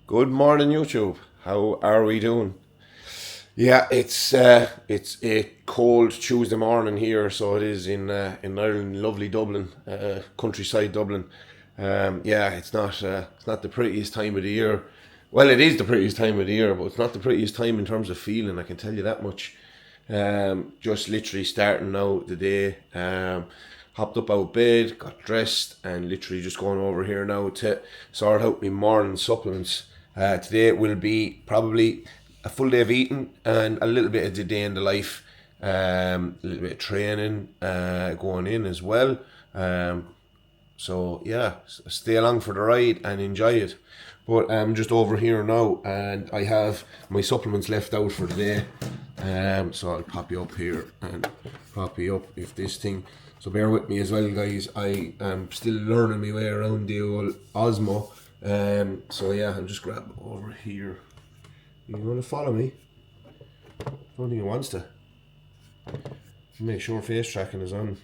Good morning, YouTube. How are we doing? Yeah, it's a cold Tuesday morning here, so it is in Ireland, lovely Dublin, countryside Dublin. Yeah, it's not the prettiest time of the year. Well, it is the prettiest time of the year, but it's not the prettiest time in terms of feeling. I can tell you that much. Just literally starting now the day. Hopped up out of bed, got dressed, and literally just going over here now to sort out my morning supplements. Today will be probably a full day of eating and a little bit of the day in the life. A little bit of training going in as well. So yeah, stay along for the ride and enjoy it. But I'm just over here now, and I have my supplements left out for the day. So I'll pop you up here and pop you up if this thing. So bear with me as well, guys. I am still learning my way around the old Osmo. So yeah, I'll just grab over here. You want to follow me? I don't think he wants to. Make sure face tracking is on.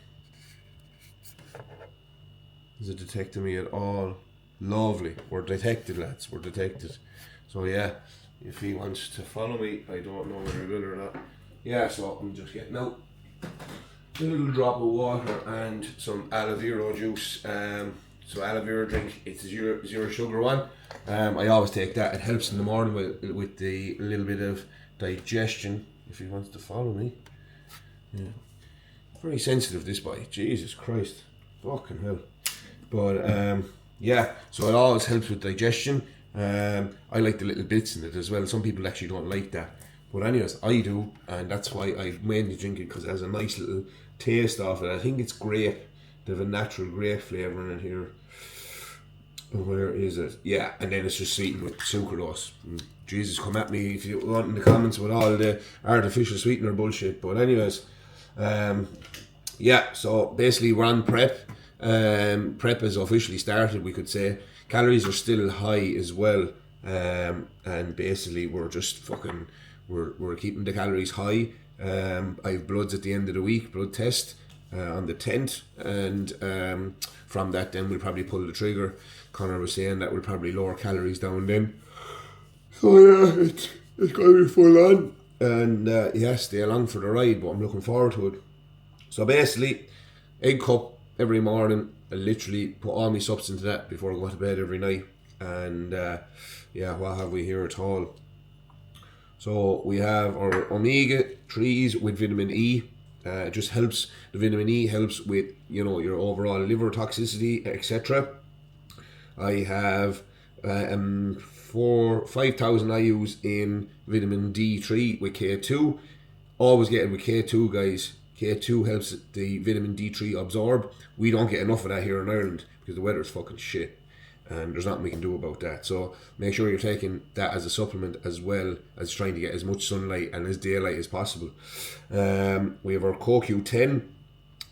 Is it detecting me at all? Lovely. We're detected, lads. We're detected. So yeah, if he wants to follow me, I don't know whether he will or not. Yeah, so I'm just getting out a little drop of water and some aloe vera juice. So aloe vera drink, it's a zero sugar one. I always take that. It helps in the morning with the little bit of digestion. If he wants to follow me, yeah. Very sensitive, this boy. Jesus Christ, fucking hell. But yeah, so it always helps with digestion. I like the little bits in it as well. Some people actually don't like that, but anyways, I do, and that's why I mainly drink it, because it has a nice little taste of it. I think it's grape. They have a natural grape flavour in it here. Where is it? Yeah, and then it's just sweetened with sucralose. Jesus, come at me if you want in the comments with all the artificial sweetener bullshit. But anyways, yeah, so basically we're on prep. Prep has officially started, we could say. Calories are still high as well. And basically we're just fucking, we're keeping the calories high. I have bloods at the end of the week, blood test on the 10th, and from that then we'll probably pull the trigger. Connor was saying that we'll probably lower calories down then. So yeah, it's going to be full on, and yeah, stay along for the ride, but I'm looking forward to it. So basically, egg cup every morning. I literally put all my subs into that before I go to bed every night. And yeah, what have we here at all? So we have our omega 3s with vitamin E. It just helps. The vitamin E helps with, you know, your overall liver toxicity, etc. I have 5,000 IUs in vitamin D3 with K2. Always get it with K2, guys. K2 helps the vitamin D3 absorb. We don't get enough of that here in Ireland because the weather is fucking shit, and there's nothing we can do about that. So make sure you're taking that as a supplement, as well as trying to get as much sunlight and as daylight as possible. We have our CoQ10.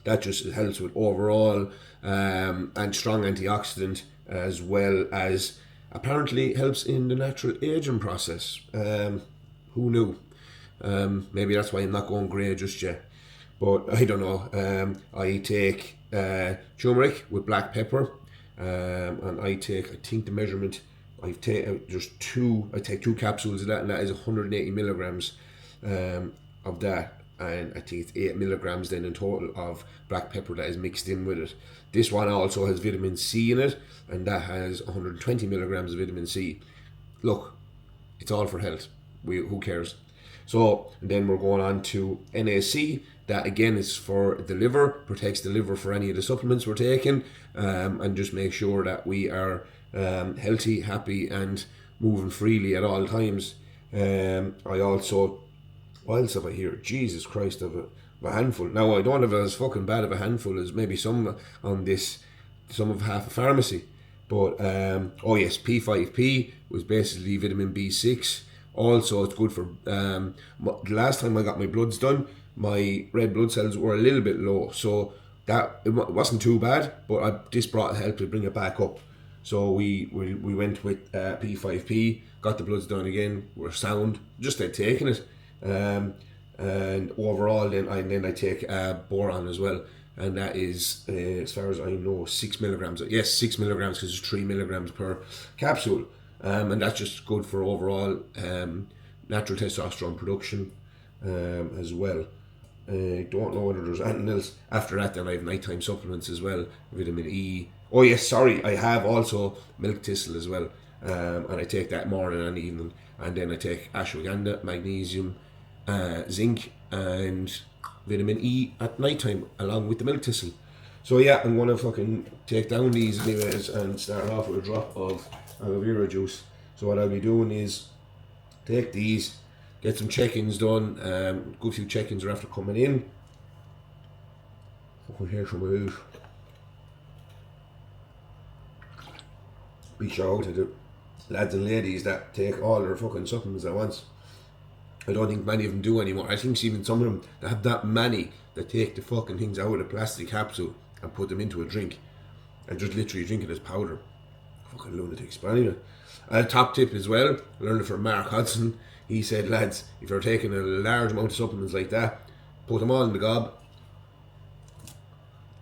That just helps with overall and strong antioxidant, as well as apparently helps in the natural aging process. Who knew? Maybe that's why I'm not going grey just yet. But I don't know. I take turmeric with black pepper, and I think the measurement, I take just two. I take 2 capsules of that, and that is 180 milligrams of that, and I think it's 8 milligrams then in total of black pepper that is mixed in with it. This one also has vitamin C in it, and that has 120 milligrams of vitamin C. Look, it's all for health. Who cares? So then we're going on to NAC. That again is for the liver, protects the liver for any of the supplements we're taking, and just make sure that we are healthy, happy, and moving freely at all times. I also, what else have I here? Jesus Christ, of a handful. Now I don't have as fucking bad of a handful as maybe some on this, some of half a pharmacy. But oh yes, P5P was basically vitamin B6. Also, it's good for the last time I got my bloods done, my red blood cells were a little bit low, so that it wasn't too bad. But this brought help to bring it back up. So we went with P5P, got the bloods done again. We're sound, just like taking it, and overall then I take boron as well, and that is as far as I know 6 milligrams. Yes, 6 milligrams because it's 3 milligrams per capsule. and that's just good for overall natural testosterone production as well. I don't know whether there's anything else. After that, then I have nighttime supplements as well, vitamin E. Oh yes, sorry, I have also milk thistle as well, and I take that morning and evening, and then I take ashwagandha, magnesium, zinc, and vitamin E at nighttime along with the milk thistle. So yeah, I'm gonna fucking take down these anyways and start off with a drop of aloe vera juice. So what I'll be doing is take these, get some check-ins done. Good few check-ins are after coming in. Fucking hear some of these. Big shout out to the lads and ladies that take all their fucking supplements at once. I don't think many of them do anymore. I think even some of them that have that many that take the fucking things out of the plastic capsule and put them into a drink and just literally drink it as powder. Fucking lunatics. But anyway, a top tip as well, I learned it from Mark Hudson. He said, lads, if you're taking a large amount of supplements like that, put them all in the gob,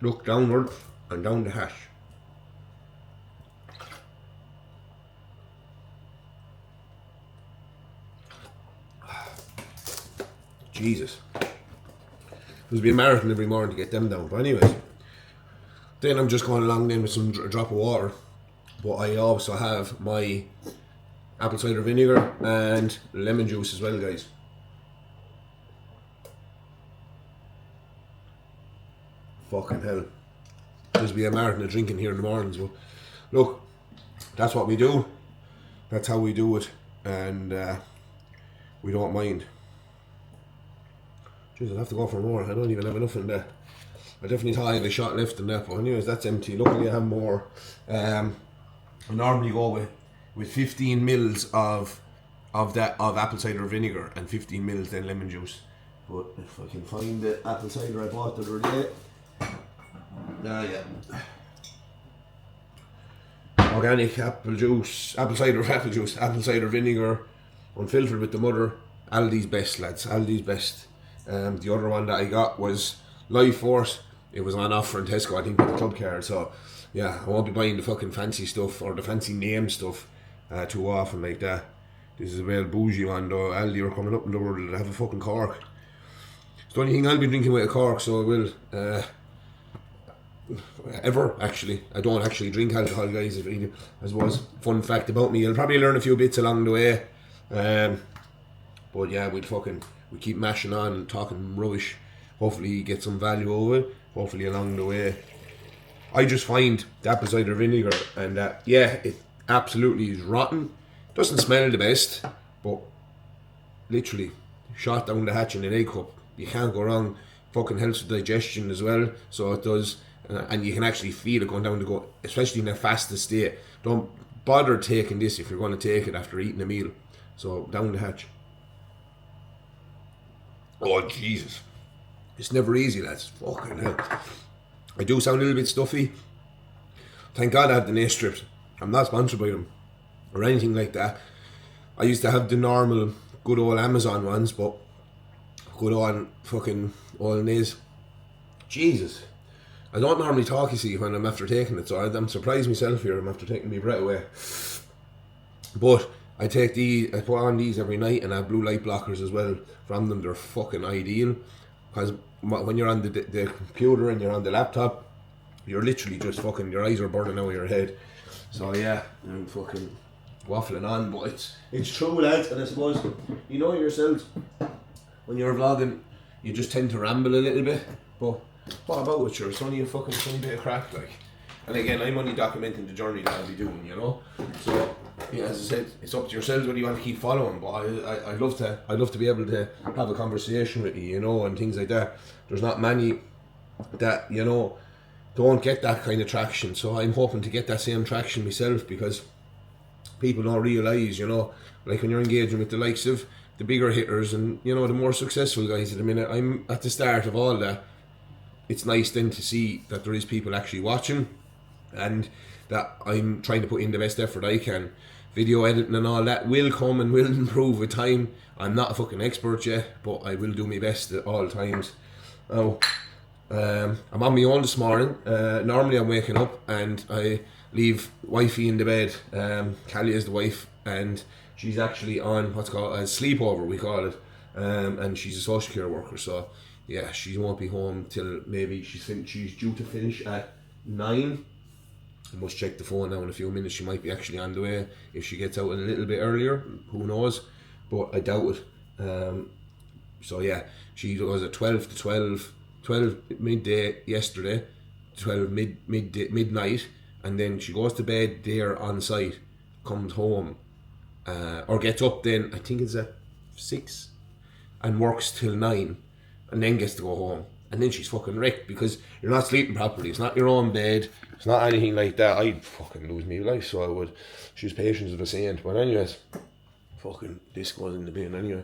look downward and down the hash. Jesus. It was be a marathon every morning to get them down. But anyways, then I'm just going along then with some drop of water. But I also have my apple cider vinegar and lemon juice as well, guys. Fucking hell. There's be a marathon of drinking here in the mornings. But look, that's what we do. That's how we do it. And we don't mind. Jeez, I'll have to go for more. I don't even have enough in there. I definitely thought I had a shot left in that, but anyways, that's empty. Luckily I have more. I normally go with 15 mils of apple cider vinegar and 15 mils then lemon juice. But if I can find the apple cider I bought the other day. Yeah. Organic apple cider vinegar, unfiltered with the mother. Aldi's best, lads. Aldi's best. The other one that I got was Life Force. It was on offer in Tesco, I think, with the club card. So yeah, I won't be buying the fucking fancy stuff or the fancy name stuff too often like that. This is a real bougie one though. Aldi are coming up in the world to have a fucking cork. It's the only thing I'll be drinking with a cork, so I will. Ever, actually. I don't actually drink alcohol, guys. I suppose, fun fact about me. I'll probably learn a few bits along the way. But yeah, we keep mashing on and talking rubbish. Hopefully you get some value over it. Hopefully along the way. I just find the apple cider vinegar and yeah, it absolutely is rotten. Doesn't smell the best, but literally shot down the hatch in an egg cup. You can't go wrong. Fucking helps with digestion as well, so it does. And you can actually feel it going down the gut, especially in a fasted state. Don't bother taking this if you're going to take it after eating a meal. So down the hatch. Oh Jesus, it's never easy, lads. Fucking hell. I do sound a little bit stuffy. Thank God I have the nail strips. I'm not sponsored by them or anything like that. I used to have the normal good old Amazon ones, but good old fucking old nails. Jesus, I don't normally talk, you see, when I'm after taking it, so I'm surprised myself here. I'm after taking my breath away. But I take these, I put on these every night, and I have blue light blockers as well from them. They're fucking ideal, because when you're on the computer and you're on the laptop, you're literally just fucking, your eyes are burning out of your head. So yeah, I'm fucking waffling on, but it's true, lads. And I suppose, you know yourselves, when you're vlogging, you just tend to ramble a little bit, but what about it? Sure, it's only a fucking funny bit of crack, like. And again, I'm only documenting the journey that I'll be doing, you know. So yeah, as I said, it's up to yourselves whether you want to keep following. But I'd love to be able to have a conversation with you, you know, and things like that. There's not many that, you know, don't get that kind of traction. So I'm hoping to get that same traction myself, because people don't realise, you know, like when you're engaging with the likes of the bigger hitters and, you know, the more successful guys at the minute. I'm at the start of all that. It's nice then to see that there is people actually watching, and that I'm trying to put in the best effort I can. Video editing and all that will come and will improve with time. I'm not a fucking expert yet, but I will do my best at all times. Now, I'm on my own this morning. Normally I'm waking up and I leave wifey in the bed. Callie is the wife, and she's actually on what's called a sleepover, we call it. And she's a social care worker, so yeah, she won't be home till maybe she's due to finish at 9. I must check the phone now in a few minutes. She might be actually on the way if she gets out a little bit earlier. Who knows? But I doubt it. So yeah, she was at 12 to 12 midday yesterday, 12 midnight, and then she goes to bed there on site, comes home, or gets up then, I think it's at 6, and works till 9, and then gets to go home. And then she's fucking wrecked because you're not sleeping properly. It's not your own bed. It's not anything like that. I'd fucking lose my life, so I would. She's patience of a saint. But anyways, fucking this goes in the bin anyway.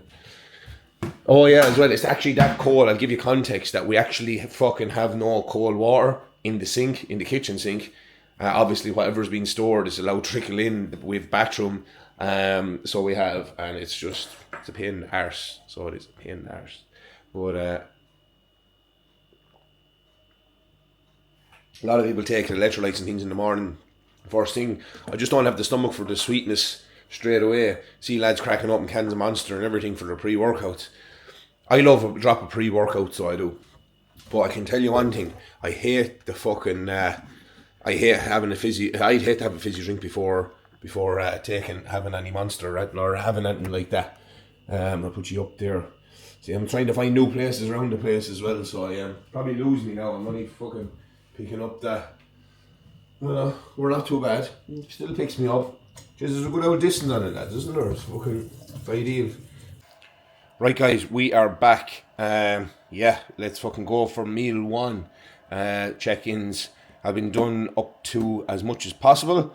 Oh yeah, as well, it's actually that cold. I'll give you context that we actually fucking have no cold water in the sink, in the kitchen sink. Obviously, whatever's been stored is allowed to trickle in with bathroom. So we have, and it's a pain in the arse. So it is a pain in the arse. But a lot of people take electrolytes and things in the morning. First thing, I just don't have the stomach for the sweetness straight away. See lads cracking open cans of Monster and everything for their pre-workouts. I love a drop of pre-workout, so I do. But I can tell you one thing, I hate the fucking, I hate having a fizzy, I'd hate to have a fizzy drink before having any Monster, right, or having anything like that. I'll put you up there. See, I'm trying to find new places around the place as well, so I am probably losing me now. I'm only fucking picking up that. Well, we're not too bad. It still picks me up. Just there's a good old distance on it, lads, isn't there? It's fucking ideal. Right, guys, we are back. Yeah, let's fucking go for meal 1. Check-ins have been done up to as much as possible.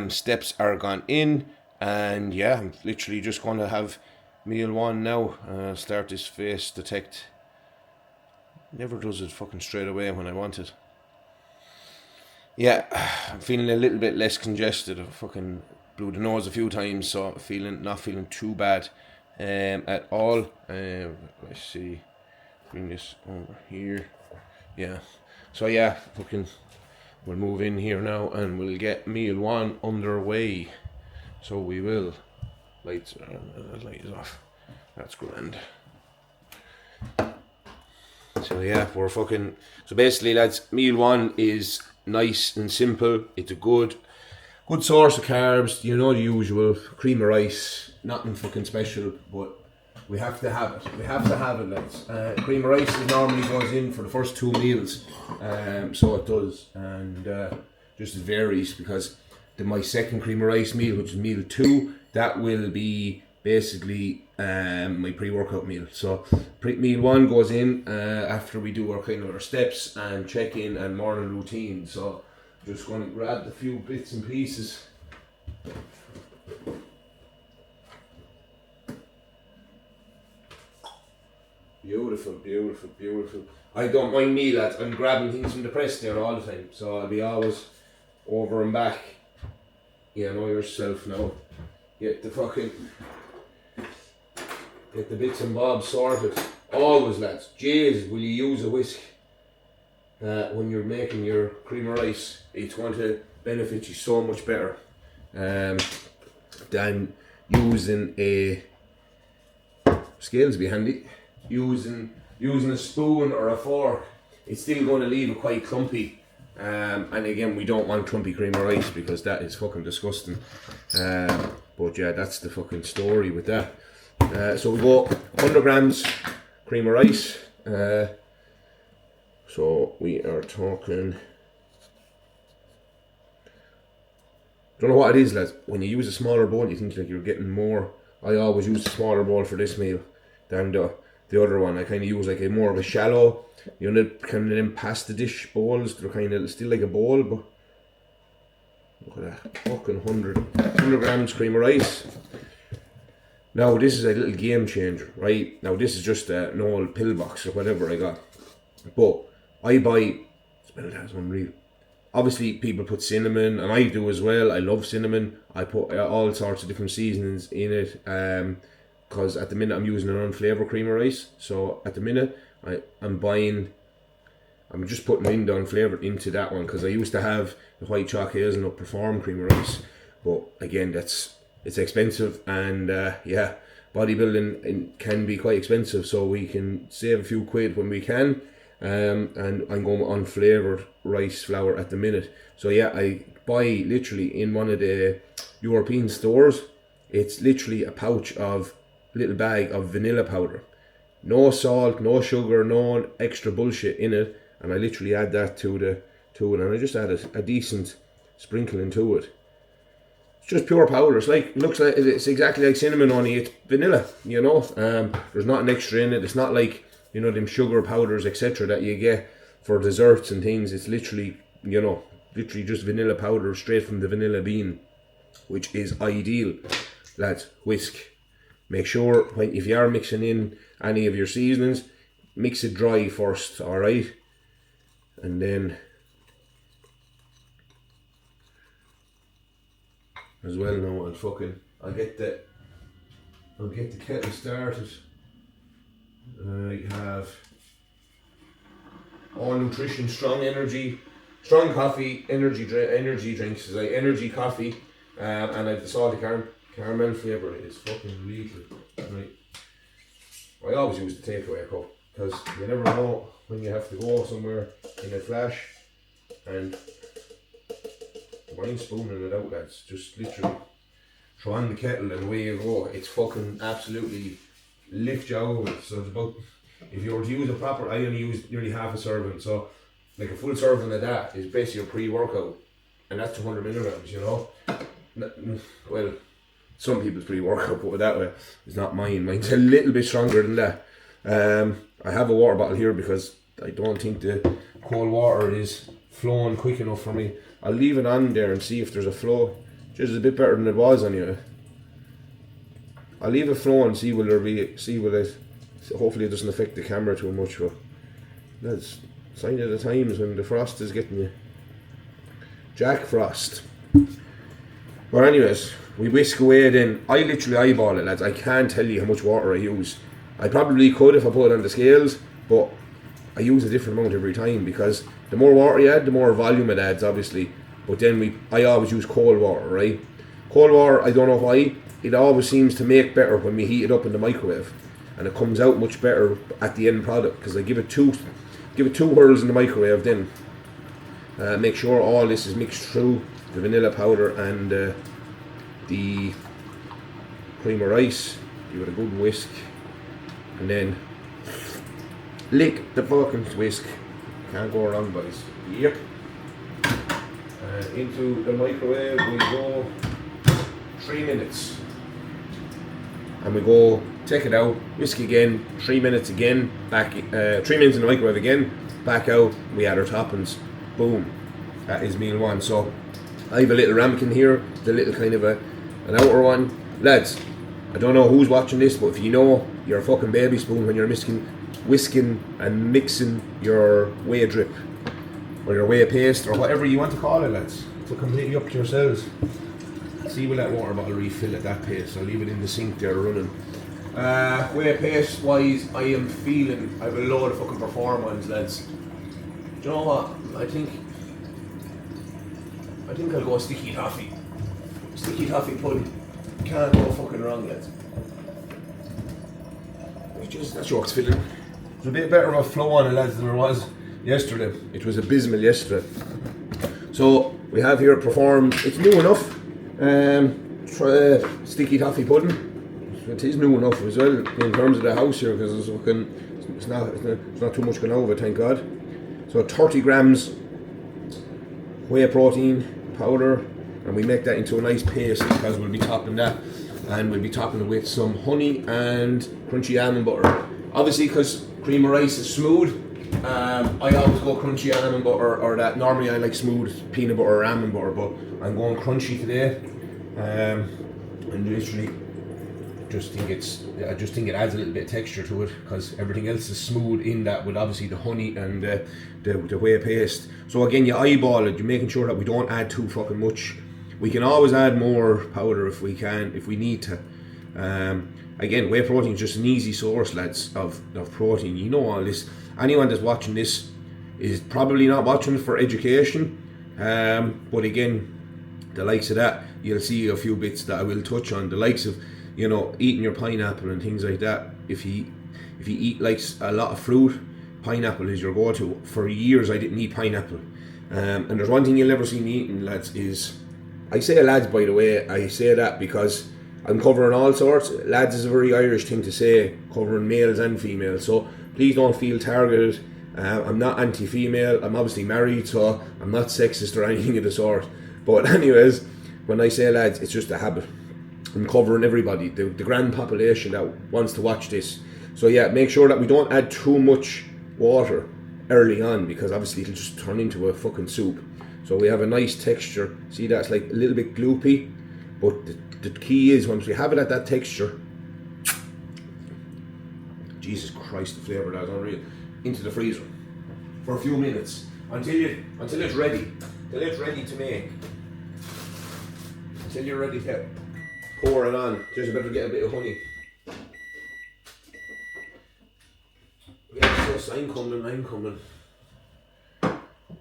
Steps are gone in, and yeah, I'm literally just going to have meal 1 now. Start this face detect. Never does it fucking straight away when I want it. Yeah, I'm feeling a little bit less congested. I fucking blew the nose a few times, so not feeling too bad at all. Let's see, bring this over here. Yeah, so yeah, fucking we'll move in here now and we'll get meal 1 underway. So we will. Lights are on, light is off. That's grand. So yeah, so basically lads, meal 1 is nice and simple. It's a good source of carbs, you know, the usual cream of rice, nothing fucking special, but we have to have it, lads. Cream of rice normally goes in for the first 2 meals, so it does, and just varies because my second cream of rice meal, which is meal 2, that will be basically my pre-workout meal. So meal 1 goes in after we do our steps and check-in and morning routine. So just going to grab a few bits and pieces. Beautiful, beautiful, beautiful. I don't mind me, lads. I'm grabbing things from the press there all the time, so I'll be always over and back. You know yourself now. Get the bits and bobs sorted. Always, lads. Jeez, will you use a whisk when you're making your cream of rice? It's going to benefit you so much better than using a scales. Be handy. Using a spoon or a fork, it's still going to leave it quite clumpy. And again, we don't want clumpy cream of rice because that is fucking disgusting. But yeah, that's the fucking story with that. So we go 100 grams cream of rice. So we are talking. Don't know what it is, lads. When you use a smaller bowl, you think like you're getting more. I always use a smaller bowl for this meal than the other one. I kind of use like a more of a shallow. You know, kind of them pasta dish bowls. They're kind of still like a bowl, but look at that, fucking 100 grams cream of rice. Now this is a little game changer, right? Now this is just an old pill box or whatever I got, but I buy. Smell that, it's unreal. Obviously, people put cinnamon, and I do as well. I love cinnamon. I put all sorts of different seasonings in it, because at the minute I'm using an unflavoured cream of rice. So at the minute I'm buying I'm just putting in unflavoured into that one because I used to have the white chocolate hazelnut Perform cream of rice, but again it's expensive, and yeah, bodybuilding can be quite expensive, so we can save a few quid when we can. And I'm going on unflavoured rice flour at the minute. So yeah, I buy literally in one of the European stores. It's literally a little bag of vanilla powder. No salt, no sugar, no extra bullshit in it. And I literally add that to it, and I just add a decent sprinkling to it. It's just pure powder. It's exactly like cinnamon, only it's vanilla, you know. There's not an extra in it. It's not like, you know, them sugar powders, etc. that you get for desserts and things. It's literally, you know, just vanilla powder straight from the vanilla bean, which is ideal. Lads, whisk. Make sure if you are mixing in any of your seasonings, mix it dry first, alright? And then as well now I'll get the kettle started. I have All Nutrition Strong Coffee energy drinks. It's like energy coffee, and I've the salty caramel flavour. It is fucking lethal. Right. I always use the takeaway cup because you never know when you have to go somewhere in a flash, and mind spooning it out, lads. Just literally throw on the kettle and away you go. It's fucking absolutely lift you out of it. So it's about, if you were to use a proper, I only use nearly half a serving, so like a full serving of that is basically your pre-workout, and that's 200 milligrams, you know. Well, some people's pre-workout, put it that way. It's not mine. Mine's a little bit stronger than that. I have a water bottle here because I don't think the cold water is flowing quick enough for me. I'll leave it on there and see if there's a flow. Just a bit better than it was anyway. I'll leave it flowing and see hopefully it doesn't affect the camera too much, but that's a sign of the times when the frost is getting you. Jack Frost. But anyways, we whisk away then. I literally eyeball it, lads. I can't tell you how much water I use. I probably could if I put it on the scales, but I use a different amount every time because the more water you add, the more volume it adds, obviously. But then I always use cold water, right? Cold water, I don't know why, it always seems to make better when we heat it up in the microwave, and it comes out much better at the end product because I give it two whirls in the microwave. Then make sure all this is mixed through, the vanilla powder and the cream of rice. Give it a good whisk, and then lick the fucking whisk. Can't go wrong, boys. Yep. Into the microwave we go 3 minutes, and we go take it out, whisk again, 3 minutes again, back 3 minutes in the microwave again, back out, we add our toppings, boom, that is meal one. So I have a little ramekin here, the little kind of an outer one. Lads, I don't know who's watching this, but if you know your fucking baby spoon when you're whisking and mixing your whey drip or your whey paste or whatever you want to call it, lads, it's completely up to yourselves. See, will that water bottle refill at that pace? I'll leave it in the sink there running. Whey paste wise, I have a load of fucking Perform ones, lads. Do you know what? I think I'll go sticky toffee. Sticky toffee pudding. Can't go fucking wrong, lads. That joke's filling. It's a bit better of a flow on it, lads, than it was yesterday. It was abysmal yesterday. So we have here Perform. It's new enough. Sticky toffee pudding. It is new enough as well in terms of the house here because it's not too much going over, thank God. So 30 grams whey protein powder, and we make that into a nice paste because we'll be topping that, and we'll be topping it with some honey and crunchy almond butter. Obviously, because cream of rice is smooth, I always go crunchy almond butter, or that. Normally I like smooth peanut butter or almond butter, but I'm going crunchy today. And literally I just think it adds a little bit of texture to it because everything else is smooth in that with obviously the honey and the whey paste. So again, you eyeball it, you're making sure that we don't add too fucking much. We can always add more powder if we need to. Again, whey protein is just an easy source, lads, of protein. You know all this. Anyone that's watching this, is probably not watching for education. But again, the likes of that, you'll see a few bits that I will touch on. The likes of, you know, eating your pineapple and things like that. If you eat like a lot of fruit, pineapple is your go-to. For years I didn't eat pineapple. And there's one thing you'll never see me eating, lads, is, I say lads by the way, I say that because I'm covering all sorts. Lads is a very Irish thing to say, covering males and females, so please don't feel targeted. I'm not anti-female, I'm obviously married, so I'm not sexist or anything of the sort. But anyways, when I say lads, it's just a habit. I'm covering everybody, the grand population that wants to watch this. So yeah, make sure that we don't add too much water early on, because obviously it'll just turn into a fucking soup. So we have a nice texture. See, that's like a little bit gloopy, but the key is once we have it at that texture, Jesus Christ, the flavour, that's unreal, into the freezer for a few minutes until it's ready, till it's ready to make, until you're ready to pour it on. Just better get a bit of honey. Yes, I'm coming.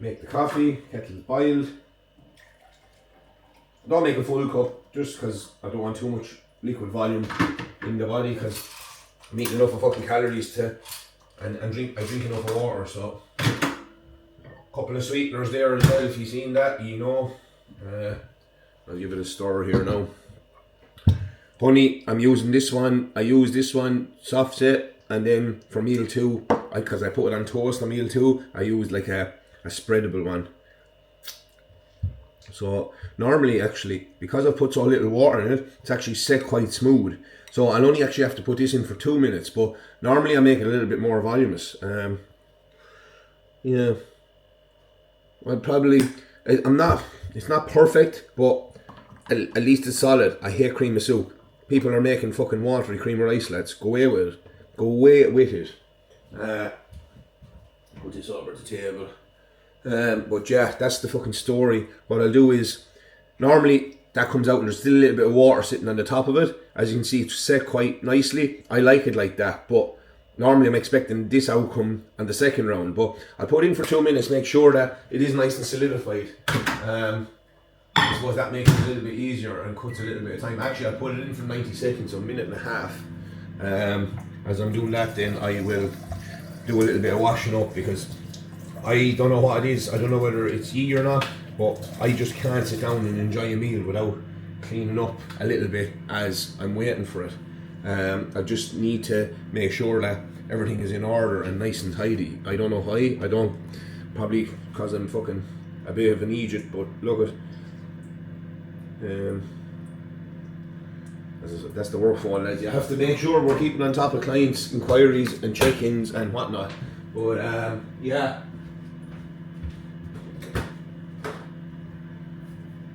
Make the coffee, kettle's boiled. Don't make a full cup, just because I don't want too much liquid volume in the body, because I'm eating enough of fucking calories and I drink enough of water. So a couple of sweeteners there as well, if you've seen that, you know. I'll give it a stir here now. Honey, I'm using this one. I use this one soft set, and then for meal 2, because I put it on toast on meal 2, I use like a spreadable one. So normally, actually, because I've put so little water in it, it's actually set quite smooth. So I'll only actually have to put this in for 2 minutes, but normally I make it a little bit more voluminous. Yeah, I'd probably, it's not perfect, but at least it's solid. I hate cream of soup. People are making fucking watery cream of rice, lads. Go away with it. Go away with it. Put this over the table. But yeah, that's the fucking story. What I'll do is, normally that comes out and there's still a little bit of water sitting on the top of it. As you can see, it's set quite nicely. I like it like that, but normally I'm expecting this outcome on the second round. But I'll put it in for 2 minutes, make sure that it is nice and solidified. I suppose that makes it a little bit easier and cuts a little bit of time. Actually, I'll put it in for 90 seconds, so a minute and a half. As I'm doing that, then I will do a little bit of washing up, because I don't know what it is. I don't know whether it's ye or not, but I just can't sit down and enjoy a meal without cleaning up a little bit as I'm waiting for it. I just need to make sure that everything is in order and nice and tidy. I don't know why. I don't, probably because I'm fucking a bit of an Egypt, but look at that's the work phone, lads. You have to make sure we're keeping on top of clients' inquiries and check-ins and whatnot. But yeah,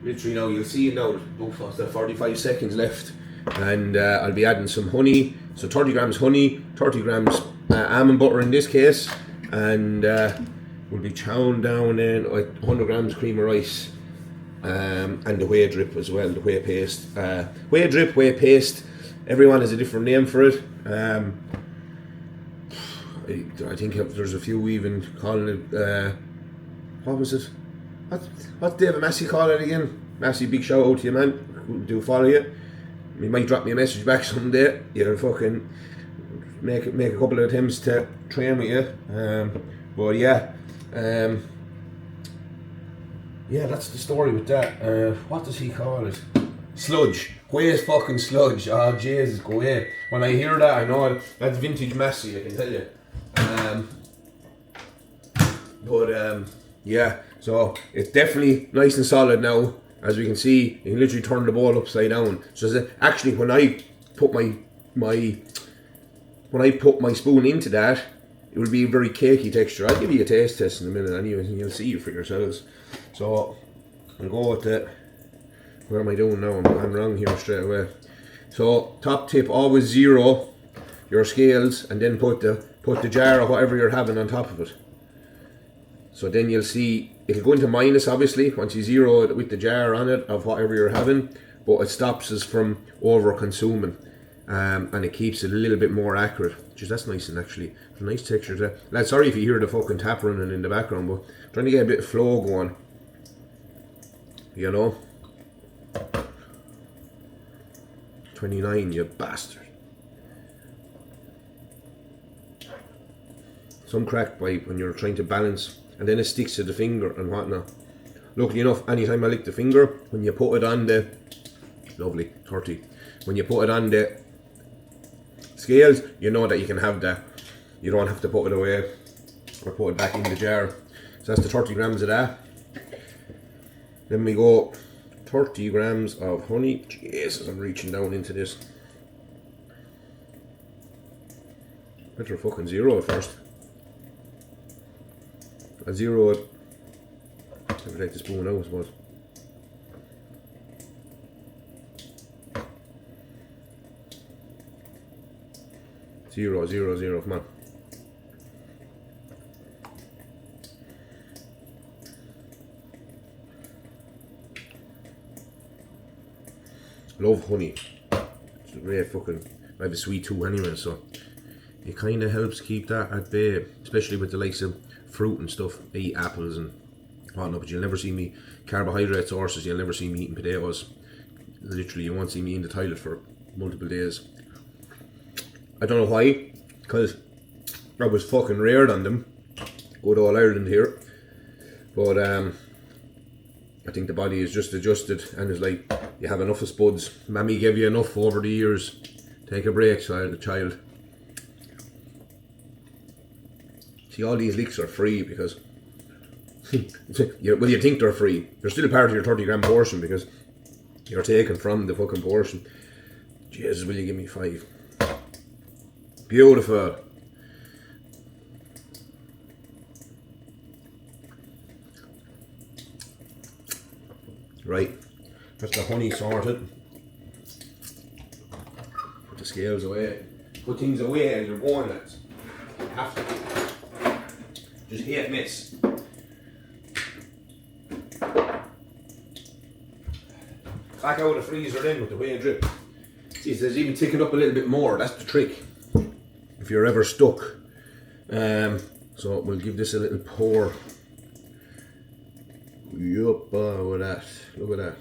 literally now you'll see now. What's that? 45 seconds left, and I'll be adding some honey. So 30 grams honey, 30 grams almond butter in this case, and we'll be chowing down in 100 grams cream of rice. And the whey drip as well, the whey paste. Whey drip, whey paste, everyone has a different name for it. I think there's a few even calling it, what was it? What David Massey call it again? Massey, big shout out to you, man. Do follow you. You might drop me a message back someday. You'll fucking make a couple of attempts to train with you. But yeah. Yeah, that's the story with that. What does he call it? Sludge. Where's fucking sludge? Oh, Jesus, go away. When I hear that, I know that's vintage Massey, I can tell you. Yeah, so it's definitely nice and solid now. As we can see, you can literally turn the bowl upside down. So actually, when I put my spoon into that, it will be a very cakey texture. I'll give you a taste test in a minute anyway, and you'll see it for yourselves. So I'll go with that. What am I doing now? I'm wrong here straight away. So top tip: always zero your scales, and then put the jar or whatever you're having on top of it. So then you'll see it'll go into minus, obviously, once you zero it with the jar on it of whatever you're having, but it stops us from over consuming. and it keeps it a little bit more accurate. Just that's nice, and actually a nice texture there. Lads, sorry if you hear the fucking tap running in the background, but trying to get a bit of flow going, you know. 29, you bastard. Some crack by when you're trying to balance, and then it sticks to the finger and whatnot. Luckily enough, anytime I lick the finger, when you put it on the, lovely, 30, when you put it on the scales, you know that you can have that. You don't have to put it away or put it back in the jar. So that's the 30 grams of that. Then we go 30 grams of honey. Jesus, I'm reaching down into this. Better fucking zero it first. I zero it. I'll take the spoon out, I suppose. Zero, zero, zero, come on. Love honey. It's a great fucking, I have a sweet tooth anyway, so it kind of helps keep that at bay, especially with the likes of fruit and stuff. I eat apples and whatnot, but you'll never see me carbohydrate sources. You'll never see me eating potatoes. Literally, you won't see me in the toilet for multiple days. I don't know why, because I was fucking reared on them. Good old Ireland here. But I think the body is just adjusted and is like, you have enough of spuds. Mammy gave you enough over the years. Take a break, child. See, all these leeks are free because well, you think they're free. They're still part of your 30 gram portion because you're taken from the fucking portion. Jesus, will you give me 5? Beautiful. Right, that's the honey sorted. Put the scales away. Put things away as you're going, lads. You have to. Just hit miss. Back out of the freezer then with the way it drip. See, there's even ticking up a little bit more. That's the trick. If you're ever stuck. So we'll give this a little pour. Yup, look at that. Look at that.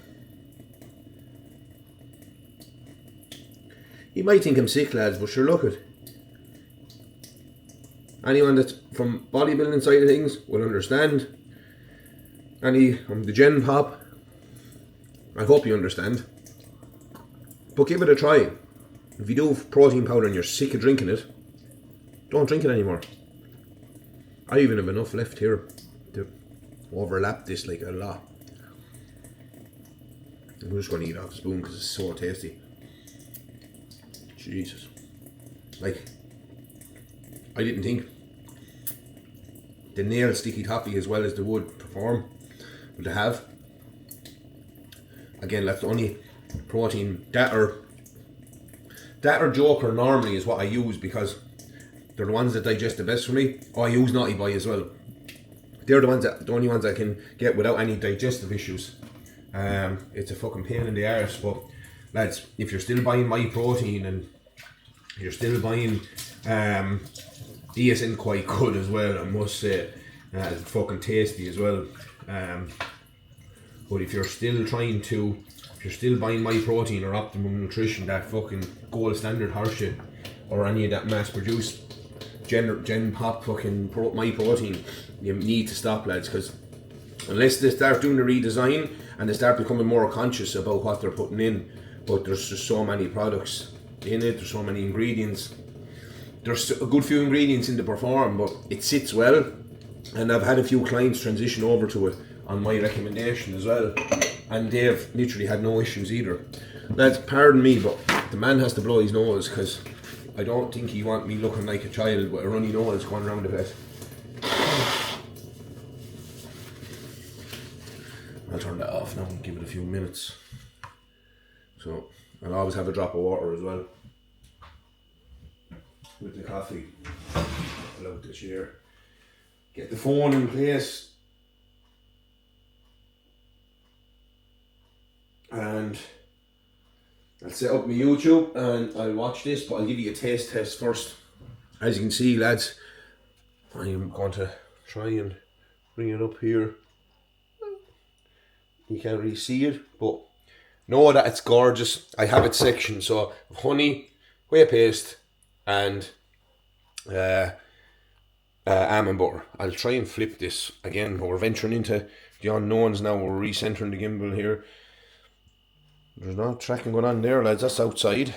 You might think I'm sick, lads, but sure, look at. Anyone that's from bodybuilding side of things will understand. Any from the Gen Pop, I hope you understand. But give it a try. If you do have protein powder and you're sick of drinking it, don't drink it anymore. I even have enough left here to overlap this like a lot. I'm just going to eat off the spoon because it's so tasty. Jesus. Like, I didn't think the nail sticky toffee as well as they would perform, but they have. Again, that's the only protein that or Joker normally is what I use because they're the ones that digest the best for me. Oh, I use Naughty Boy as well. They're the only ones I can get without any digestive issues. It's a fucking pain in the arse, but lads, if you're still buying my protein and you're still buying DSN quite good as well, I must say, it's fucking tasty as well. But if you're still buying my protein or Optimum Nutrition, that fucking gold standard horseshit, or any of that mass produced Gen Pop fucking my protein, you need to stop, lads, because unless they start doing the redesign and they start becoming more conscious about what they're putting in, but there's just so many products in it, there's so many ingredients. There's a good few ingredients in the Perform, but it sits well, and I've had a few clients transition over to it on my recommendation as well, and they've literally had no issues either. Lads, pardon me, but the man has to blow his nose because I don't think he want me looking like a child with a runny nose going around the place. I'll turn that off now and give it a few minutes. So I'll always have a drop of water as well with the coffee. Pull out the chair. Get the phone in place. And I'll set up my YouTube and I'll watch this, but I'll give you a taste test first. As you can see, lads, I'm going to try and bring it up here. You can't really see it, but know that it's gorgeous. I have it sectioned, so honey, whey paste, and almond butter. I'll try and flip this again. We're venturing into the unknowns now. We're recentering the gimbal here. There's no tracking going on there, lads. That's outside.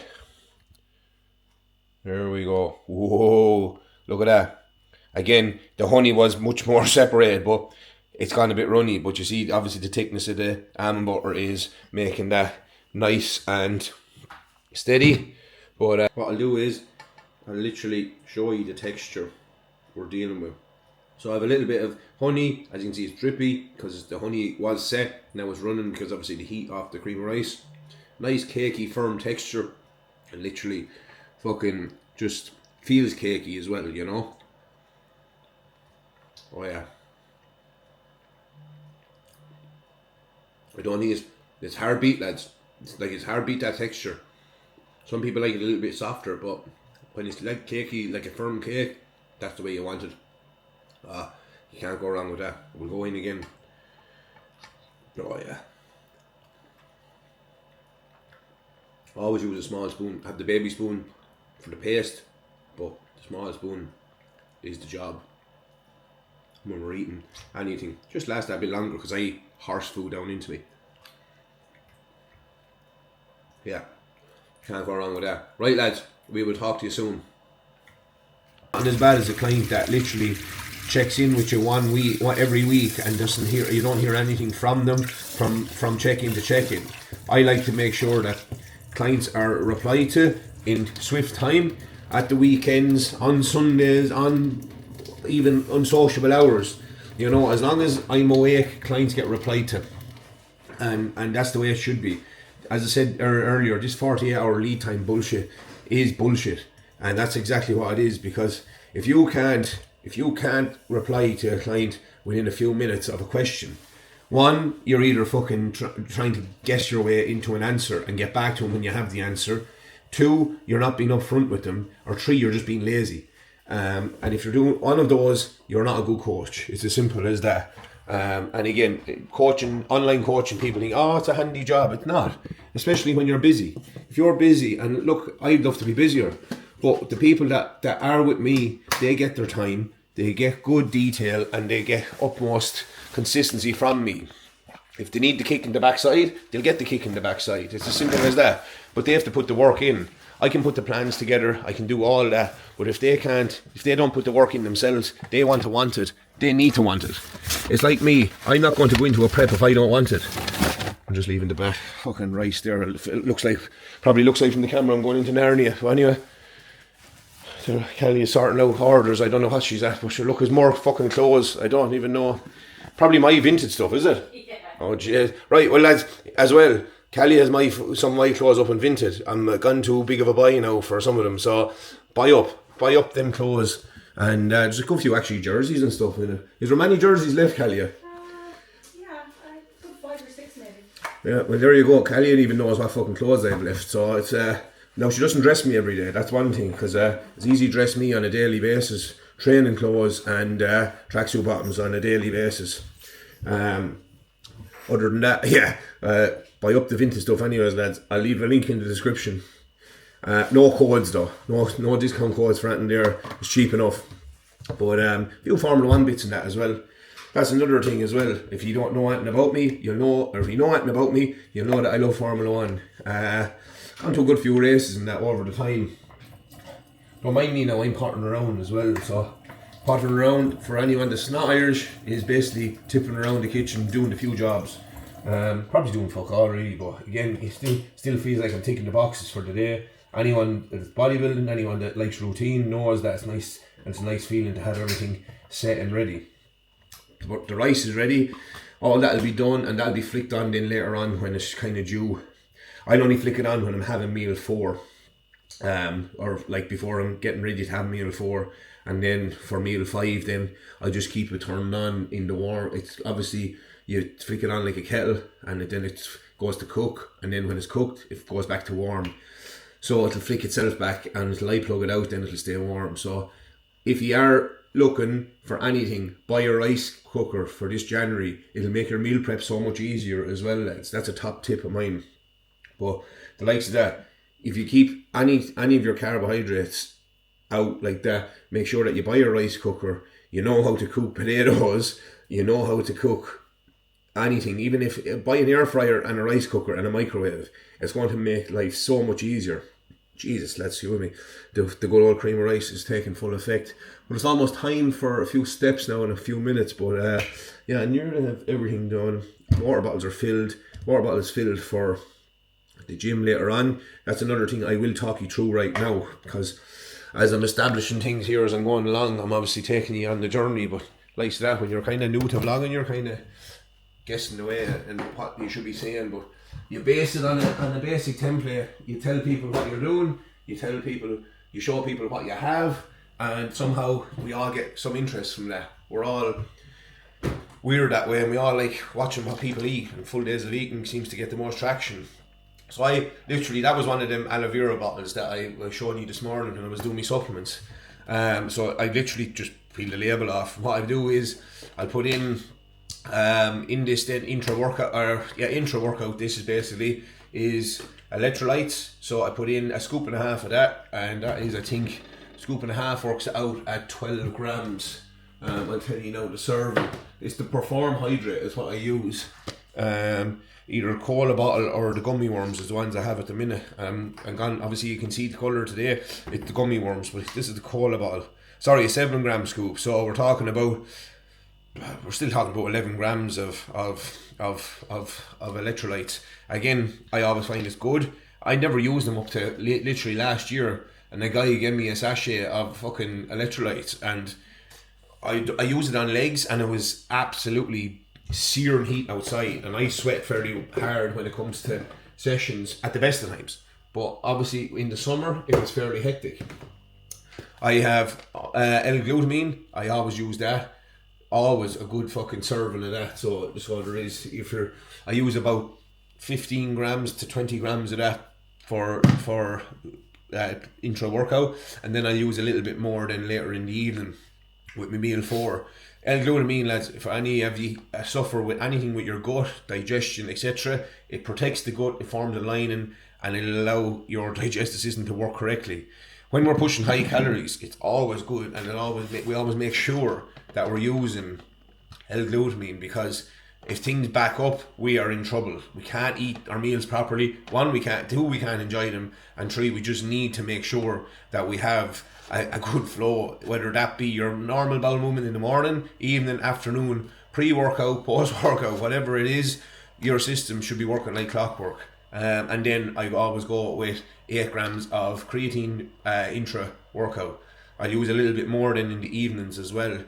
There we go. Whoa, look at that. Again, the honey was much more separated, but it's gone a bit runny. But you see, obviously the thickness of the almond butter is making that nice and steady. But what I'll do is, I'll literally show you the texture we're dealing with. So I have a little bit of honey. As you can see, it's drippy because the honey was set. Now it's running because obviously the heat off the cream of rice. Nice cakey, firm texture. And literally fucking just feels cakey as well, you know. Oh yeah. I don't think it's heartbeat, lads. It's like it's heartbeat, that texture. Some people like it a little bit softer, but when it's like cakey, like a firm cake, that's the way you want it. You can't go wrong with that. We'll go in again. Oh yeah. Always use a small spoon. Have the baby spoon for the paste, but the small spoon is the job when we're eating anything. Just lasts that bit longer because I eat horse food down into me. Yeah, can't go wrong with that. Right, lads, we will talk to you soon. Not as bad as a client that literally checks in with you every week and you don't hear anything from them from check-in to check-in. I like to make sure that clients are replied to in swift time, at the weekends, on Sundays, on even unsociable hours. You know, as long as I'm awake, clients get replied to, and that's the way it should be. As I said earlier, this 48-hour lead time bullshit is bullshit, and that's exactly what it is. Because if you can't reply to a client within a few minutes of a question, one, you're either fucking trying to guess your way into an answer and get back to them when you have the answer. Two, you're not being upfront with them. Or three, you're just being lazy. And if you're doing one of those, you're not a good coach. It's as simple as that. And again, online coaching, people think, oh, it's a handy job. It's not, especially when you're busy. If you're busy, and look, I'd love to be busier, but the people that are with me, they get their time, they get good detail, and they get utmost consistency from me. If they need the kick in the backside, they'll get the kick in the backside. It's as simple as that. But they have to put the work in. I can put the plans together, I can do all that, but if they don't put the work in themselves, they want it, they need to want it. It's like me, I'm not going to go into a prep if I don't want it. I'm just leaving the back fucking rice there. It probably looks like from the camera I'm going into Narnia. But anyway, so Kelly is sorting out orders. I don't know what she's at, but sure, look, there's more fucking clothes. I don't even know. Probably my vintage stuff, is it? Yeah. Oh jeez. Right, well lads, as well, Kelly has some of my clothes up in Vinted. I'm gone too big of a buy now for some of them, so buy up them clothes. And there's a few actually jerseys and stuff in it. Is there many jerseys left, Kelly? Yeah, I put 5 or 6 maybe. Yeah, well there you go. Kelly even knows what fucking clothes I have left. So it's now she doesn't dress me every day. That's one thing, because it's easy to dress me on a daily basis. Training clothes and tracksuit bottoms on a daily basis. Other than that, yeah, buy up the vintage stuff anyways, lads. I'll leave a link in the description. No codes though, no discount codes for anything there. It's cheap enough. But a few Formula 1 bits in that as well. That's another thing as well. If you don't know anything about me, you'll know, or if you know anything about me, you'll know that I love Formula 1. Gone to a good few races and that over the time. Don't mind me now, I'm potting around as well, so potting around, for anyone that's not Irish, is basically tipping around the kitchen doing a few jobs. Probably doing fuck all really, but again, it still feels like I'm ticking the boxes for the day. Anyone that's bodybuilding, anyone that likes routine knows that it's nice, and it's a nice feeling to have everything set and ready. But the rice is ready, all that'll be done, and that'll be flicked on then later on when it's kind of due. I'll only flick it on when I'm having meal 4. Or like before I'm getting ready to have meal 4, and then for meal 5 then I'll just keep it turned on in the warm. It's obviously, you flick it on like a kettle, and then it goes to cook, and then when it's cooked, it goes back to warm. So it'll flick itself back, and it'll light plug it out, then it'll stay warm. So if you are looking for anything, buy a rice cooker for this January. It'll make your meal prep so much easier as well, lads. That's a top tip of mine. But the likes of that, if you keep any of your carbohydrates out like that, make sure that you buy a rice cooker. You know how to cook potatoes, you know how to cook anything. Even if buy an air fryer and a rice cooker and a microwave, it's going to make life so much easier. Jesus, let's see with me. The good old cream of rice is taking full effect. But it's almost time for a few steps now in a few minutes. But yeah, nearly have everything done. Water bottles are filled. Water bottle is filled for the gym later on. That's another thing I will talk you through right now, because as I'm establishing things here as I'm going along, I'm obviously taking you on the journey. But like that, when you're kind of new to vlogging, you're kind of guessing the way and what you should be saying. But you base it on a basic template. You tell people what you're doing. You show people what you have, and somehow we all get some interest from that. We're all weird that way, and we all like watching what people eat. And full days of eating seems to get the most traction. So I literally, that was one of them aloe vera bottles that I was showing you this morning when I was doing my supplements. So I literally just peel the label off. What I do is I'll put in this then intra workout. This is basically electrolytes. So I put in a scoop and a half of that, and that is, I think, scoop and a half works out at 12 grams. I'll tell you now the serving. It's the Perform Hydrate is what I use. Either cola bottle or the gummy worms is the ones I have at the minute. Obviously you can see the colour today. It's the gummy worms, but this is the cola bottle. Sorry, a 7 gram scoop. So we're still talking about 11 grams of electrolytes. Again, I always find it's good. I never used them up to literally last year, and a guy gave me a sachet of fucking electrolytes, and I used it on legs, and it was absolutely searing heat outside, and I sweat fairly hard when it comes to sessions at the best of times. But obviously in the summer it was fairly hectic. I have L-glutamine. I always use that. Always a good fucking serving of that. So there is, I use about 15 grams to 20 grams of that for intra workout, and then I use a little bit more then later in the evening with my meal 4. L-glutamine, lads, if any of you suffer with anything with your gut, digestion, etc., it protects the gut, it forms a lining, and it'll allow your digestive system to work correctly. When we're pushing high calories, it's always good, and we always make sure that we're using L-glutamine, because if things back up, we are in trouble. We can't eat our meals properly. 1, we can't. 2, we can't enjoy them. And 3, we just need to make sure that we have a good flow, whether that be your normal bowel movement in the morning, evening, afternoon, pre-workout, post-workout, whatever it is, your system should be working like clockwork. And then I always go with 8 grams of creatine intra-workout. I use a little bit more than in the evenings as well.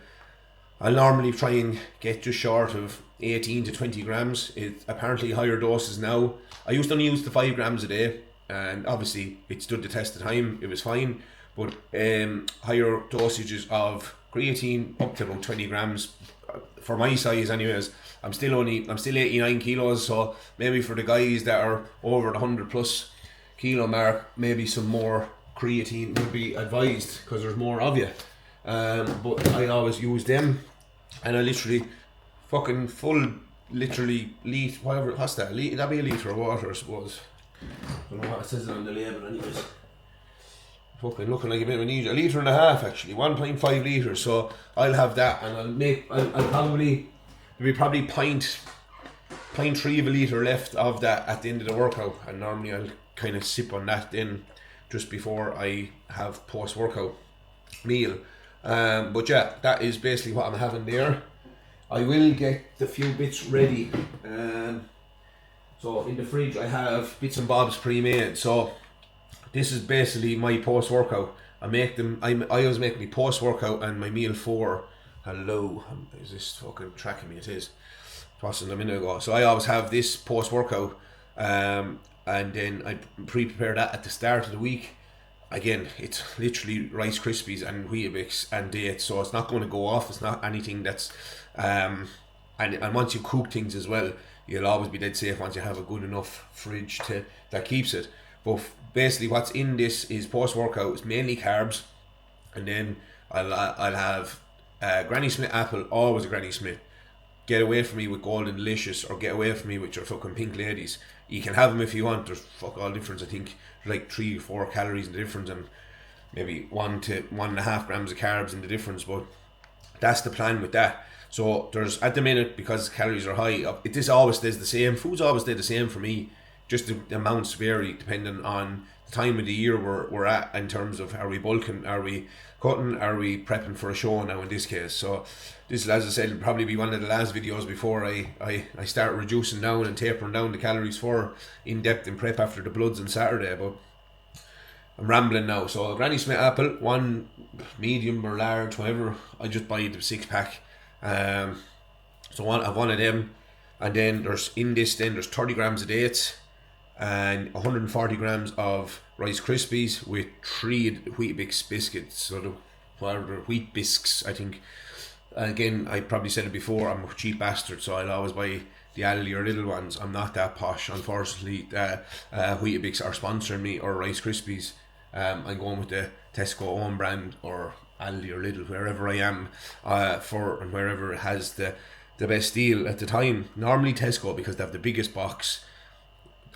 I'll normally try and get just short of 18 to 20 grams. It's apparently higher doses now. I used to only use the 5 grams a day, and obviously it stood the test of time. It was fine. But higher dosages of creatine up to about 20 grams for my size anyways. I'm still 89 kilos, so maybe for the guys that are over the 100 plus kilo mark, maybe some more creatine would be advised, because there's more of you. But I always use them, and I literally fucking what's that? That'd be a litre of water, I suppose. I don't know what it says on the label anyways. Fucking looking like a bit of an idiot. A litre and a half actually, 1.5 litres. So I'll have that, and I'll probably, there'll be probably 0.3 of a litre left of that at the end of the workout, and normally I'll kind of sip on that then just before I have post-workout meal. But yeah, that is basically what I'm having there. I will get the few bits ready. So in the fridge I have bits and bobs pre-made. So this is basically my post-workout. I always make my post-workout and my meal 4. Hello, is this fucking tracking me? It is. It wasn't a minute ago. So I always have this post-workout, and then I prepare that at the start of the week. Again, it's literally Rice Krispies and Weetabix and dates, so it's not going to go off. It's not anything that's and once you cook things as well, you'll always be dead safe once you have a good enough fridge that keeps it. But basically what's in this is post-workout, it's mainly carbs, and then I'll have Granny Smith apple, always a Granny Smith. Get away from me with Golden Delicious, or get away from me with your fucking Pink Ladies. You can have them if you want. There's fuck all difference. I think like 3 or 4 calories in the difference, and maybe 1 to 1.5 grams of carbs in the difference. But that's the plan with that. So there's, at the minute, because calories are high, this always stays the same. Foods always stay the same for me. Just the amounts vary depending on the time of the year we're at, in terms of, are we bulking, are we cutting, are we prepping for a show now in this case. So this, as I said, will probably be one of the last videos before I start reducing down and tapering down the calories for in-depth in prep after the Bloods on Saturday. But I'm rambling now. So Granny Smith apple, one medium or large, whatever. I just buy the 6-pack. So I've one of them, and then there's 30 grams of dates and 140 grams of Rice Krispies with 3 Weetabix biscuits. So the wheat bisques, I think. Again, I probably said it before, I'm a cheap bastard, so I'll always buy the Aldi or little ones. I'm not that posh, unfortunately. Weetabix are sponsoring me, or Rice Krispies. I'm going with the Tesco own brand, or Aldi or Lidl, wherever I am, and wherever it has the best deal at the time. Normally Tesco, because they have the biggest box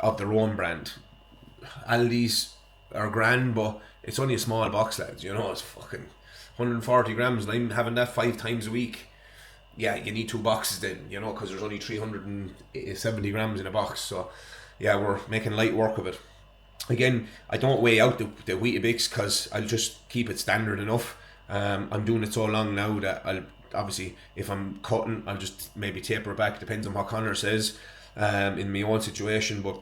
of their own brand. Aldi's are grand, but it's only a small box, lads. You know, it's fucking 140 grams, and I'm having that 5 times a week. Yeah, you need 2 boxes then, you know, because there's only 370 grams in a box. So yeah, we're making light work of it. Again, I don't weigh out the Weetabix, because I'll just keep it standard enough. I'm doing it so long now that I'll, obviously, if I'm cutting, I'll just maybe taper it back, depends on what Connor says, in my own situation. But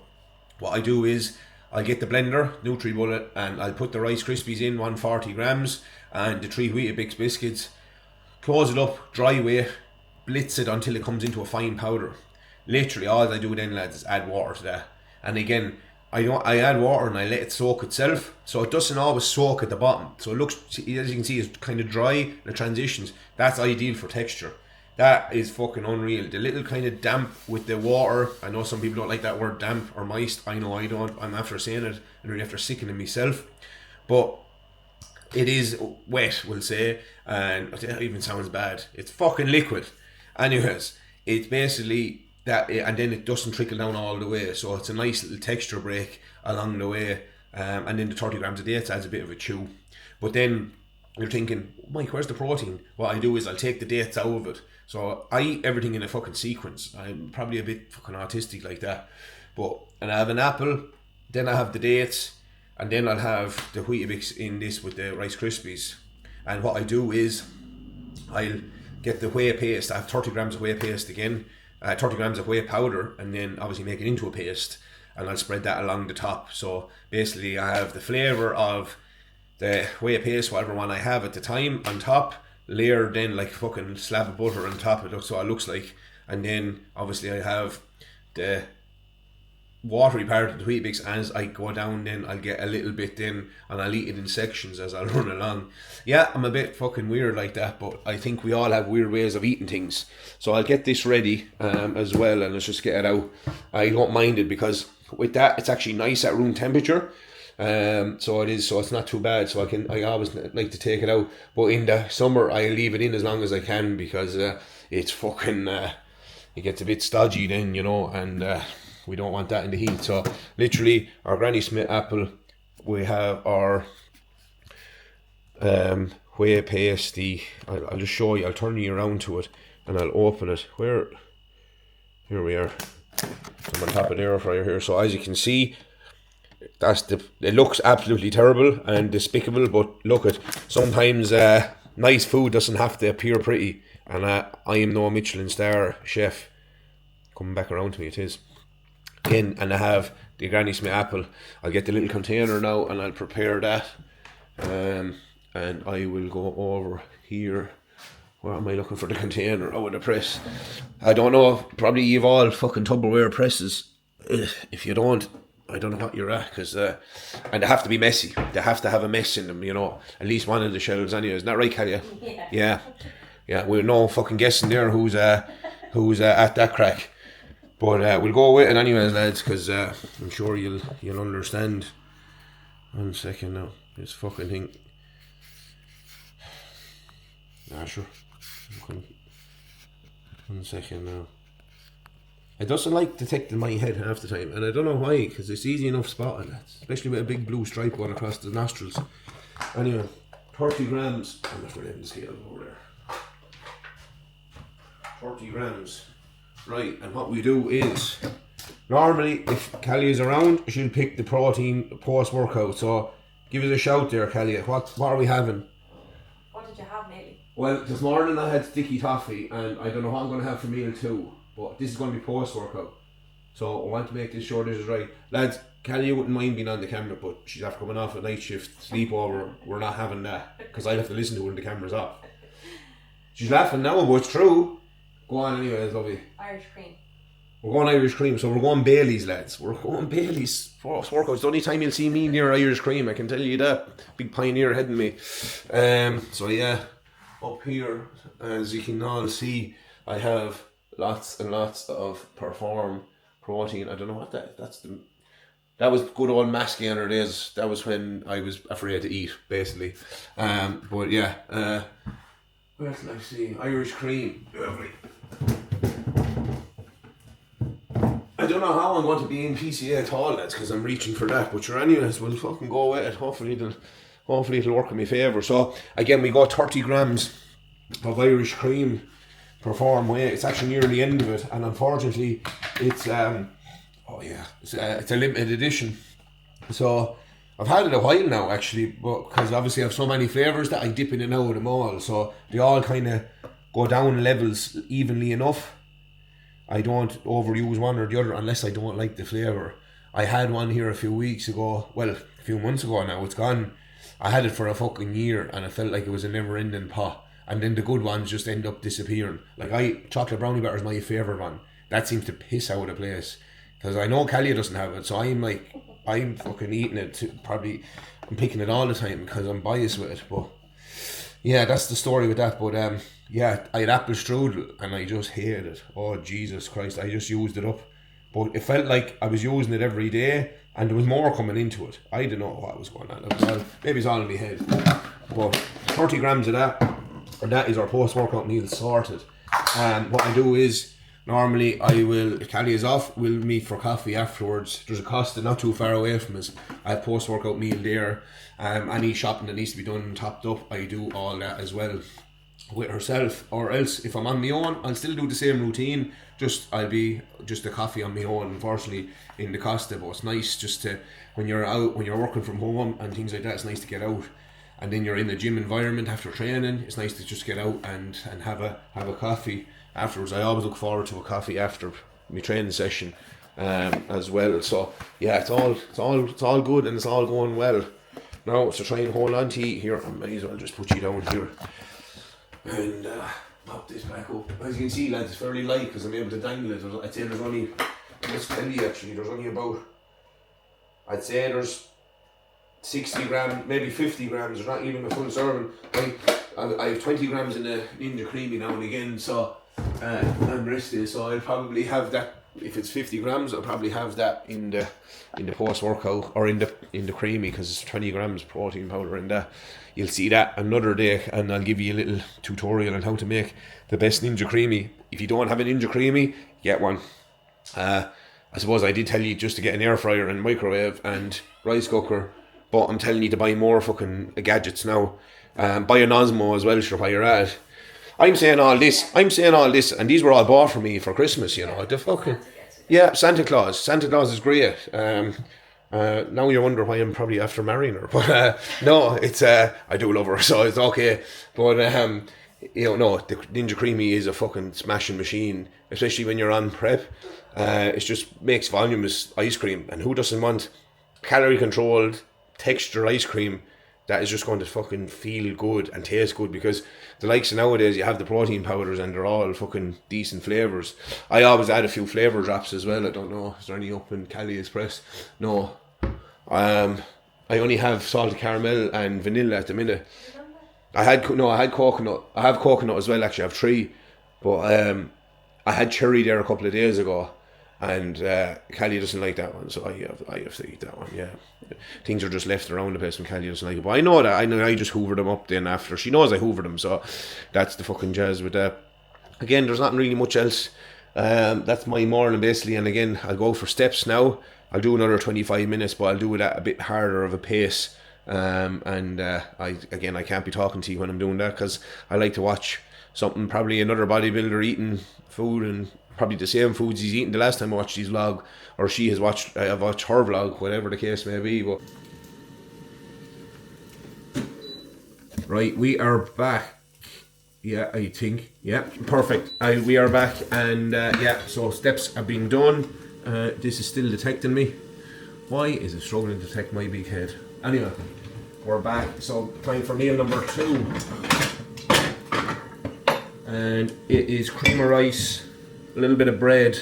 what I do is, I'll get the blender, NutriBullet, and I'll put the Rice Krispies in, 140 grams, and the 3 Weetabix biscuits, close it up, dry weight, blitz it until it comes into a fine powder. Literally, all I do then, lads, is add water to that. And again, I add water and I let it soak itself, so it doesn't always soak at the bottom. So it looks, as you can see, it's kind of dry, the transitions. That's ideal for texture. That is fucking unreal. The little kind of damp with the water. I know some people don't like that word damp or moist. I know I don't. I'm after saying it and really after sickening myself. But it is wet, we'll say, and it even sounds bad. It's fucking liquid. Anyways, it's basically that, and then it doesn't trickle down all the way. So it's a nice little texture break along the way. And then the 30 grams of dates adds a bit of a chew. But then you're thinking, Mike, where's the protein? What I do is I'll take the dates out of it. So I eat everything in a fucking sequence. I'm probably a bit fucking autistic like that. And I have an apple, then I have the dates, and then I'll have the Weetabix in this with the Rice Krispies. And what I do is I'll get the whey paste. I have 30 grams of whey paste again, 30 grams of whey powder, and then obviously make it into a paste. And I'll spread that along the top. So basically I have the flavour of the whey paste, whatever one I have at the time, on top, layered then like fucking slab of butter on top. It looks what it looks like. And then obviously I have the watery part of the Weetabix. As I go down, then I'll get a little bit then, and I'll eat it in sections as I'll run along. Yeah, I'm a bit fucking weird like that, but I think we all have weird ways of eating things. So I'll get this ready as well, and let's just get it out. I don't mind it, because with that it's actually nice at room temperature. So it's not too bad. So I always like to take it out, but in the summer I leave it in as long as I can, because it's fucking it gets a bit stodgy then, you know, and we don't want that in the heat. So literally, our Granny Smith apple, we have our whey pasty. I'll just show you. I'll turn you around to it and I'll open it. Here we are. I'm on top of the air fryer here. So as you can see, it looks absolutely terrible and despicable, but look, sometimes nice food doesn't have to appear pretty, and I am no Michelin star chef. Coming back around to me, it is again. And I have the Granny Smith apple. I'll get the little container now and I'll prepare that, and I will go over here. Where am I looking for the container? Oh, the press. I don't know, probably you've all fucking Tupperware presses. If you don't, I don't know what you're at, because and they have to be messy. They have to have a mess in them, you know. At least one of the shelves anyway. Isn't that right, Kalia? Yeah. We're no fucking guessing there who's at that crack. But we'll go with it anyways, lads, because I'm sure you'll understand. 1 second now. This fucking thing. Sure. 1 second now. It doesn't like detecting my head half the time, and I don't know why, because it's easy enough spotting that, especially with a big blue stripe going across the nostrils. Anyway, 30 grams. I'm after letting the scale over there. 30 grams. Right, and what we do is, normally if Callie is around, she'll pick the protein post-workout. So give us a shout there, Callie. What are we having? What did you have, maybe? Well, this morning I had sticky toffee, and I don't know what I'm going to have for meal 2. But this is going to be post-workout. So I want to make this sure this is right. Lads, Callie wouldn't mind being on the camera, but she's after coming off a night shift, sleepover. We're not having that, because I'll have to listen to her when the camera's off. She's laughing now, but it's true. Go on anyways, lovely. Irish cream. We're going Irish cream, so we're going Bailey's, lads. We're going Bailey's post-workout. It's the only time you'll see me near Irish cream, I can tell you that. Big pioneer heading me. So yeah, up here, as you can all see, I have lots and lots of Perform protein. I don't know what that was good old mass gainer days. That was when I was afraid to eat, basically. But yeah, where can I see? Irish cream. Lovely. I don't know how I'm going to be in PCA at all, lads, because I'm reaching for that. But sure, anyways, we'll fucking go with it. Hopefully it'll work in my favour. So again, we got 30 grams of Irish cream Perform whey. It's actually near the end of it, and unfortunately, it's it's a limited edition. So I've had it a while now, actually, but because obviously I have so many flavours that I dip in and out of them all, so they all kind of go down levels evenly enough. I don't overuse one or the other unless I don't like the flavour. I had one here a few weeks ago, well, a few months ago now, it's gone. I had it for a fucking year, and I felt like it was a never-ending pot. And then the good ones just end up disappearing. Like chocolate brownie batter is my favourite one. That seems to piss out of place. Because I know Callie doesn't have it, so I'm fucking eating it. I'm picking it all the time because I'm biased with it. But yeah, that's the story with that. But yeah, I had apple strudel and I just hated it. Oh Jesus Christ, I just used it up. But it felt like I was using it every day, and there was more coming into it. I don't know what was going on. Maybe it's all in my head. But 30 grams of that, and that is our post-workout meal sorted. What I do is, normally I will, if Callie is off, we'll meet for coffee afterwards. There's a Costa not too far away from us. I have post-workout meal there. Any shopping that needs to be done and topped up, I do all that as well with herself. Or else, if I'm on my own, I'll still do the same routine. I'll be just a coffee on my own, unfortunately, in the Costa. But it's nice just to, when you're out, when you're working from home and things like that, it's nice to get out. And then you're in the gym environment after training. It's nice to just get out and have a coffee afterwards. I always look forward to a coffee after my training session, as well. So yeah, it's all good and it's all going well. Now to try and hold on to you here, I might as well just put you down here and pop this back up. As you can see, lads, it's fairly light because I'm able to dangle it. I'd say there's only, let's tell you actually, there's only about, I'd say there's 60 grams, maybe 50 grams, there's not even a full serving. I have 20 grams in the Ninja Creamy now and again, so I'm rested, so I'll probably have that. If it's 50 grams, I'll probably have that in the post-workout, or in the creamy, because it's 20 grams protein powder in that. You'll see that another day, and I'll give you a little tutorial on how to make the best Ninja Creamy. If you don't have a Ninja Creamy, get one. I suppose I did tell you just to get an air fryer and microwave and rice cooker, but I'm telling you to buy more fucking gadgets now. Buy an Osmo as well, sure, while you're at it. I'm saying all this, and these were all bought for me for Christmas, you know. The fucking, yeah, Santa Claus. Santa Claus is great. Now you wonder why I'm probably after marrying her, but no, it's I do love her, so it's okay. But you know, no, the Ninja Creamy is a fucking smashing machine, especially when you're on prep. It just makes voluminous ice cream, and who doesn't want calorie controlled texture ice cream that is just going to fucking feel good and taste good? Because the likes of nowadays, you have the protein powders and they're all fucking decent flavours. I always add a few flavour drops as well. I don't know, is there any up in Cali Express? No. I only have salted caramel and vanilla at the minute. I had coconut. I have coconut as well, actually. I have 3. But I had cherry there a couple of days ago. And Callie doesn't like that one, so I have to eat that one. Yeah, things are just left around the place when Callie doesn't like it. But I know that. I just hoover them up then after. She knows I hoover them, so that's the fucking jazz with that. Again, there's not really much else. That's my morning basically. And again, I'll go for steps now. I'll do another 25 minutes, but I'll do it at a bit harder of a pace. I can't be talking to you when I'm doing that because I like to watch something, probably another bodybuilder eating food and probably the same foods he's eaten the last time I watched his vlog, or she has watched. I've watched her vlog, whatever the case may be. But right, we are back. Yeah, I think. Yeah, perfect. We are back, and so steps have been done. This is still detecting me. Why is it struggling to detect my big head? Anyway, we're back. So time for meal number 2, and it is cream of rice, a little bit of bread,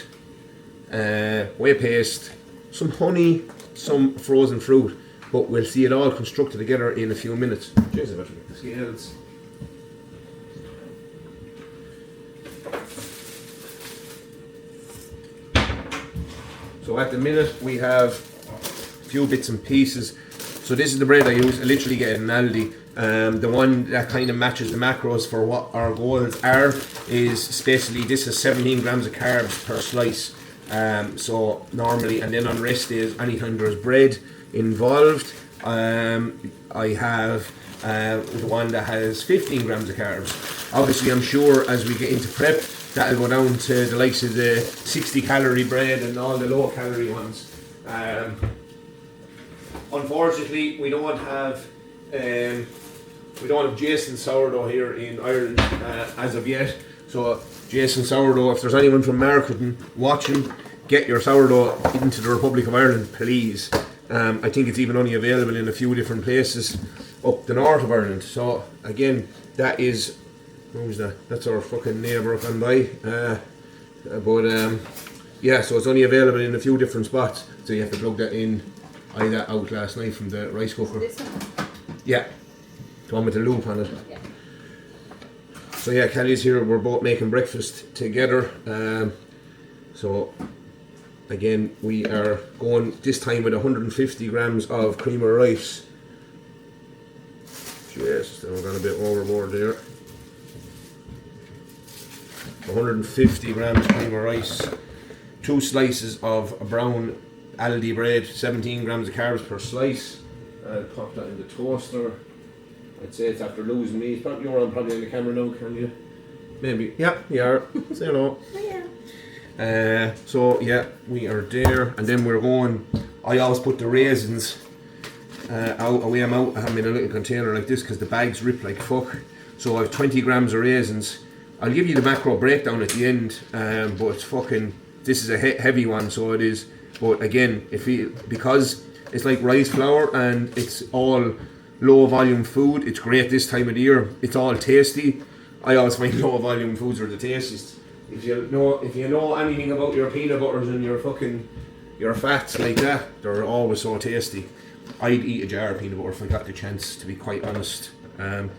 whey paste, some honey, some frozen fruit. But we'll see it all constructed together in a few minutes. Jeez, I better get the scales. So at the minute we have a few bits and pieces. So this is the bread I use. I literally get it in Aldi. The one that kind of matches the macros for what our goals are is basically this is 17 grams of carbs per slice. So normally, and then on rest days, anytime there's bread involved, I have the one that has 15 grams of carbs. Obviously, I'm sure as we get into prep, that'll go down to the likes of the 60 calorie bread and all the low calorie ones. Unfortunately, we don't have Jason sourdough here in Ireland as of yet. So Jason sourdough, if there's anyone from marketing watching, get your sourdough into the Republic of Ireland, please. I think it's even only available in a few different places up the north of Ireland. So again, that is, who's that? That's our fucking neighbour up and by. Yeah, so it's only available in a few different spots. So you have to plug that in. I had that out last night from the rice cooker. This one? Yeah, the one with the loop on it. Yeah. So yeah, Kelly's here. We're both making breakfast together. So again, we are going this time with 150 grams of cream of rice. Yes, we're going a bit overboard there. 150 grams cream of rice, 2 slices of brown Aldi bread, 17 grams of carbs per slice. I'll pop that in the toaster. I'd say it's after losing me. You're on probably on the camera now, can you? Maybe. Yeah, you are. Say hello. Yeah. So yeah, we are there, and then we're going. I always put the raisins out. Away I'm out. I'm in a little container like this because the bags rip like fuck. So I have 20 grams of raisins. I'll give you the macro breakdown at the end, but it's fucking. This is a heavy one, so it is. But again, because it's like rice flour and it's all low volume food, it's great this time of the year. It's all tasty. I always find low volume foods are the tastiest. If you know anything about your peanut butters and your fats like that, they're always so tasty. I'd eat a jar of peanut butter if I got the chance, to be quite honest.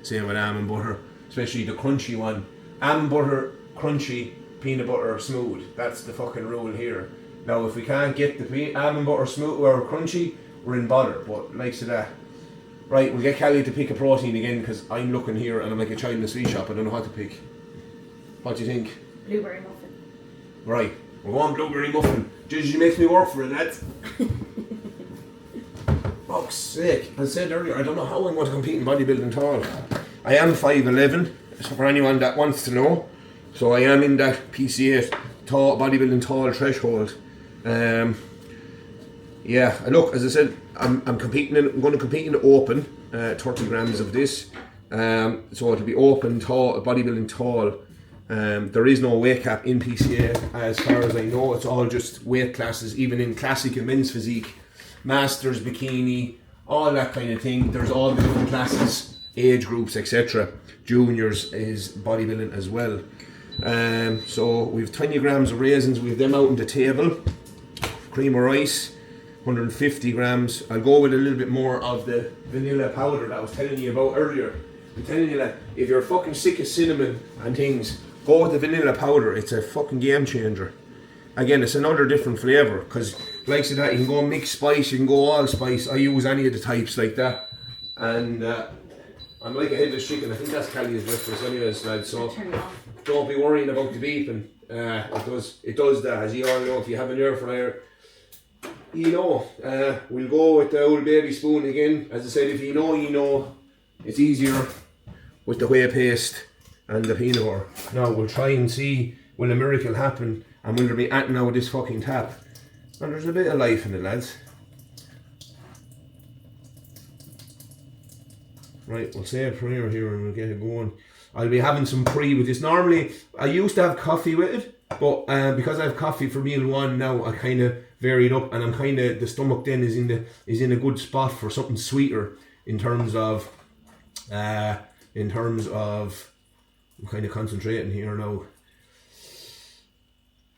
Same with almond butter, especially the crunchy one. Almond butter, crunchy, peanut butter, smooth. That's the fucking rule here. Now, if we can't get the almond butter smooth or crunchy, we're in bother. But likes of that. Right, we'll get Callie to pick a protein again because I'm looking here and I'm like a child in a sweet shop. I don't know what to pick. What do you think? Blueberry muffin. Right, we're going blueberry muffin. Gigi makes me work for it, lads. Fuck's sake. As I said earlier, I don't know how I'm going to compete in bodybuilding tall. I am 5'11", so for anyone that wants to know. So I am in that PCA tall bodybuilding tall threshold. Yeah, look, as I said, I'm going to compete in the open, 30 grams of this. So it'll be open tall, bodybuilding tall. There is no weight cap in PCA as far as I know. It's all just weight classes, even in classic and men's physique, masters, bikini, all that kind of thing. There's all the different classes, age groups, etc. Juniors is bodybuilding as well. So we've 20 grams of raisins. We've them out on the table. Cream of rice, 150 grams. I'll go with a little bit more of the vanilla powder that I was telling you about earlier. I'm telling you that if you're fucking sick of cinnamon and things, go with the vanilla powder. It's a fucking game changer. again, it's another different flavour, because like I said, that you can go mixed spice, you can go all spice. I use any of the types like that, and I'm like a headless chicken. I think that's Callie's breakfast anyways, lads, so don't be worrying about the beeping. It does that, as you all know. If you have an air fryer, you know. We'll go with the old baby spoon again. As I said, if you know, you know. It's easier with the whey paste and the peanut butter. Now we'll try and see, will a miracle happen, and will there be anything out of this fucking tap? And there's a bit of life in it, lads. Right, we'll save for here and we'll get it going. I'll be having some pre with this. Normally, I used to have coffee with it, but because I have coffee for meal one now, I kind of varied up, and I'm kind of, the stomach then is in a good spot for something sweeter in terms of I'm kind of concentrating here now.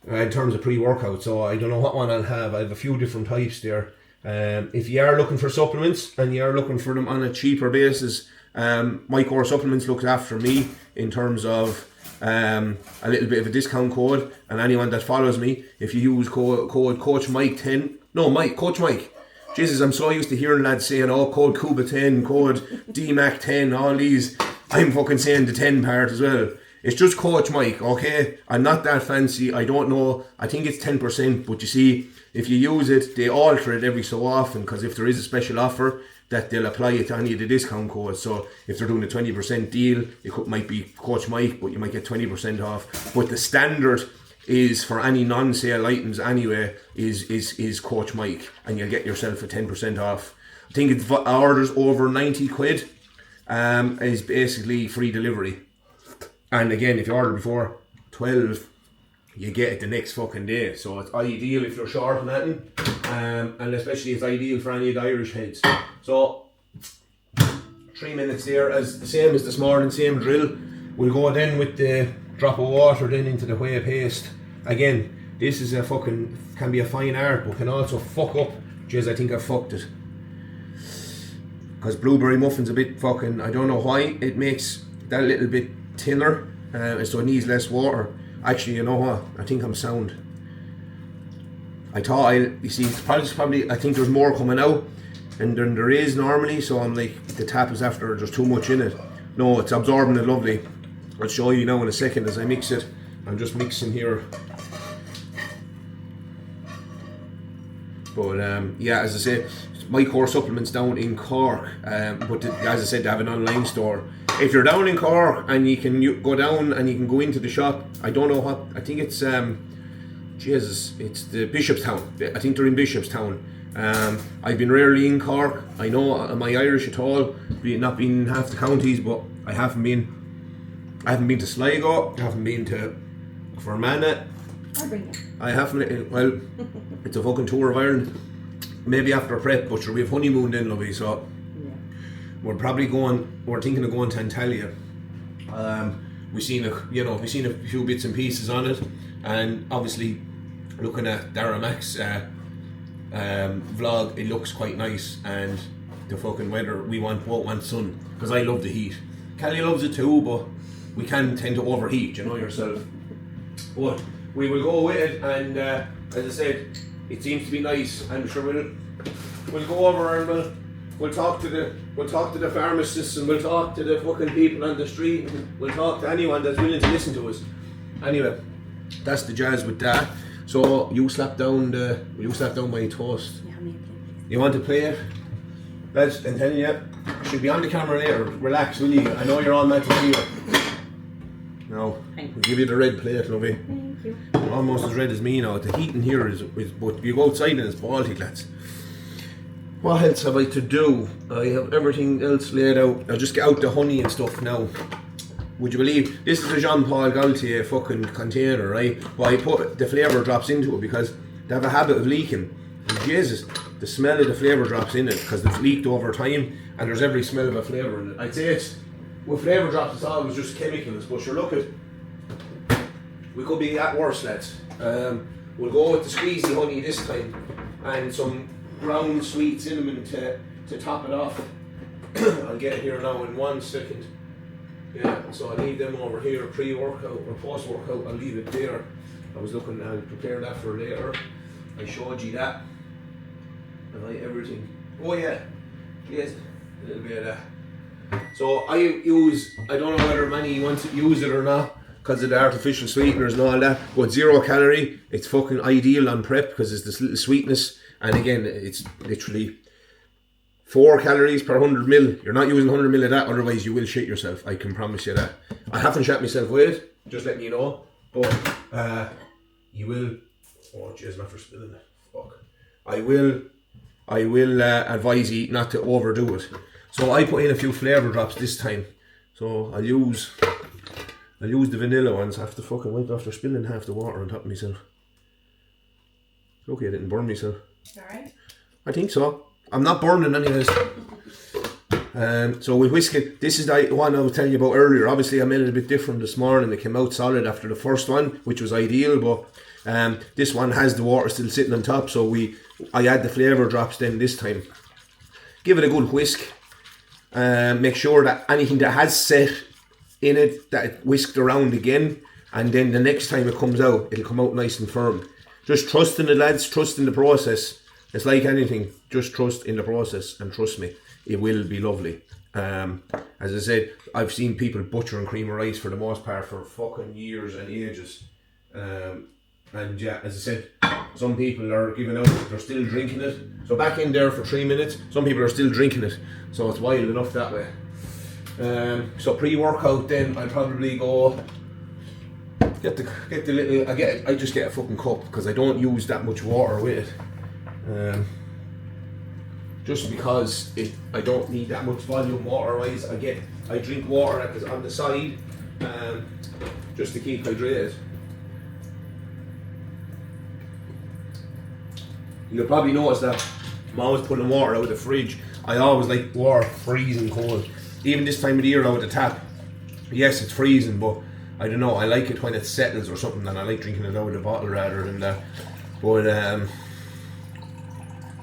In terms of pre-workout, so I don't know what one I'll have. I have a few different types there. If you are looking for supplements and you are looking for them on a cheaper basis, My Core Supplements looks after me in terms of a little bit of a discount code, and anyone that follows me, if you use code Coach Mike 10, no Mike, Coach Mike. Jesus, I'm so used to hearing lads saying, oh, code Cuba 10, code DMAC 10, all these. I'm fucking saying the 10 part as well. It's just Coach Mike, okay? I'm not that fancy. I don't know. I think it's 10%, but you see, if you use it, they alter it every so often, because if there is a special offer, that they'll apply it to any of the discount codes. So if they're doing a 20% deal, it might be Coach Mike, but you might get 20% off. But the standard is for any non-sale items anyway is Coach Mike, and you'll get yourself a 10% off. I think it's orders over 90 quid is basically free delivery. And again, if you order before 12, you get it the next fucking day. So it's ideal if you're short on anything, and especially it's ideal for any of the Irish heads. So 3 minutes there, as the same as this morning, same drill. We'll go then with the drop of water then into the whey paste. Again, this is can be a fine art, but can also fuck up. Jeez, I think I fucked it. Because blueberry muffin's a bit fucking, I don't know why, it makes that a little bit thinner, so it needs less water. Actually, you know what? I think I'm sound. You see, it's probably, I think there's more coming out than there is normally, so I'm like, the tap is after there's too much in it. No, it's absorbing it lovely. I'll show you now in a second as I mix it. I'm just mixing here. But yeah, as I say, My Core Supplements down in Cork, but as I said, they have an online store. If you're down in Cork and you can go down and you can go into the shop, I don't know what, I think it's it's the Bishopstown. I think they're in Bishopstown. I've been rarely in Cork. I know, am I Irish at all? Not been in half the counties, but I haven't been to Sligo, I haven't been to Fermanagh. I'll bring it. I haven't, well, it's a fucking tour of Ireland. Maybe after prep, but sure, we have honeymoon then, lovey, so yeah. We're thinking of going to Antalya. We've seen a few bits and pieces on it, and obviously looking at Dara Mac's vlog, it looks quite nice, and the fucking weather, we both want sun, because I love the heat. Callie loves it too, but we can tend to overheat, you know yourself. But we will go with it, and as I said, it seems to be nice. I'm sure we'll go over and we'll talk to the pharmacists, and we'll talk to the fucking people on the street, and we'll talk to anyone that's willing to listen to us. Anyway, that's the jazz with that. So you slap down my toast. Yeah, me a plate, please. You want to play it? Lads, I'm telling you, should be on the camera later. Relax, will you? I know you're all meant to see it. No, we'll give you the red plate, lovey. Thank you. Almost as red as me now. The heating here is but you go outside and it's Baltic, lads. What else have I to do? I have everything else laid out. I'll just get out the honey and stuff now. Would you believe this is a Jean-Paul Gaultier fucking container, right? But I put the flavour drops into it because they have a habit of leaking. And Jesus, the smell of the flavour drops in it because it's leaked over time, and there's every smell of a flavour in it. I'd say it's with flavour drops, it's always just chemicals, but sure, look at, we could be at worse, lads. We'll go with the squeezy honey this time, and some ground sweet cinnamon to top it off. I'll get it here now in 1 second. Yeah, so I'll leave them over here, pre-workout or post-workout, I'll leave it there. I was looking, I'll prepare that for later. I showed you that. And everything. Oh yeah, yes, a little bit of that. So I don't know whether many want to use it or not because of the artificial sweeteners and all that, but 0 calorie, it's fucking ideal on prep because it's this little sweetness, and again, it's literally 4 calories per 100 mil. You're not using 100 mil of that, otherwise you will shit yourself, I can promise you that. I haven't shot myself with it, just letting you know, but you will, oh jeez, not for spilling it, fuck. I will advise you not to overdo it. So I put in a few flavour drops this time. So I'll use the vanilla ones. I have to fucking wipe after spilling half the water on top of myself. It's okay, I didn't burn myself. Alright. I think so. I'm not burning anyways. So we whisk it. This is the one I was telling you about earlier. Obviously I made it a bit different this morning. It came out solid after the first one, which was ideal, but this one has the water still sitting on top, so I add the flavour drops then this time. Give it a good whisk. Make sure that anything that has set in it, that it whisked around again, and then the next time it comes out, it'll come out nice and firm. Just trust in it, lads, trust in the process. It's like anything, just trust in the process, and trust me, it will be lovely. As I said, I've seen people butchering cream of rice for the most part for fucking years and ages. And yeah, as I said, some people are giving out, they're still drinking it. So back in there for 3 minutes, some people are still drinking it. So it's wild enough that way. So pre-workout then, I'll probably go get the little, I just get a fucking cup because I don't use that much water with it. Just because I don't need that much volume water wise. I drink water that is on the side, just to keep hydrated. You'll probably notice that I'm always putting water out of the fridge. I always like water freezing cold. Even this time of the year out of the tap. Yes, it's freezing, but I don't know, I like it when it settles or something, and I like drinking it out of the bottle rather than that. But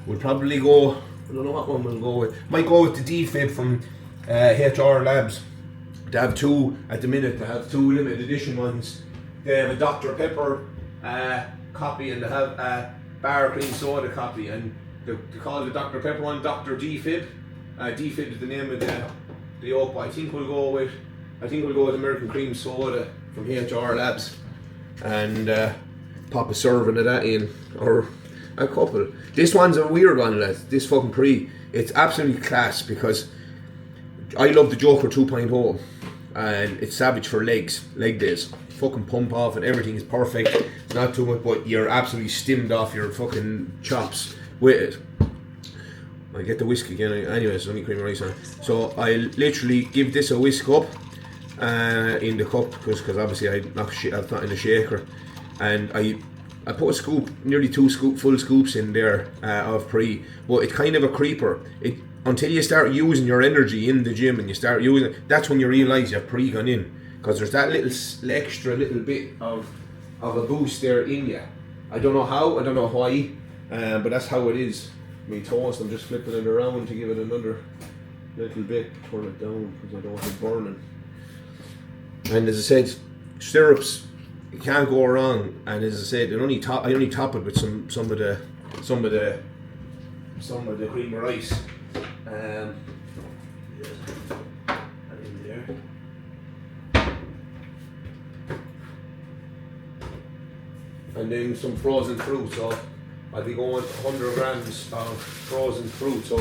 we'll probably go, I don't know what one we'll go with. Might go with the DFib from HR Labs. They have 2 at the minute. They have 2 limited edition ones. They have a Dr. Pepper copy, and they have a bar cream soda copy, and they call the Dr. Pepper one Dr. DFib. DFib is the name of the oak, but I think we'll go with American cream soda from HR Labs, and pop a serving of that in, or a couple. This one's a weird one, lads. This fucking pre, it's absolutely class because I love the Joker 2.0, and it's savage for leg days. Fucking pump off and everything is perfect. It's not too much, but you're absolutely stimmed off your fucking chops with it. I get the whisk again. Anyways, it's only cream and rice on it. So I literally give this a whisk up in the cup because obviously I knock shit out in the shaker, and I put a scoop, nearly 2 full scoops in there of pre. But it's kind of a creeper. Until you start using your energy in the gym and you start using it, that's when you realise you've pre gone in, because there's that extra little bit of a boost there in you. I don't know how, I don't know why, but that's how it is. Me toast, I'm just flipping it around to give it another little bit, turn it down because I don't want it burning. And as I said, syrups, you can't go wrong. And as I said, I only top it with some of the cream of rice. And in there. And then some frozen fruit. So I'll be going 100 grams of frozen fruit. So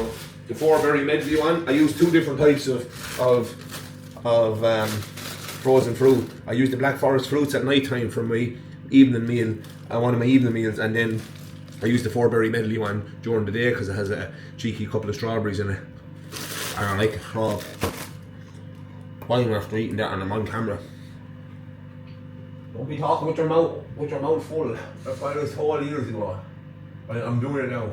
the 4-berry medley one, I use 2 different types of frozen fruit. I use the Black Forest fruits at night time for my evening meal, one of my evening meals, and then I use the 4-berry medley one during the day because it has a cheeky couple of strawberries in it. And I like it raw. Fine after eating that, and I'm on camera. Don't be talking with your mouth full. That's why I was told years ago. I'm doing it now.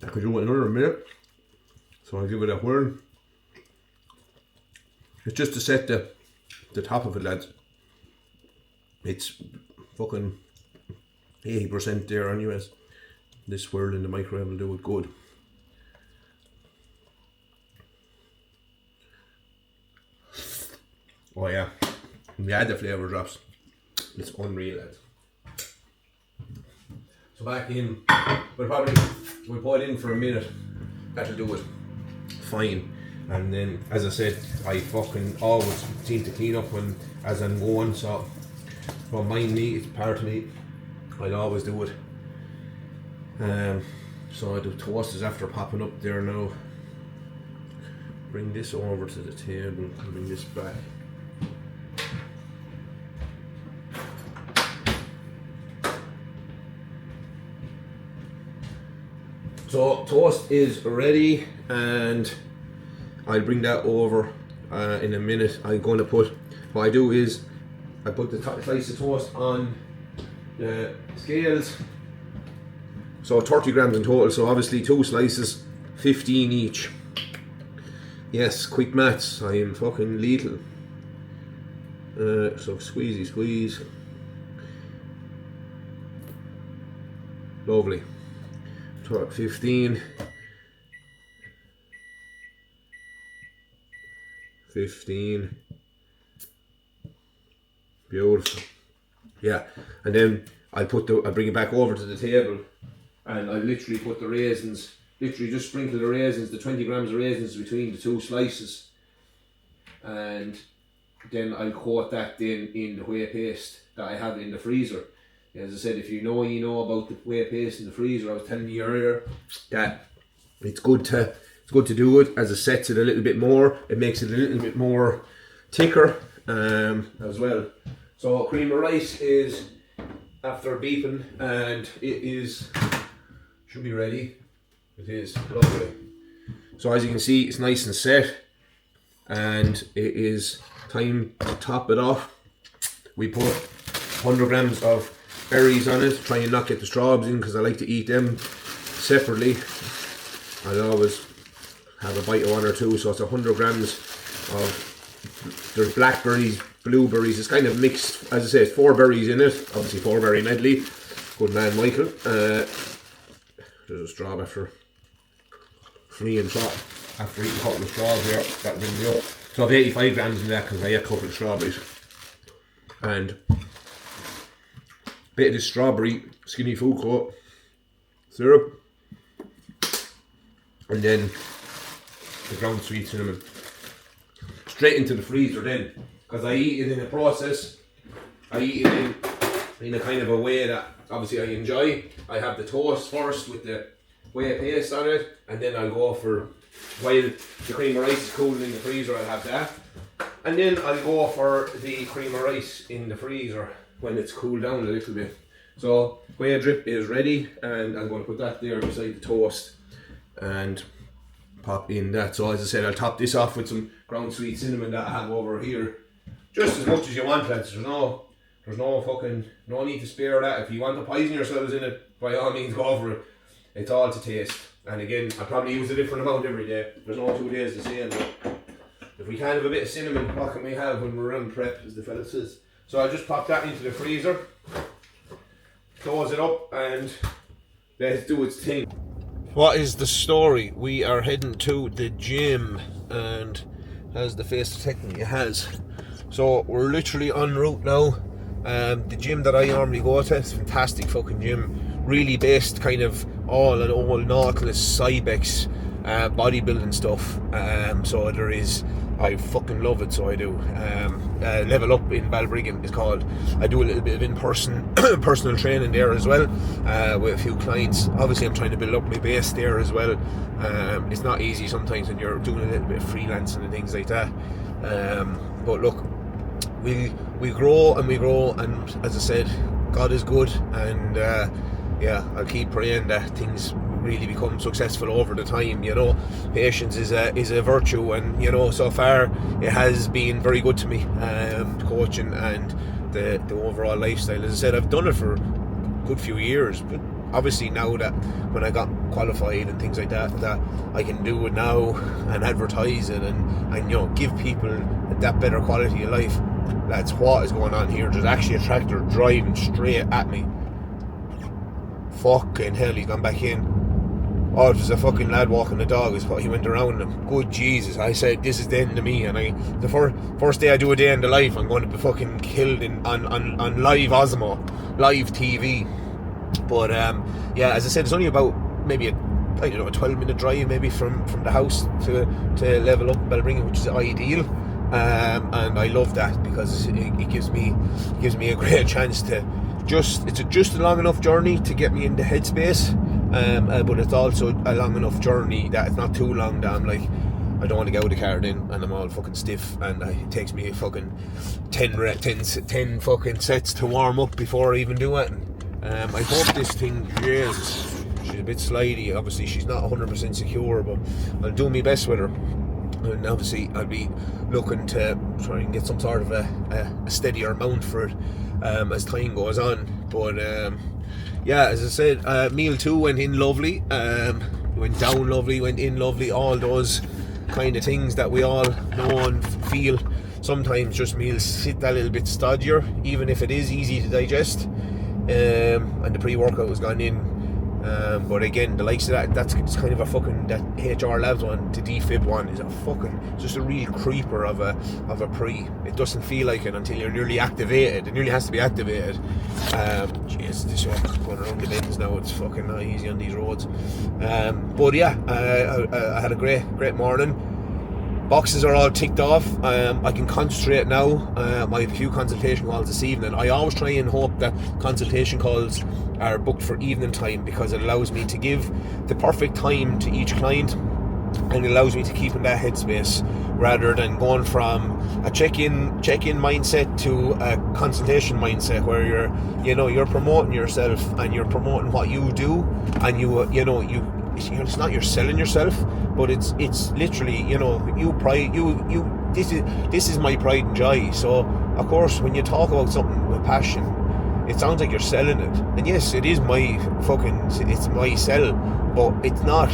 I could do it another minute, so I'll give it a whirl. It's just to set the top of it, lads. It's fucking 80% there anyways. This swirl in the microwave will do it good. Yeah, the flavour drops. It's unreal, lads. So back in, we'll put it in for a minute. That'll do it. Fine. And then, as I said, I fucking always seem to clean up as I'm going. So, don't mind me, it's part of me. I'll always do it. So the toast is after popping up there now. Bring this over to the table and bring this back. So toast is ready, and I'll bring that over in a minute. I'm going to what I do is I put the slice of toast on the scales. So 30 grams in total, so obviously 2 slices, 15 each. Yes, quick maths, I am fucking lethal. So squeeze. Lovely. 15. 15. Beautiful. Yeah, and then I'll bring it back over to the table, and I literally put the raisins, just sprinkle the raisins, the 20 grams of raisins between the 2 slices, and then I'll coat that then in the whey paste that I have in the freezer. As I said, if you know about the whey paste in the freezer. I was telling you earlier that it's good to do it, as it sets it a little bit more. It makes it a little bit more thicker as well. So cream of rice is after beeping, and it should be ready. It is lovely. So as you can see, it's nice and set, and it is time to top it off. We put 100 grams of berries on it. Try and not get the strawberries in, because I like to eat them separately. I'll always have a bite of 1 or 2, so it's 100 grams of, there's blackberries, blueberries, it's kind of mixed. As I say, it's 4 berries in it, obviously 4 berry medley. Good man Michael. There's a straw after fleeing shot after eating a couple of straws here. That brings me up. So I've 85 grams in that, because I ate a couple of strawberries. And a bit of this strawberry skinny food coat syrup, and then the ground sweet cinnamon straight into the freezer then, because I eat it in a process. I eat it in a kind of a way that obviously I enjoy. I have the toast first with the whey paste on it, and then I'll go for, while the cream of rice is cooling in the freezer, I'll have that, and then I'll go for the cream of rice in the freezer when it's cooled down a little bit. So whey drip is ready, and I'm going to put that there beside the toast and pop in that. So as I said, I'll top this off with some ground sweet cinnamon that I have over here, just as much as you want, lads. There's no need to spare that. If you want to poison yourselves in it, by all means go for it. It's all to taste. And again, I probably use a different amount every day. There's no 2 days the same. But if we can have a bit of cinnamon, what can we have when we're on prep, as the fella says. So I'll just pop that into the freezer, close it up, and let it do its thing. What is the story? We are heading to the gym, and as the face detecting it has. So we're literally en route now. The gym that I normally go to, it's a fantastic fucking gym. Really based kind of all on old Nautilus, Cybex, bodybuilding stuff. So there is, I fucking love it, so I do. Level Up in Balbriggan is called. I do a little bit of in-person personal training there as well, with a few clients. Obviously I'm trying to build up my base there as well. It's not easy sometimes when you're doing a little bit of freelancing and things like that. But look, we grow, and as I said, God is good, and yeah, I'll keep praying that things really become successful over the time. You know, patience is a virtue, and you know, so far it has been very good to me, coaching and the overall lifestyle. As I said, I've done it for a good few years, but obviously now that when I got qualified and things like that, that I can do it now and advertise it and you know, give people that better quality of life. That's what is going on here. There's actually a tractor driving straight at me. Fucking hell, he's gone back in. oh, there's a fucking lad walking the dog, is what he went around him. Good Jesus, I said, this is the end of me, and the first day I do a day in the life, I'm going to be fucking killed on live Osmo, live TV. But yeah, as I said, it's only about maybe a 12-minute drive maybe from the house to level up in Balbringan, which is ideal. And I love that because it gives me a great chance to it's just a long enough journey to get me in the headspace, but it's also a long enough journey that it's not too long that I'm like, I don't want to get out of the car then and I'm all fucking stiff, and it takes me fucking 10 fucking sets to warm up before I even do it. I hope this thing, yes, she's a bit slidey, obviously she's not 100% secure, but I'll do my best with her. And obviously I'll be looking to try and get some sort of a steadier mount for it as time goes on. But yeah, as I said, meal 2 went in lovely, went down lovely, went in lovely, all those kind of things that we all know and feel. Sometimes just meals sit a little bit stodgier, even if it is easy to digest, and the pre-workout was gone in. But again, the likes of that's kind of a fucking, that HR Labs one, the defib one is a fucking, just a real creeper of a pre. It doesn't feel like it until you're nearly activated. It nearly has to be activated. Jeez, this going around the bends now, it's fucking not easy on these roads. But yeah, I had a great morning. Boxes are all ticked off. I can concentrate now. I have a few consultation calls this evening. I always try and hope that consultation calls are booked for evening time, because it allows me to give the perfect time to each client, and it allows me to keep in that headspace rather than going from a check-in mindset to a consultation mindset where you're promoting yourself and you're promoting what you do, and it's not you're selling yourself, but it's literally, this is my pride and joy. So of course when you talk about something with passion, it sounds like you're selling it, and yes, it is it's my sell, but it's not.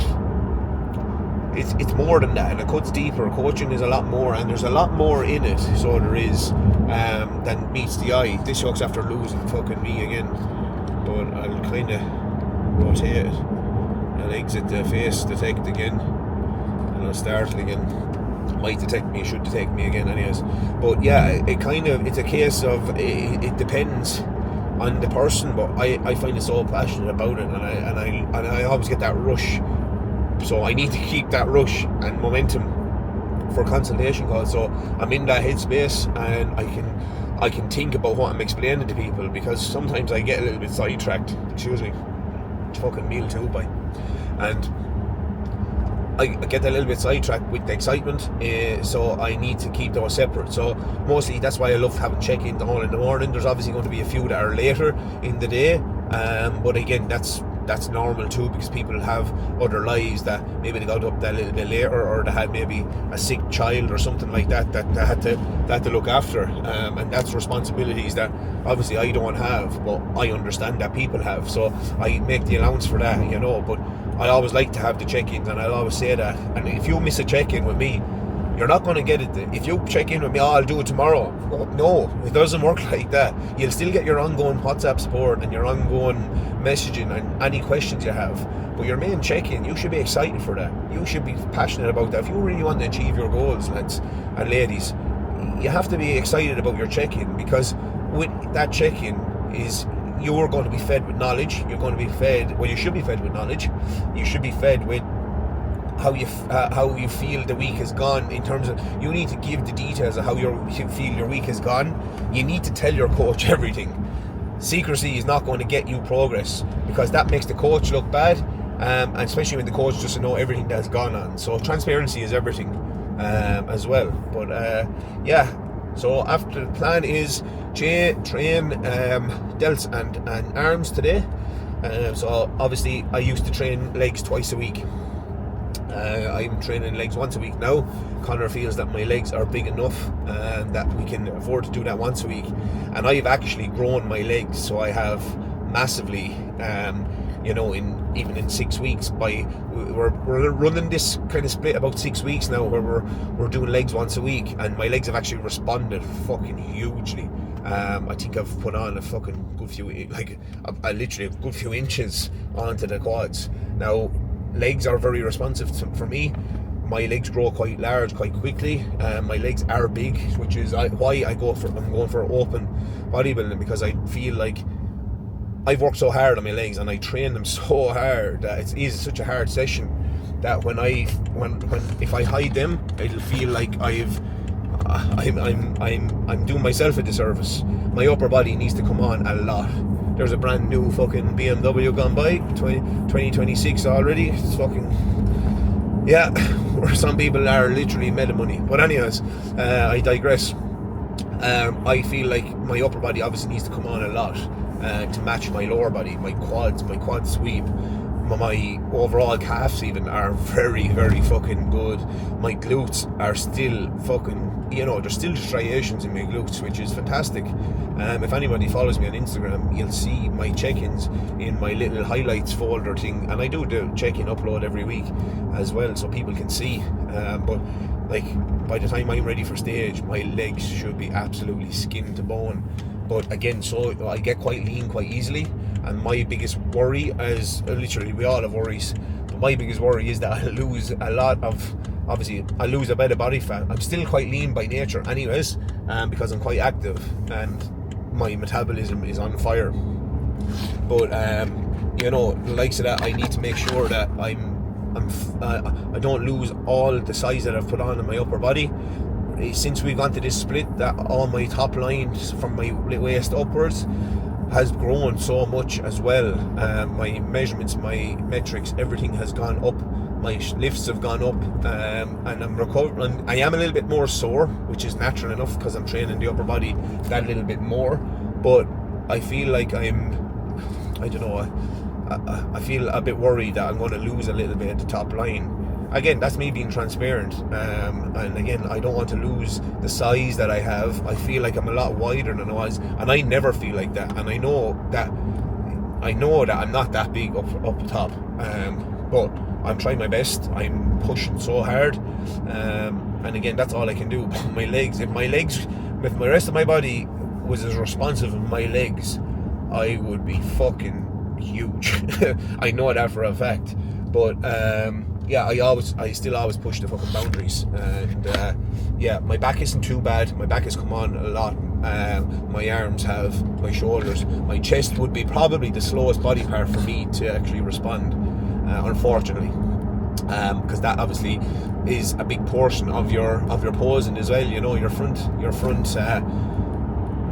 It's more than that, and it cuts deeper. Coaching is a lot more, and there's a lot more in it, so there is, than meets the eye. This sucks after losing fucking me again, but I'll kind of rotate it and exit the face, detect again, and I'll start it again. Might detect me, should detect me again anyways. But yeah, it's a case of, it depends on the person, but I find it so passionate about it, and I always get that rush, so I need to keep that rush and momentum for consultation calls, so I'm in that headspace and I can think about what I'm explaining to people, because sometimes I get a little bit sidetracked, excuse me, it's fucking meal too, boy, and I get a little bit sidetracked with the excitement, so I need to keep those separate. So mostly that's why I love having check-ins all in the morning. There's obviously going to be a few that are later in the day, but again, that's normal too, because people have other lives that maybe they got up that little bit later, or they had maybe a sick child or something like that they had to look after, and that's responsibilities that obviously I don't have, but I understand that people have, so I make the allowance for that, but I always like to have the check-ins, and I'll always say that. And if you miss a check-in with me, you're not going to get it. If you check in with me, I'll do it tomorrow. No, it doesn't work like that. You'll still get your ongoing WhatsApp support and your ongoing messaging and any questions you have. But your main check-in, you should be excited for that. You should be passionate about that. If you really want to achieve your goals, lads and ladies, you have to be excited about your check-in, because with that check-in is, you're going to be fed with knowledge. You're going to be fed, well, you should be fed with knowledge. You should be fed with how you feel the week has gone, in terms of, you need to give the details of how you feel your week has gone. You need to tell your coach everything. Secrecy is not going to get you progress, because that makes the coach look bad, and especially when the coach doesn't know everything that's gone on. So transparency is everything, as well. But yeah, so after the plan is train delts and arms today. So obviously I used to train legs twice a week. I'm training legs once a week now. Connor feels that my legs are big enough that we can afford to do that once a week, and I've actually grown my legs, so I have massively, in 6 weeks. We're running this kind of split about 6 weeks now, where we're doing legs once a week, and my legs have actually responded fucking hugely. I think I've put on a fucking good few, literally a good few inches onto the quads. Now, legs are very responsive for me. My legs grow quite large quite quickly. My legs are big, which is why I'm going for open bodybuilding, because I feel like I've worked so hard on my legs and I train them so hard that it is such a hard session that if I hide them, it'll feel like I'm doing myself a disservice. My upper body needs to come on a lot. There's a brand new fucking BMW gone by, 2026 already. It's fucking, yeah, where some people are literally made of money. But anyways, I digress. I feel like my upper body obviously needs to come on a lot to match my lower body. My quad sweep, my overall calves even are very, very fucking good. My glutes are still fucking, there's still striations in my glutes, which is fantastic. If anybody follows me on Instagram, you'll see my check-ins in my little highlights folder thing, and I do the check-in upload every week as well, so people can see. But like, by the time I'm ready for stage, my legs should be absolutely skin to bone. But again, so I get quite lean quite easily, and my biggest worry is, literally we all have worries, but my biggest worry is that I lose a lot of, obviously I lose a bit of body fat. I'm still quite lean by nature anyways, because I'm quite active and my metabolism is on fire. But the likes of that, I need to make sure that I don't lose all the size that I've put on in my upper body. Since we've gone to this split, that all my top line from my waist upwards has grown so much as well. My measurements, my metrics, everything has gone up. My lifts have gone up, and I'm recovering. I am a little bit more sore, which is natural enough because I'm training the upper body that little bit more. But I feel like I feel a bit worried that I'm going to lose a little bit at the top line. Again, that's me being transparent, and again, I don't want to lose the size that I have. I feel like I'm a lot wider than I was, and I never feel like that. And I know that I'm not that big up top, but I'm trying my best. I'm pushing so hard, and again, that's all I can do. My legs, if my rest of my body was as responsive as my legs, I would be fucking huge. I know that for a fact. But yeah, I still always push the fucking boundaries, and yeah, my back isn't too bad. My back has come on a lot. My arms have, my shoulders, my chest would be probably the slowest body part for me to actually respond, unfortunately, because that obviously is a big portion of your posing as well.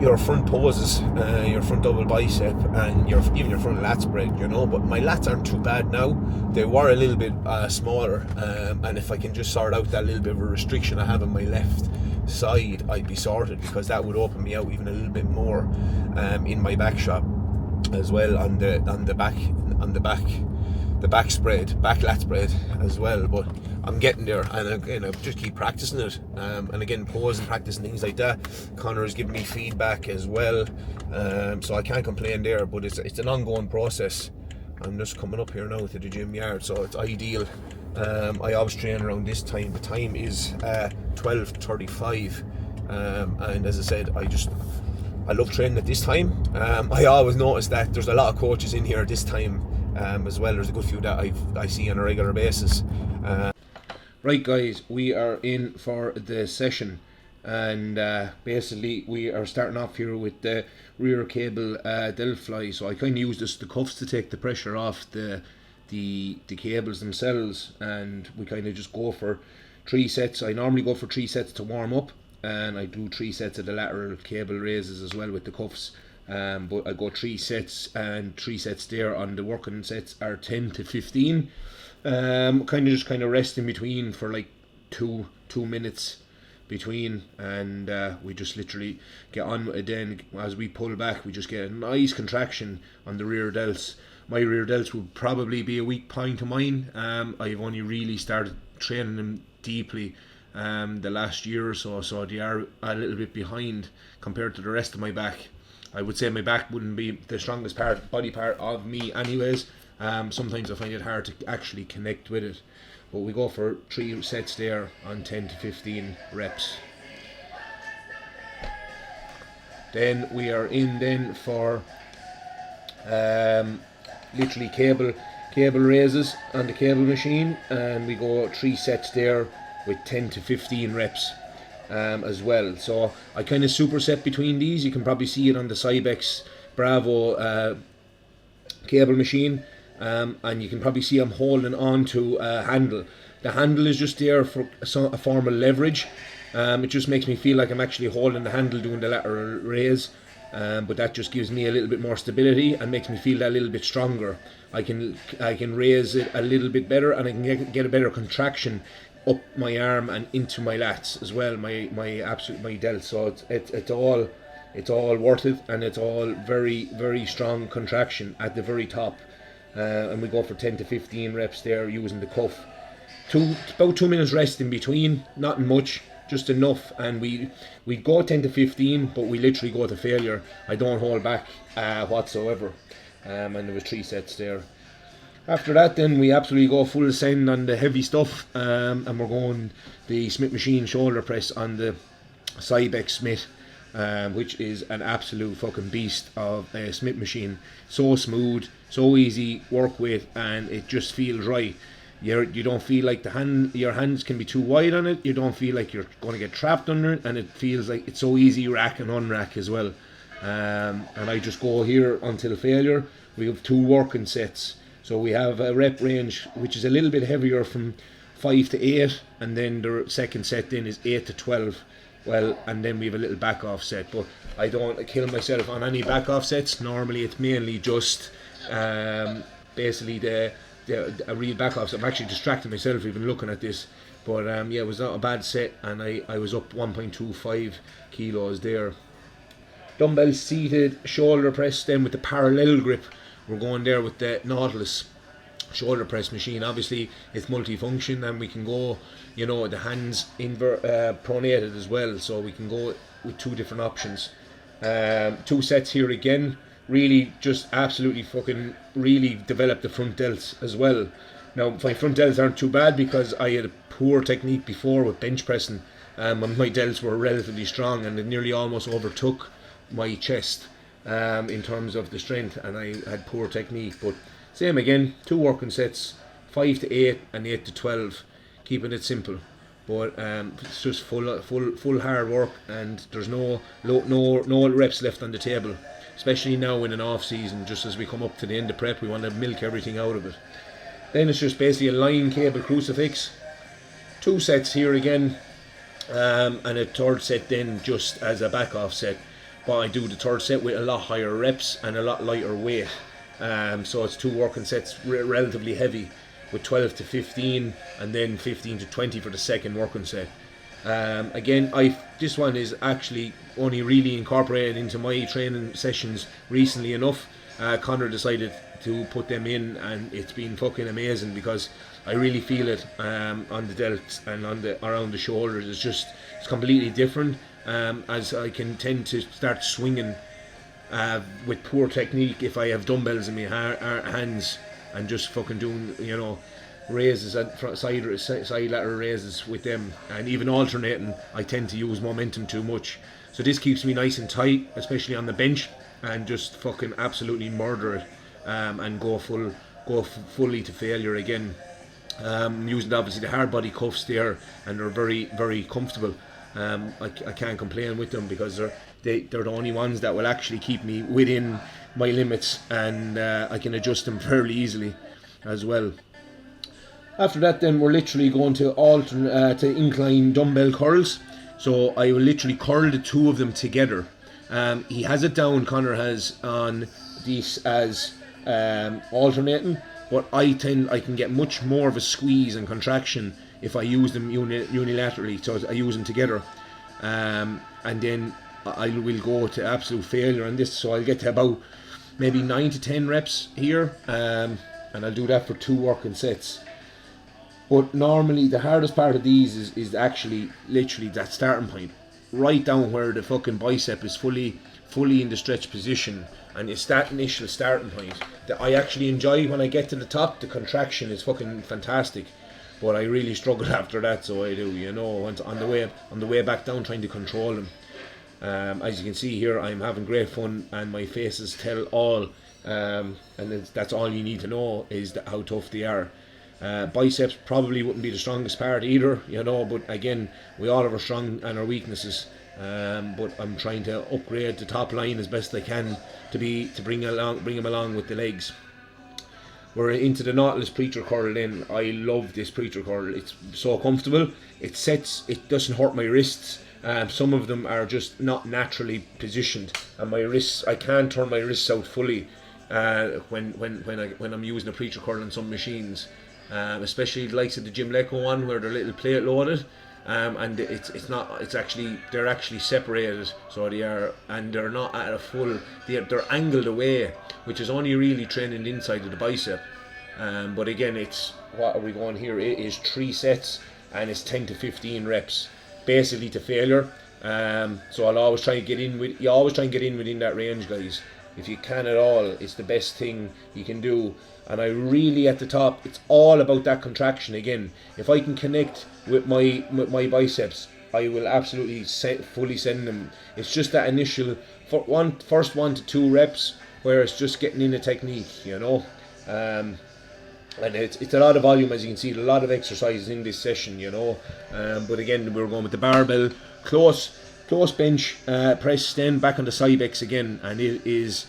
Your front poses, your front double bicep, and even your front lat spread, but my lats aren't too bad now. They were a little bit smaller, and if I can just sort out that little bit of a restriction I have on my left side, I'd be sorted, because that would open me out even a little bit more in my back shot as well, on the back lat spread as well. But I'm getting there, and again, I just keep practicing it, and again, pause and practice and things like that. Connor is giving me feedback as well, so I can't complain there. But it's an ongoing process. I'm just coming up here now to the gym yard, so it's ideal. I always train around this time. The time is 12:35, and as I said, I love training at this time. I always notice that there's a lot of coaches in here at this time as well. There's a good few that I see on a regular basis. Right guys, we are in for the session, and basically we are starting off here with the rear cable delfly. So I kind of use the cuffs to take the pressure off the cables themselves, and we kind of just go for 3 sets. I normally go for 3 sets to warm up, and I do 3 sets of the lateral cable raises as well with the cuffs. But I go 3 sets, and 3 sets there on the working sets are 10 to 15. Kind of rest in between for like 2 minutes between, and we just literally get on with it. Then as we pull back, we just get a nice contraction on the rear delts. My rear delts would probably be a weak point of mine. I've only really started training them deeply the last year or so they are a little bit behind compared to the rest of my back. I would say my back wouldn't be the strongest body part of me anyways. Sometimes I find it hard to actually connect with it, but we go for 3 sets there on 10 to 15 reps. Then we are in then for literally cable cable raises on the cable machine, and we go 3 sets there with 10 to 15 reps as well. So I kind of superset between these. You can probably see it on the Cybex Bravo cable machine, and you can probably see I'm holding on to a handle. The handle is just there for a form of leverage. It just makes me feel like I'm actually holding the handle doing the lateral raise, but that just gives me a little bit more stability and makes me feel that little bit stronger. I can raise it a little bit better, and I can get a better contraction up my arm and into my lats as well, my delts. So it's all worth it, and it's all very, very strong contraction at the very top. And we go for 10 to 15 reps there using the cuff. About 2 minutes rest in between, not much, just enough, and we go 10 to 15, but we literally go to failure. I don't hold back whatsoever, and there was 3 sets there. After that, then we absolutely go full send on the heavy stuff, and we're going the Smith machine shoulder press on the Cybex Smith, which is an absolute fucking beast of a Smith machine. So smooth, so easy work with, and it just feels right. You don't feel like your hands can be too wide on it. You don't feel like you're going to get trapped under it, and it feels like it's so easy rack and unrack as well. And I just go here until failure. We have 2 working sets, so we have a rep range which is a little bit heavier from 5 to 8, and then the second set then is 8 to 12. Well, and then we have a little back off set, but I don't kill myself on any back off sets. Normally it's mainly just basically a real back off. So I'm actually distracting myself even looking at this, but yeah, it was not a bad set, and I was up 1.25 kilos there. Dumbbell seated shoulder press then with the parallel grip. We're going there with the Nautilus shoulder press machine. Obviously it's multifunction, and we can go, the hands pronated as well, so we can go with 2 different options. 2 sets here again. Really just absolutely fucking really develop the front delts as well. Now my front delts aren't too bad because I had a poor technique before with bench pressing, and my delts were relatively strong, and it nearly almost overtook my chest in terms of the strength, and I had poor technique. But same again, 2 working sets, 5 to 8 and 8 to 12, keeping it simple. But it's just full hard work, and there's no reps left on the table. Especially now in an off season, just as we come up to the end of prep, we want to milk everything out of it. Then it's just basically a line cable crucifix, 2 sets here again, and a 3rd set then just as a back off set. But I do the 3rd set with a lot higher reps and a lot lighter weight. So it's 2 working sets, relatively heavy, with 12 to 15 and then 15 to 20 for the second working set. Again, this one is actually only really incorporated into my training sessions recently enough. Connor decided to put them in, and it's been fucking amazing because I really feel it on the delts and around the shoulders. It's completely different, as I can tend to start swinging with poor technique if I have dumbbells in my hands and just fucking doing raises and side lateral raises with them, and even alternating. I tend to use momentum too much, so this keeps me nice and tight, especially on the bench, and just fucking absolutely murder it, and go fully to failure again. Using obviously the hard body cuffs there, and they're very, very comfortable. I can't complain with them because they're the only ones that will actually keep me within my limits, and I can adjust them fairly easily as well. After that, then we're literally going to to incline dumbbell curls. So I will literally curl the 2 of them together. He has it down, Connor has, on this as alternating, but I can get much more of a squeeze and contraction if I use them unilaterally. So I use them together, and then I will go to absolute failure on this. So I'll get to about maybe 9 to 10 reps here, and I'll do that for 2 working sets. But normally the hardest part of these is actually literally that starting point, right down where the fucking bicep is fully in the stretch position, and it's that initial starting point that I actually enjoy. When I get to the top, the contraction is fucking fantastic, but I really struggle after that. So I do, on the way back down, trying to control them. As you can see here, I'm having great fun, and my faces tell all. And that's all you need to know, is how tough they are. Biceps probably wouldn't be the strongest part either, but again, we all have our strong and our weaknesses. But I'm trying to upgrade the top line as best I can to bring them along with the legs. We're into the Nautilus preacher curl then. I love this preacher curl. It's so comfortable. It doesn't hurt my wrists. Some of them are just not naturally positioned, and my wrists, I can't turn my wrists out fully when I'm using a preacher curl on some machines, especially the likes of the Jim Leco one, where they're little plate loaded, and they're actually separated, so they are, and they're not at a full. They're angled away, which is only really training the inside of the bicep. But again, it's, what are we going here? It is 3 sets, and it's 10 to 15 reps, basically to failure. So I'll always try and get in within that range, guys. If you can at all, it's the best thing you can do. And I really, at the top, it's all about that contraction again. If I can connect with my biceps, I will absolutely fully send them. It's just that initial first 1 to 2 reps where it's just getting in the technique, and it's a lot of volume, as you can see, a lot of exercises in this session, but again, we're going with the barbell close bench press, then back on the Cybex again, and it is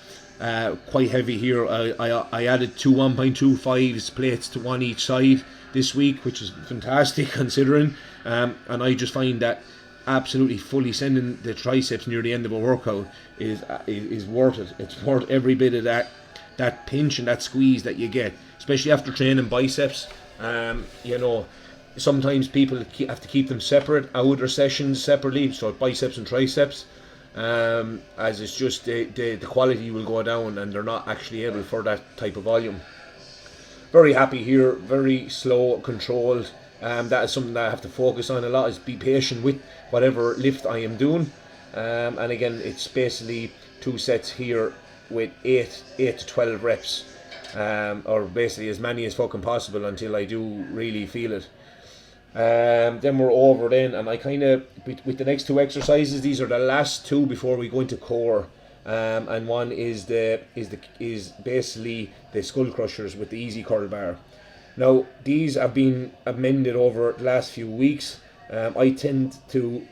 quite heavy here. I added 2 1.25s plates to one each side this week, which is fantastic considering, and I just find that absolutely fully sending the triceps near the end of a workout is worth it. It's worth every bit of that pinch and that squeeze that you get, especially after training biceps. Sometimes people have to keep them separate, outer sessions separately, so biceps and triceps, as it's just the quality will go down, and they're not actually able for that type of volume. Very happy here, very slow, controlled. That is something that I have to focus on a lot, is be patient with whatever lift I am doing. And again, it's basically 2 sets here with 8 to 12 reps, or basically as many as fucking possible until I do really feel it. Then we're over then, and I kind of, with the next 2 exercises, these are the last 2 before we go into core. And one is basically the skull crushers with the easy curl bar. Now these have been amended over the last few weeks. I tend to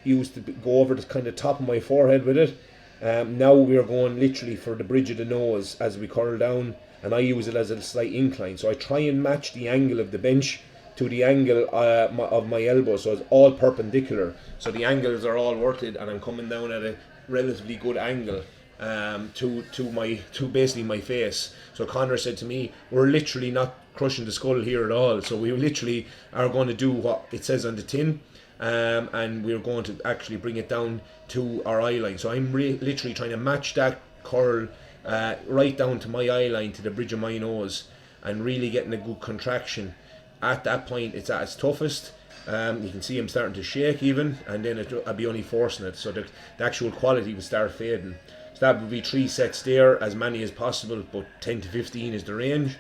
go over the kind of top of my forehead with it. Now we are going literally for the bridge of the nose as we curl down, and I use it as a slight incline. So I try and match the angle of the bench to the angle of my elbow, so it's all perpendicular. So the angles are all worth it, and I'm coming down at a relatively good angle to basically my face. So Connor said to me, we're literally not crushing the skull here at all. So we literally are going to do what it says on the tin, and we're going to actually bring it down to our eye line. So I'm literally trying to match that curl right down to my eye line, to the bridge of my nose, and really getting a good contraction. At that point, it's at its toughest. You can see I'm starting to shake even, and then I'll be only forcing it, so the actual quality will start fading. So that would be 3 sets there, as many as possible, but 10 to 15 is the range.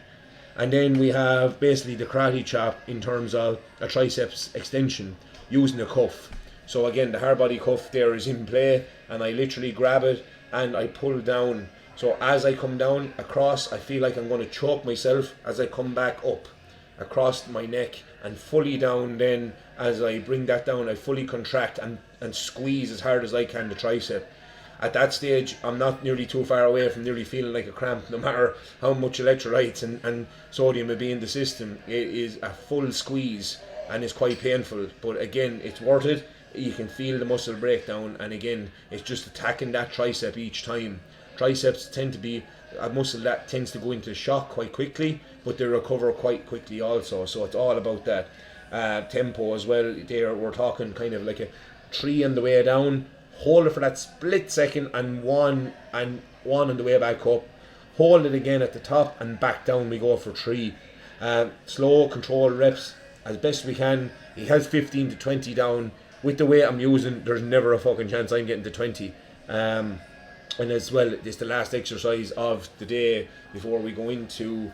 And then we have basically the karate chop in terms of a triceps extension using a cuff. So again, the hard body cuff there is in play, and I literally grab it and I pull down. So as I come down across, I feel like I'm going to choke myself as I come back up across my neck, and fully down. Then as I bring that down, I fully contract and squeeze as hard as I can the tricep. At that stage, I'm not nearly too far away from nearly feeling like a cramp, no matter how much electrolytes and sodium may be in the system. It is a full squeeze, and it's quite painful, but again, it's worth it. You can feel the muscle breakdown, and again, it's just attacking that tricep each time. Triceps tend to be a muscle that tends to go into shock quite quickly, but they recover quite quickly also, so it's all about that tempo as well. There we're talking kind of like a 3 on the way down, hold it for that split second, and one on the way back up, hold it again at the top, and back down we go for 3. Slow, controlled reps as best we can. He has 15 to 20 down. With the weight I'm using, there's never a fucking chance I'm getting to 20. And as well, it's the last exercise of the day before we go into,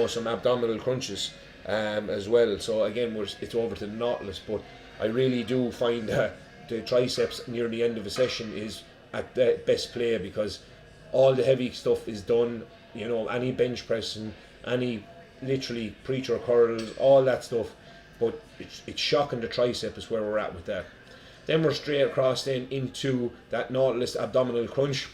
some abdominal crunches as well. So again, it's over to the Nautilus, but I really do find that the triceps near the end of a session is at the best play, because all the heavy stuff is done, you know, any bench pressing, any literally preacher curls, all that stuff, but it's shocking the tricep is where we're at with that. Then we're straight across then into that Nautilus abdominal crunch.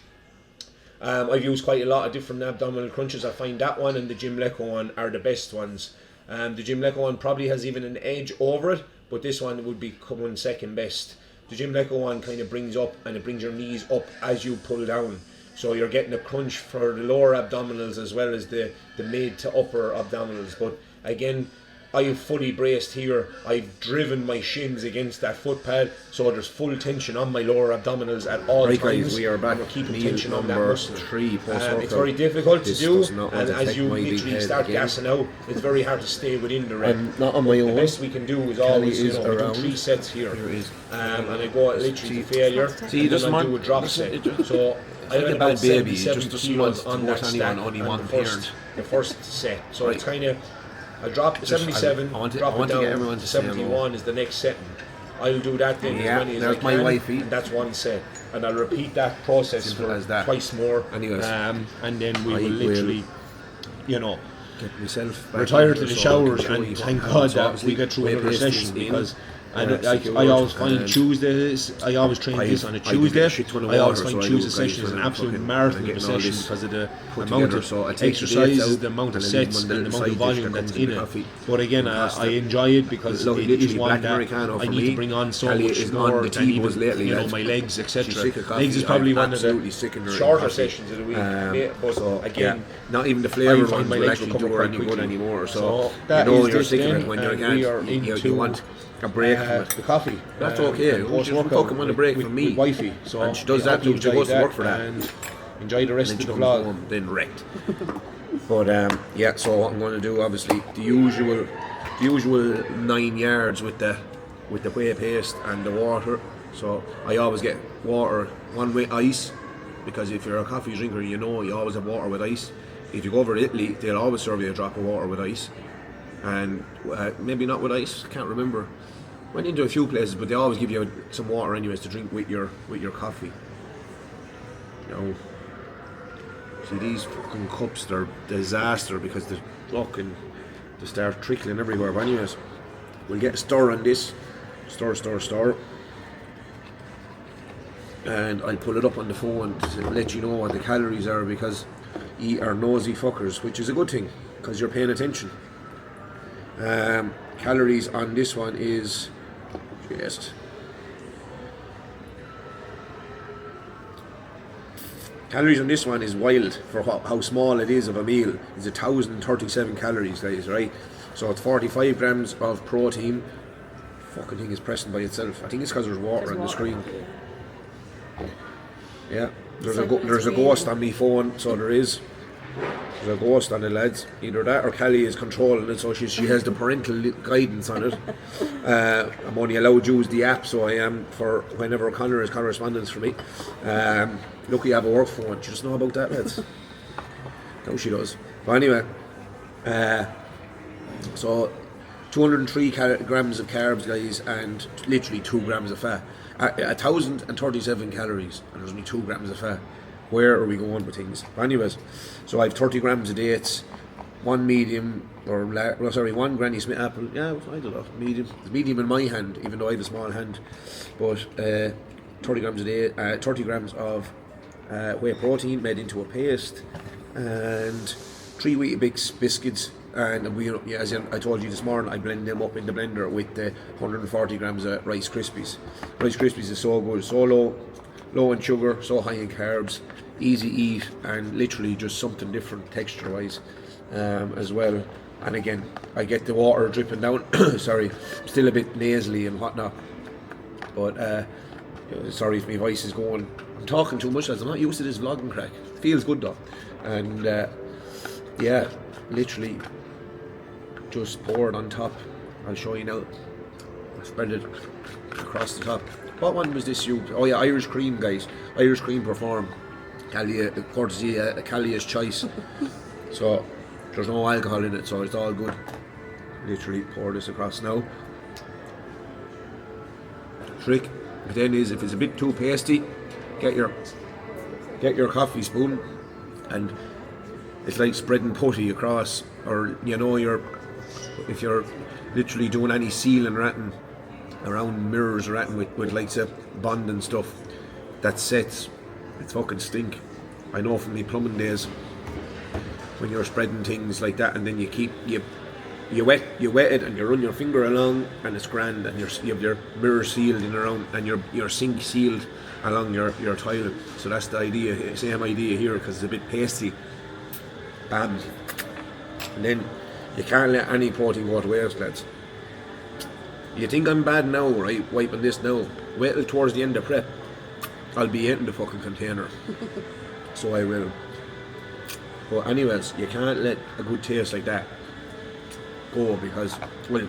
I've used quite a lot of different abdominal crunches. I find that one and the Jim Lecco one are the best ones. The Jim Lecco one probably has even an edge over it, but this one would be coming second best. The Jim Lecco one kind of brings up, and it brings your knees up as you pull down. So you're getting a crunch for the lower abdominals as well as the mid to upper abdominals. But again, I've fully braced here. I've driven my shins against that foot pad, so there's full tension on my lower abdominals at all times. Guys, we are back. We're keeping tension on that muscle. 3 post-workout. It's very difficult to do, and as you my literally start gassing out, it's very hard to stay within the rep. Not on my own. The best we can do is always, you know, we do 3 sets here, and I go literally to failure, and then I do a drop set. So I had about 77 kilos on that stack on the first set. So it's kind of, I drop 77, drop it down to 71 is the next setting. I'll do that then as many as I can, and that's one set. And I'll repeat that process for twice more. And then we will literally, you know, get myself retire to the showers, and thank God that we get through another session, because I always find Tuesdays, I always train this on a Tuesday. I always find Tuesday session is an absolute marathon of a session because of the amount of exercises, the amount of sets, and the amount of volume that's in it. But again, I enjoy it because it is one that I need to bring on so much more than even, you know, my legs, etc. Legs is probably one of the shorter sessions of the week. But again, not even the flavour ones will actually do it any good anymore. So you know you're sick of it when you want a break from it. The coffee. That's okay. Just fucking want a break from me. Wifey. So and she does that too. She goes to work for that. And enjoy the rest of the vlog. Home, then wrecked. But yeah. So what I'm going to do, obviously, the usual 9 yards with the whey paste and the water. So I always get water, one with ice, because if you're a coffee drinker, you know you always have water with ice. If you go over to Italy, they'll always serve you a drop of water with ice. And maybe not with ice, can't remember. Went into a few places, but they always give you some water anyways to drink with your coffee. You know, see these fucking cups, they're disaster because they start trickling everywhere. But anyways, we'll get a stir on this, stir, and I'll pull it up on the phone to let you know what the calories are, because you are nosy fuckers, which is a good thing because you're paying attention. Calories on this one is just calories on this one is wild for how small it is of a meal. It's 1,037 calories, guys, right? So it's 45 grams of protein. Fucking thing is pressing by itself. I think it's because there's water on the screen. Yeah, there's a ghost on my phone, so there is. There's a ghost on it, lads. Either that or Kelly is controlling it, so she has the parental guidance on it. I'm only allowed to use the app, so I am, for whenever Connor is correspondence for me. Lucky I have a work phone. Do you just know about that, lads? No, she does. But anyway, so 203 grams of carbs, guys, and literally 2 grams of fat. 1,037 calories, and there's only 2 grams of fat. Where are we going with things? But anyways, so I have 30 grams of dates, one medium, one Granny Smith apple. Yeah, I don't know, medium. It's medium in my hand, even though I have a small hand. But 30 grams of date, 30 grams of whey protein made into a paste, and 3 Weetabix biscuits. And we, as I told you this morning, I blend them up in the blender with 140 grams of Rice Krispies. Rice Krispies is so good, so low in sugar, so high in carbs, easy eat, and literally just something different texture wise as well. And again, I get the water dripping down. Sorry, still a bit nasally and whatnot, but sorry if my voice is going. I'm talking too much, as I'm not used to this vlogging crack. Feels good though. And yeah, literally just pour it on top. I'll show you now. I spread it across the top. What one was this used? Oh yeah, Irish cream, guys. Irish cream Perform. Courtesy Calia's choice. So there's no alcohol in it, so it's all good. Literally pour this across now. Trick then is, if it's a bit too pasty, get your coffee spoon, and it's like spreading putty across, or if you're literally doing any sealing ratting around mirrors or ratting with like say bond and stuff, that sets, it's fucking stink. I know from the plumbing days, when you're spreading things like that, and then you wet it and you run your finger along, and it's grand, and you have your mirror sealed in around, and your sink sealed along your toilet. So that's the idea, same idea here, because it's a bit pasty. And then you can't let any protein go to waste, lads. You think I'm bad now, right, wiping this now? Wait till towards the end of prep, I'll be eating the fucking container. So I will. But anyways, you can't let a good taste like that go, because, well,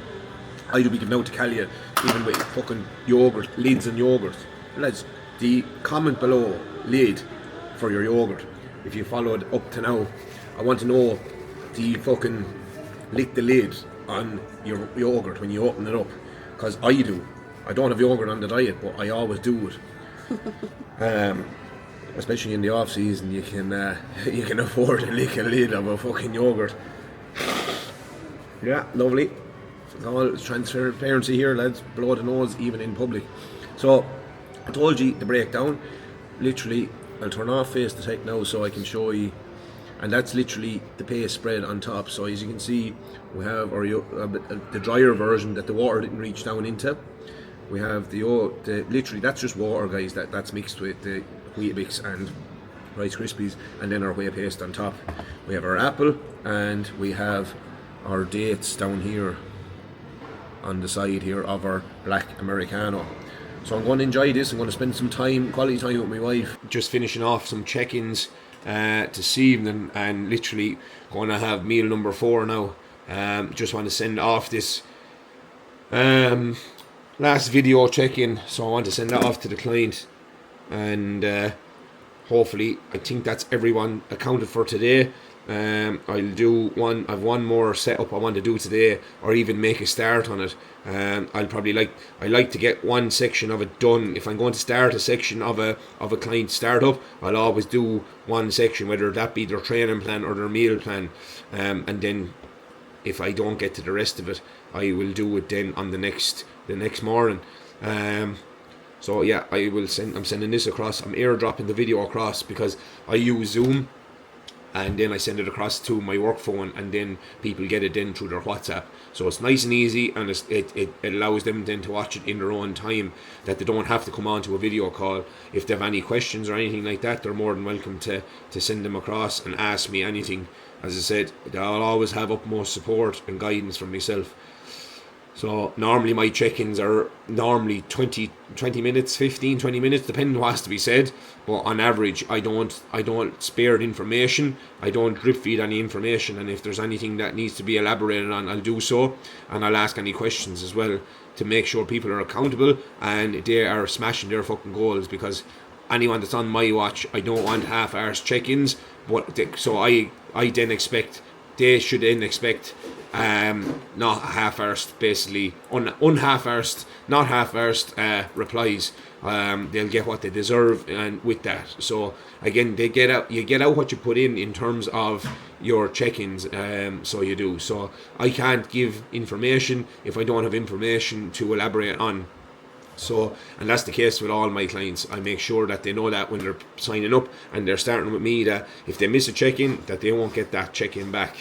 I'd be giving out to Calia, even with fucking yogurt, lids and yogurt. Lads, the comment below, lid for your yogurt, if you followed up to now, I want to know, do you fucking lick the lid on your yogurt when you open it up? Because I do. I don't have yogurt on the diet, but I always do it. Especially in the off season, you can afford to lick a lid of a fucking yogurt. Yeah, lovely. All transparency here, lads. Below the nose, even in public. So I told you the breakdown. Literally, I'll turn off face the tech now so I can show you. And that's literally the paste spread on top. So as you can see, we have the drier version that the water didn't reach down into. We have the literally, that's just water, guys. That's mixed with the Weetabix and Rice Krispies, and then our whey paste on top. We have our apple, and we have our dates down here on the side here of our black Americano. So I'm going to enjoy this. I'm going to spend some time, quality time with my wife. Just finishing off some check-ins this evening, and literally going to have meal number 4 now. Just want to send off this last video check-in, so I want to send that off to the client, and hopefully, I think that's everyone accounted for today. I'll do one. I've one more setup I want to do today, or even make a start on it. I like to get one section of it done. If I'm going to start a section of a client startup, I'll always do one section, whether that be their training plan or their meal plan, and then if I don't get to the rest of it, I will do it then on the next morning. So yeah, I'm sending this across. I'm airdropping the video across because I use Zoom, and then I send it across to my work phone, and then people get it then through their WhatsApp. So it's nice and easy, and it allows them then to watch it in their own time, that they don't have to come on to a video call. If they have any questions or anything like that, they're more than welcome to send them across and ask me anything. As I said, I'll always have utmost support and guidance from myself. So normally my check-ins are normally 20 minutes, 15, 20 minutes, depending on what has to be said. But on average, I don't spare information. I don't drip feed any information. And if there's anything that needs to be elaborated on, I'll do so. And I'll ask any questions as well to make sure people are accountable and they are smashing their fucking goals. Because anyone that's on my watch, I don't want half-arsed check-ins. So I then expect, they should then expect not half-arsed, basically unhalf-arsed, not half-arsed replies. They'll get what they deserve, and with that, so again, you get out what you put in terms of your check-ins. So you do. So I can't give information if I don't have information to elaborate on. So, and that's the case with all my clients. I make sure that they know that when they're signing up and they're starting with me, that if they miss a check-in, that they won't get that check-in back.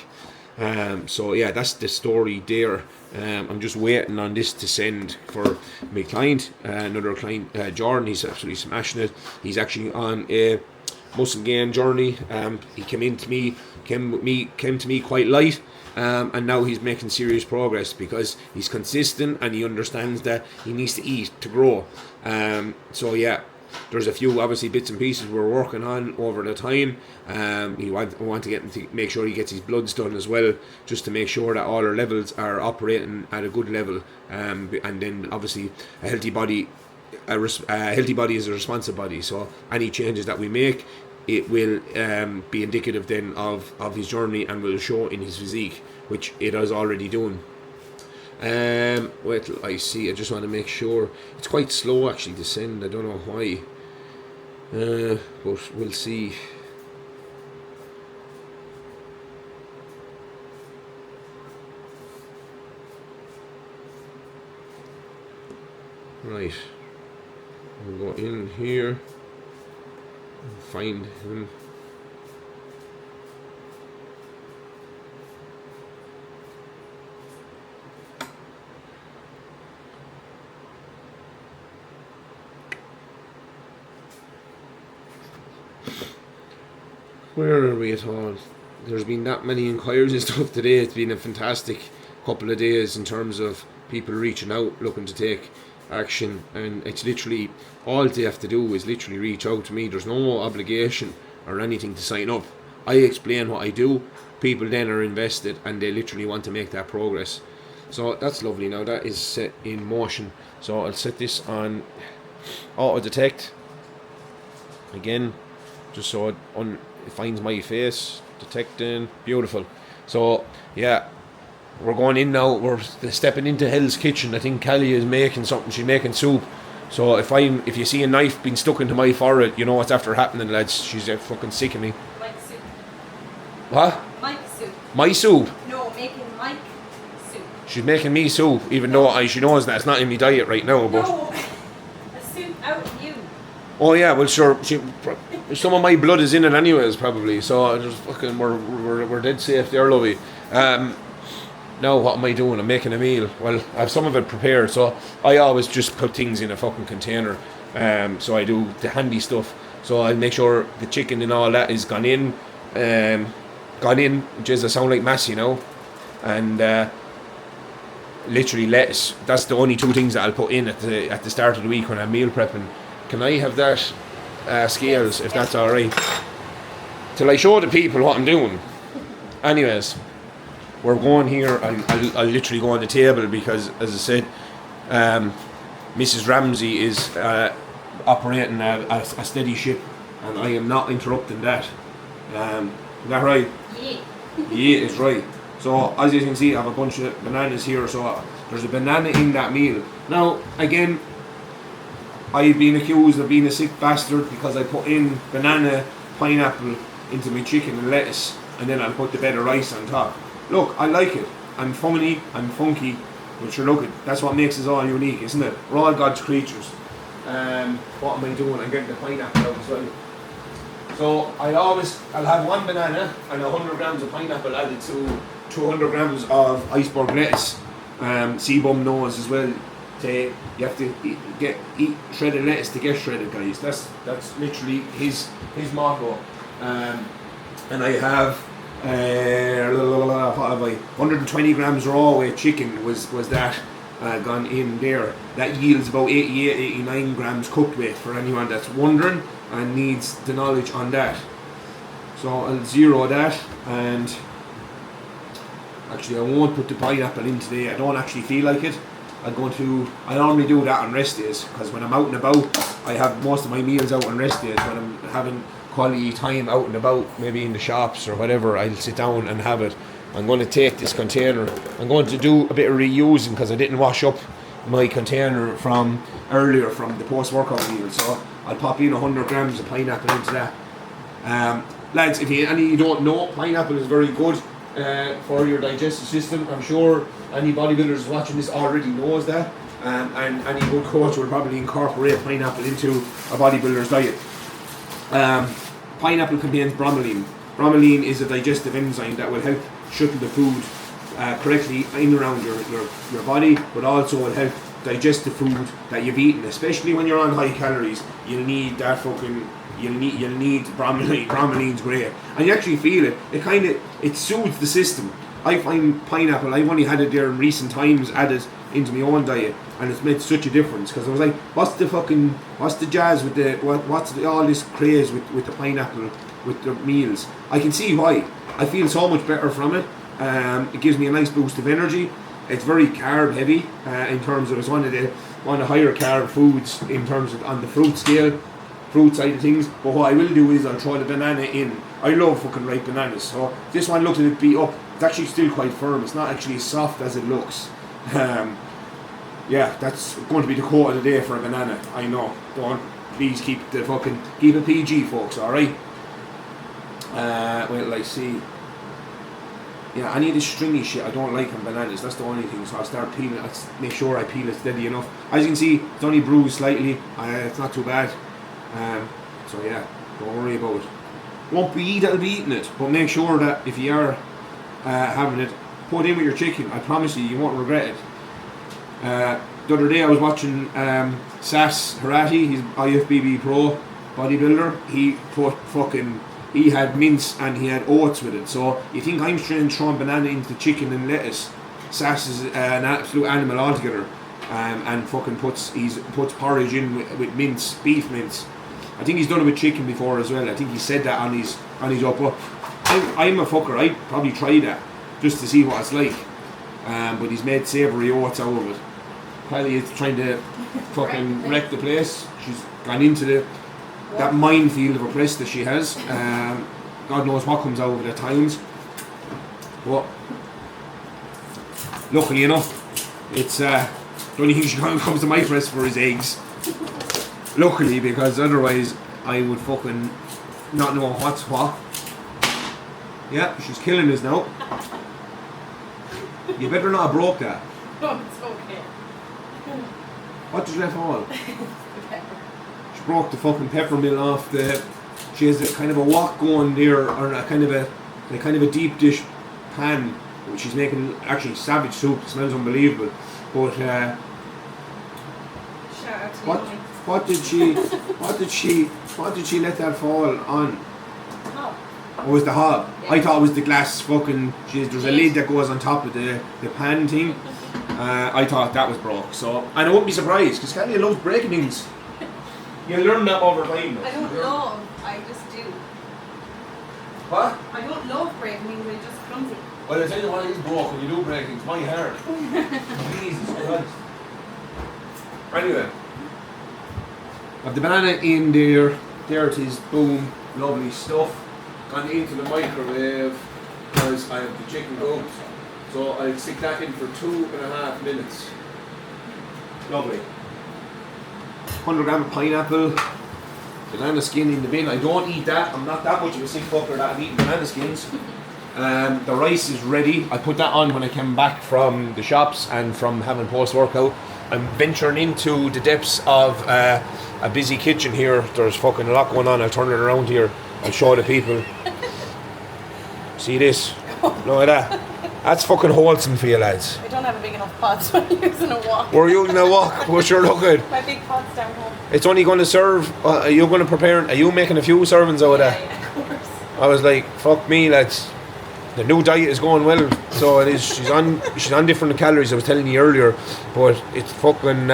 So yeah, that's the story there. I'm just waiting on this to send for my client, another client, Jordan. He's absolutely smashing it. He's actually on a muscle gain journey. He came to me quite light, and now he's making serious progress because he's consistent and he understands that he needs to eat to grow. So yeah, there's a few obviously bits and pieces we're working on over the time. We want to make sure he gets his bloods done as well, just to make sure that all our levels are operating at a good level. And then obviously a healthy body is a responsive body. So any changes that we make, it will be indicative then of his journey and will show in his physique, which it is already doing. Wait till I see. I just want to make sure. It's quite slow actually to send. I don't know why. but we'll see. Right, we'll go in here and find him. Where are we at all? There's been that many inquiries and stuff today. It's been a fantastic couple of days in terms of people reaching out, looking to take action, and it's literally all they have to do is literally reach out to me. There's no obligation or anything to sign up. I explain what I do, people then are invested and they literally want to make that progress. So that's lovely. Now that is set in motion, so I'll set this on auto detect again, just so it finds my face, detecting, beautiful. So yeah, we're going in now, we're stepping into Hell's Kitchen. I think Callie is making something, she's making soup. So if you see a knife being stuck into my forehead, you know what's after happening, lads. She's fucking sick of me. Mike soup. What? Mike soup. My soup? No, making Mike soup. She's making me soup, even though she knows that it's not in my diet right now, but... No, a soup out of you. Oh yeah, well sure, some of my blood is in it anyways, probably, so I just fucking, we're dead safe there, lovey. Now what am I doing? I'm making a meal. Well, I have some of it prepared, so I always just put things in a fucking container. So I do the handy stuff. So I'll make sure the chicken and all that is gone in. Just I sound like mass, you know. And literally lettuce. That's the only two things that I'll put in at the start of the week when I'm meal prepping. Can I have that scales, if that's alright? Till I show the people what I'm doing. Anyways, we're going here. I'll literally go on the table because, as I said, Mrs. Ramsey is operating a steady ship, and I am not interrupting that. Is that right? Yeah. Yeah, it's right. So as you can see, I have a bunch of bananas here. So there's a banana in that meal. Now again, I've been accused of being a sick bastard because I put in banana, pineapple into my chicken and lettuce, and then I'll put the bed of rice on top. Look, I like it. I'm funny, I'm funky, but sure, look, that's what makes us all unique, isn't it? We're all God's creatures. What am I doing? I'm getting the pineapple out as well. So I'll have one banana and 100 grams of pineapple added to 200 grams of iceberg lettuce. Seabum knows as well. You have to eat shredded lettuce to get shredded, guys. That's literally his motto. And I have. What have I? 120 grams raw weight chicken was that gone in there. That yields about 89 grams cooked weight for anyone that's wondering and needs the knowledge on that. So I'll zero that, and actually I won't put the pineapple in today. I don't actually feel like it. I normally do that on rest days, because when I'm out and about, I have most of my meals out on rest days. When I'm having quality time out and about, maybe in the shops or whatever, I'll sit down and have it. I'm going to take this container, I'm going to do a bit of reusing because I didn't wash up my container from earlier from the post-workout meal, so I'll pop in 100 grams of pineapple into that. Lads, if you don't know, pineapple is very good for your digestive system. I'm sure any bodybuilders watching this already knows that, and any good coach will probably incorporate pineapple into a bodybuilder's diet. Pineapple contains bromelain. Bromelain is a digestive enzyme that will help shuttle the food correctly in around your body, but also will help digest the food that you've eaten. Especially when you're on high calories, you'll need that fucking. You'll need bromelain. Bromelaine's great, and you actually feel it. It soothes the system. I find pineapple. I've only had it there in recent times, added into my own diet, and it's made such a difference. Because I was like, what's the jazz with all this craze with the pineapple with the meals? I can see why. I feel so much better from it. It gives me a nice boost of energy. It's very carb heavy in terms of it's one of the higher carb foods in terms of on the fruit scale. Fruit side of things, but what I will do is I'll throw the banana in. I love fucking ripe bananas, so this one looks a bit beat up. It's actually still quite firm. It's not actually as soft as it looks. Yeah, that's going to be the quote of the day for a banana. I know. Go on. please keep it PG, folks. All right. Well, I see. Yeah, any of this stringy shit I don't like on bananas. That's the only thing. So I'll start peeling it. I'll make sure I peel it steady enough. As you can see, it's only bruised slightly. It's not too bad. So yeah, don't worry about it. Won't be that'll be eating it, but make sure that if you are having it, put it in with your chicken. I promise you, you won't regret it. The other day I was watching Sas Harati. He's IFBB Pro bodybuilder. He had mince and he had oats with it. So you think I'm throwing banana into chicken and lettuce? Sass is an absolute animal altogether, and fucking puts porridge in with mince, beef mince. I think he's done it with chicken before as well. I think he said that on his up. I'm a fucker. I'd probably try that just to see what it's like. But he's made savoury oats out of it. Kylie is trying to fucking wreck the place. She's gone into that minefield of a press that she has. God knows what comes out of it at times. But luckily enough, it's the only thing she comes to my press for is eggs. Luckily, because otherwise I would fucking not know what's what. Yeah, she's killing us now. You better not have broke that. No, it's okay. What did you let fall? She broke the fucking pepper mill off the. She has a kind of a wok going there, or a kind of a deep dish pan, which she's making actually savage soup. It smells unbelievable. But Shout out to you. what did she let that fall on? Oh. Or was the hob? Yeah. I thought it was the glass fucking. There's a lid that goes on top of the pan thing. I thought that was broke. So, and I wouldn't be surprised because Kelly loves breaking things. You learn that over time. I don't love, I just do. What? I don't love breaking things, I'm just clumsy. Well, I tell you what is broke when you do break things. My heart. Jesus Christ. Anyway, have the banana in there. There it is. Boom. Lovely stuff. Gone into the microwave because I have the chicken cooked. So I'll stick that in for 2.5 minutes. Lovely. 100 gram of pineapple. Banana skin in the bin. I don't eat that. I'm not that much of a sick fucker that I'm eating banana skins. The rice is ready. I put that on when I came back from the shops and from having post-workout. I'm venturing into the depths of a busy kitchen here. There's fucking a lot going on. I'll turn it around here. I'll show the people. See this? Look at that. That's fucking wholesome for you lads. I don't have a big enough pot, so I'm using a wok. We're using a wok. Well, sure, look good. My big pot's down home. It's only going to serve. Are you going to prepare? Are you making a few servings out of that? Yeah, of course. I was like, fuck me, lads. The new diet is going well, so it is. She's on different calories. I was telling you earlier, but it's fucking.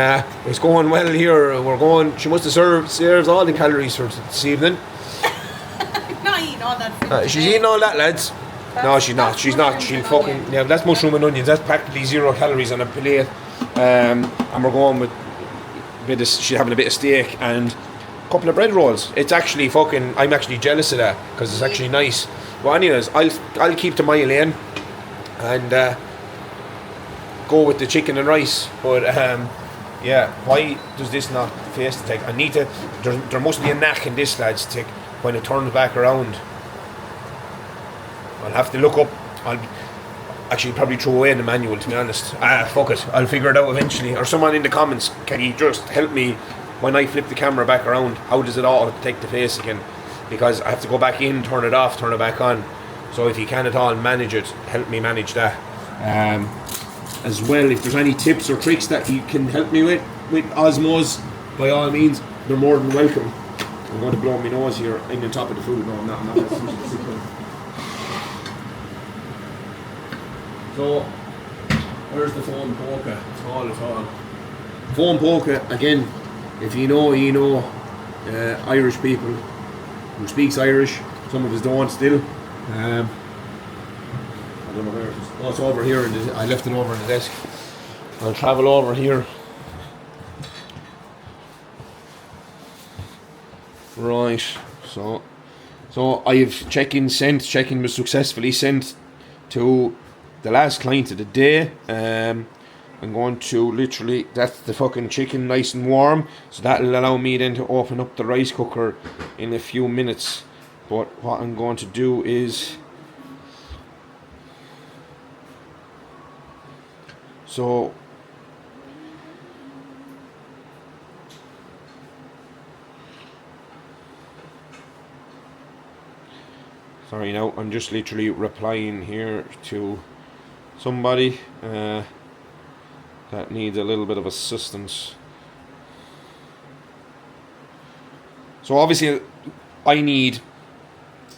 It's going well here. We're going. She must have serves all the calories for this evening. I'm not eating all that food. She's eating all that, lads. No, she's not. She's not. She'll fucking. Yeah, that's mushroom and onions. That's practically 0 calories on a plate. And we're going with a bit of. She's having a bit of steak and a couple of bread rolls. It's actually fucking. I'm actually jealous of that because it's actually nice. Well, anyways, I'll keep to my lane and go with the chicken and rice. But yeah, why does this not face the take? I need to. There must be a knack in this, lads. To when it turns back around. I'll have to look up. I'll actually probably throw away the manual, to be honest. Fuck it. I'll figure it out eventually. Or someone in the comments, can you just help me when I flip the camera back around? How does it all take the face again? Because I have to go back in, turn it off, turn it back on. So if you can at all manage it, help me manage that. As well, if there's any tips or tricks that you can help me with Osmos, by all means, they're more than welcome. I'm going to blow my nose here. I'm on top of the food. No, I'm not. So, where's the foam poker? It's all. Foam poker, again, if you know, Irish people who speaks Irish, some of us don't still. I don't know where it is. Oh, it's over here. I left it over on the desk. I'll travel over here. Right, so I've check-in was successfully sent to the last client of the day. I'm going to literally, that's the fucking chicken nice and warm, so that'll allow me then to open up the rice cooker in a few minutes. But what I'm going to do is, so sorry now, I'm just literally replying here to somebody that needs a little bit of assistance. So obviously I need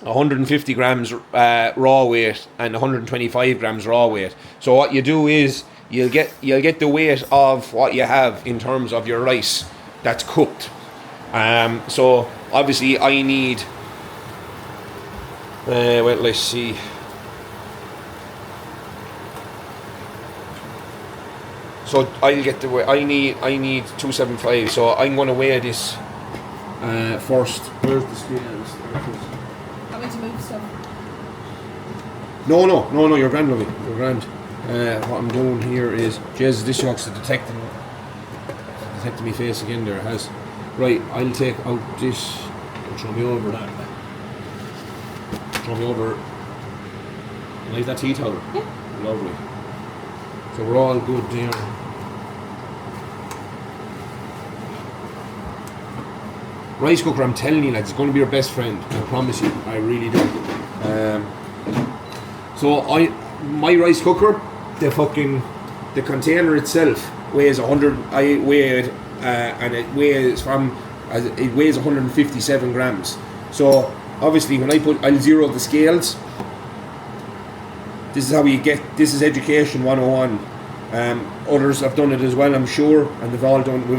150 grams raw weight and 125 grams raw weight. So what you do is you'll get the weight of what you have in terms of your rice that's cooked. So obviously I need well, let's see. So I'll get the weight. I need 275. So I'm going to weigh this first. Where's the scales? I'm going to move stuff. No. You're grand, lovely. You're grand. What I'm doing here is, Jesus, this shocks detecting my face again. There it has. Right, I'll take out this. Throw me over that. Throw me over. Like that tea towel. Yeah. Lovely. So we're all good there. Rice cooker, I'm telling you, lads, it's going to be your best friend. I promise you. I really do. So my rice cooker, the container itself weighs 100. I weigh it, and it weighs 157 grams. So obviously, when I'll zero the scales. This is how you get. This is education 101. Others have done it as well, I'm sure, and we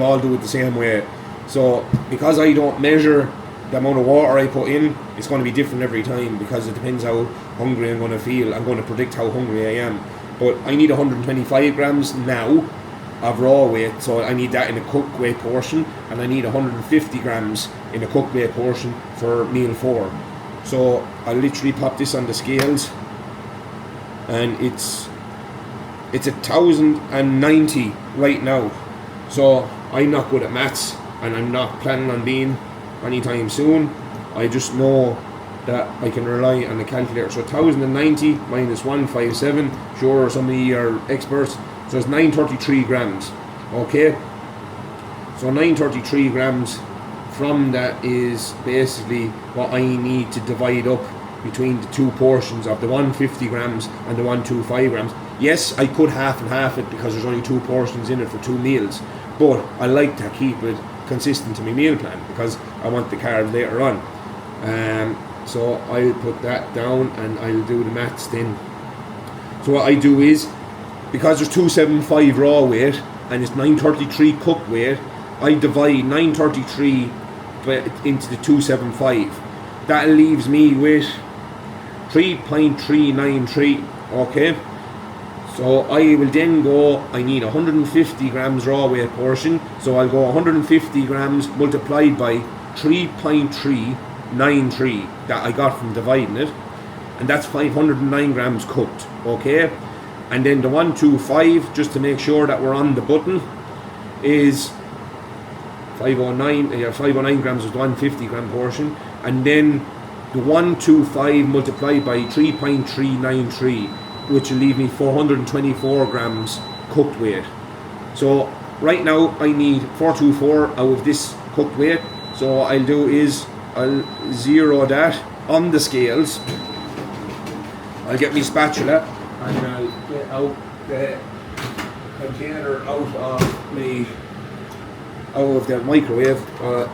all do it the same way. So because I don't measure the amount of water I put in, it's going to be different every time because it depends how hungry I'm going to feel. I'm going to predict how hungry I am. But I need 125 grams now of raw weight, so I need that in a cooked weight portion, and I need 150 grams in a cooked weight portion for meal 4. So I literally pop this on the scales, and it's 1,090 right now. So I'm not good at maths, and I'm not planning on being anytime soon. I just know that I can rely on the calculator. So 1,090 minus 157, sure, some of you are experts, so it's 933 grams. Okay, so 933 grams from that is basically what I need to divide up between the two portions of the 150 grams and the 125 grams. Yes, I could half and half it because there's only 2 portions in it for 2 meals, but I like to keep it consistent to my meal plan because I want the carb later on. So I'll put that down and I'll do the maths then. So what I do is, because there's 275 raw weight and it's 933 cooked weight, I divide 933 into the 275. That leaves me with 3.393. Okay, so I will then go, I need 150 grams raw weight portion, so I'll go 150 grams multiplied by 3.393 that I got from dividing it, and that's 509 grams cooked. Okay, and then the 125, just to make sure that we're on the button, is 509 grams of the 150 gram portion, and then the 125 multiplied by 3.393, which will leave me 424 grams cooked weight. So right now I need 424 out of this cooked weight. So what I'll do is I'll zero that on the scales. I'll get my spatula and I'll get out the container out of the microwave. I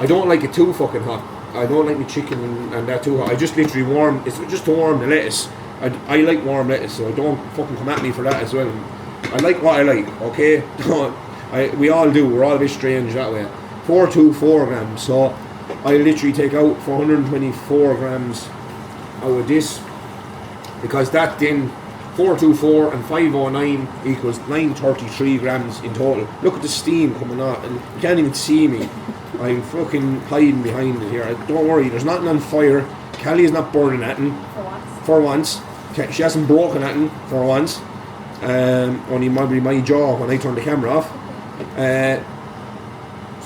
don't like it too fucking hot. I don't like my chicken and that too hot. I just literally warm. It's just to warm the lettuce. I like warm lettuce, so don't fucking come at me for that as well. I like what I like, okay? We all do. We're all a bit strange that way. 424 grams. So I literally take out 424 grams out of this, because that then 424 and 509 equals 933 grams in total. Look at the steam coming out. You can't even see me. I'm fucking hiding behind it here. Don't worry, there's nothing on fire. Callie is not burning at it. For once. She hasn't broken at it for once. only maybe my jaw when I turn the camera off.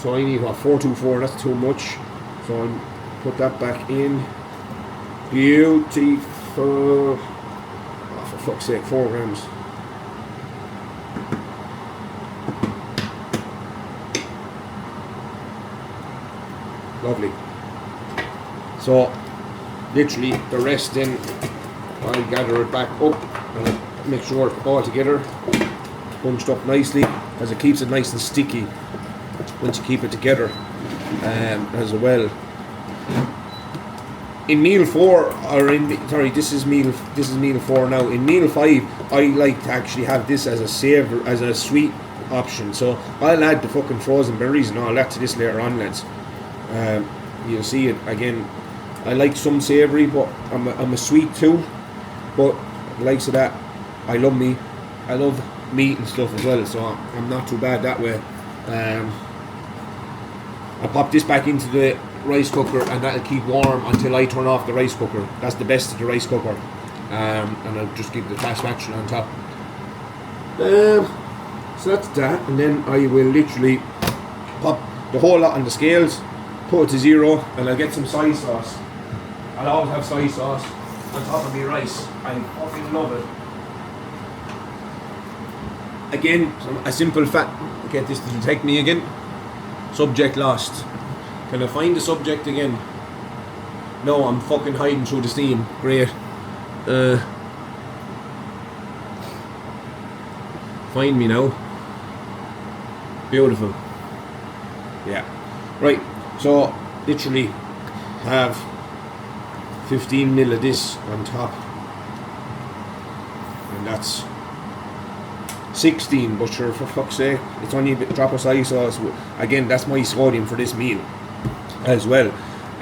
So I need what, 424, that's too much. So I'll put that back in. Beautiful. Oh, for fuck's sake, 4 grams. Lovely. So literally the rest then I'll gather it back up and make sure it's all together, bunched up nicely, as it keeps it nice and sticky once you keep it together as well. In meal 4, or this is meal 4 now. In meal 5, I like to actually have this as a savor, as a sweet option. So I'll add the fucking frozen berries and all that to this later on, lads. You'll see it again. I like some savoury, but I'm a sweet too. But the likes of that, I love meat and stuff as well, so I'm not too bad that way. I'll pop this back into the rice cooker and that'll keep warm until I turn off the rice cooker. That's the best of the rice cooker. And I'll just give the fast action on top. So that's that, and then I will literally pop the whole lot on the scales, put it to 0, and I'll get some soy sauce. I'll always have soy sauce on top of my rice. I fucking love it. Again, a simple get this to detect me again. Subject lost. Can I find the subject again? No, I'm fucking hiding through the steam. Great. Find me now. Beautiful. Yeah. Right. So literally have 15 ml of this on top, and that's 16, but sure, for fuck's sake, it's only a drop of soy sauce. Again, that's my sodium for this meal as well.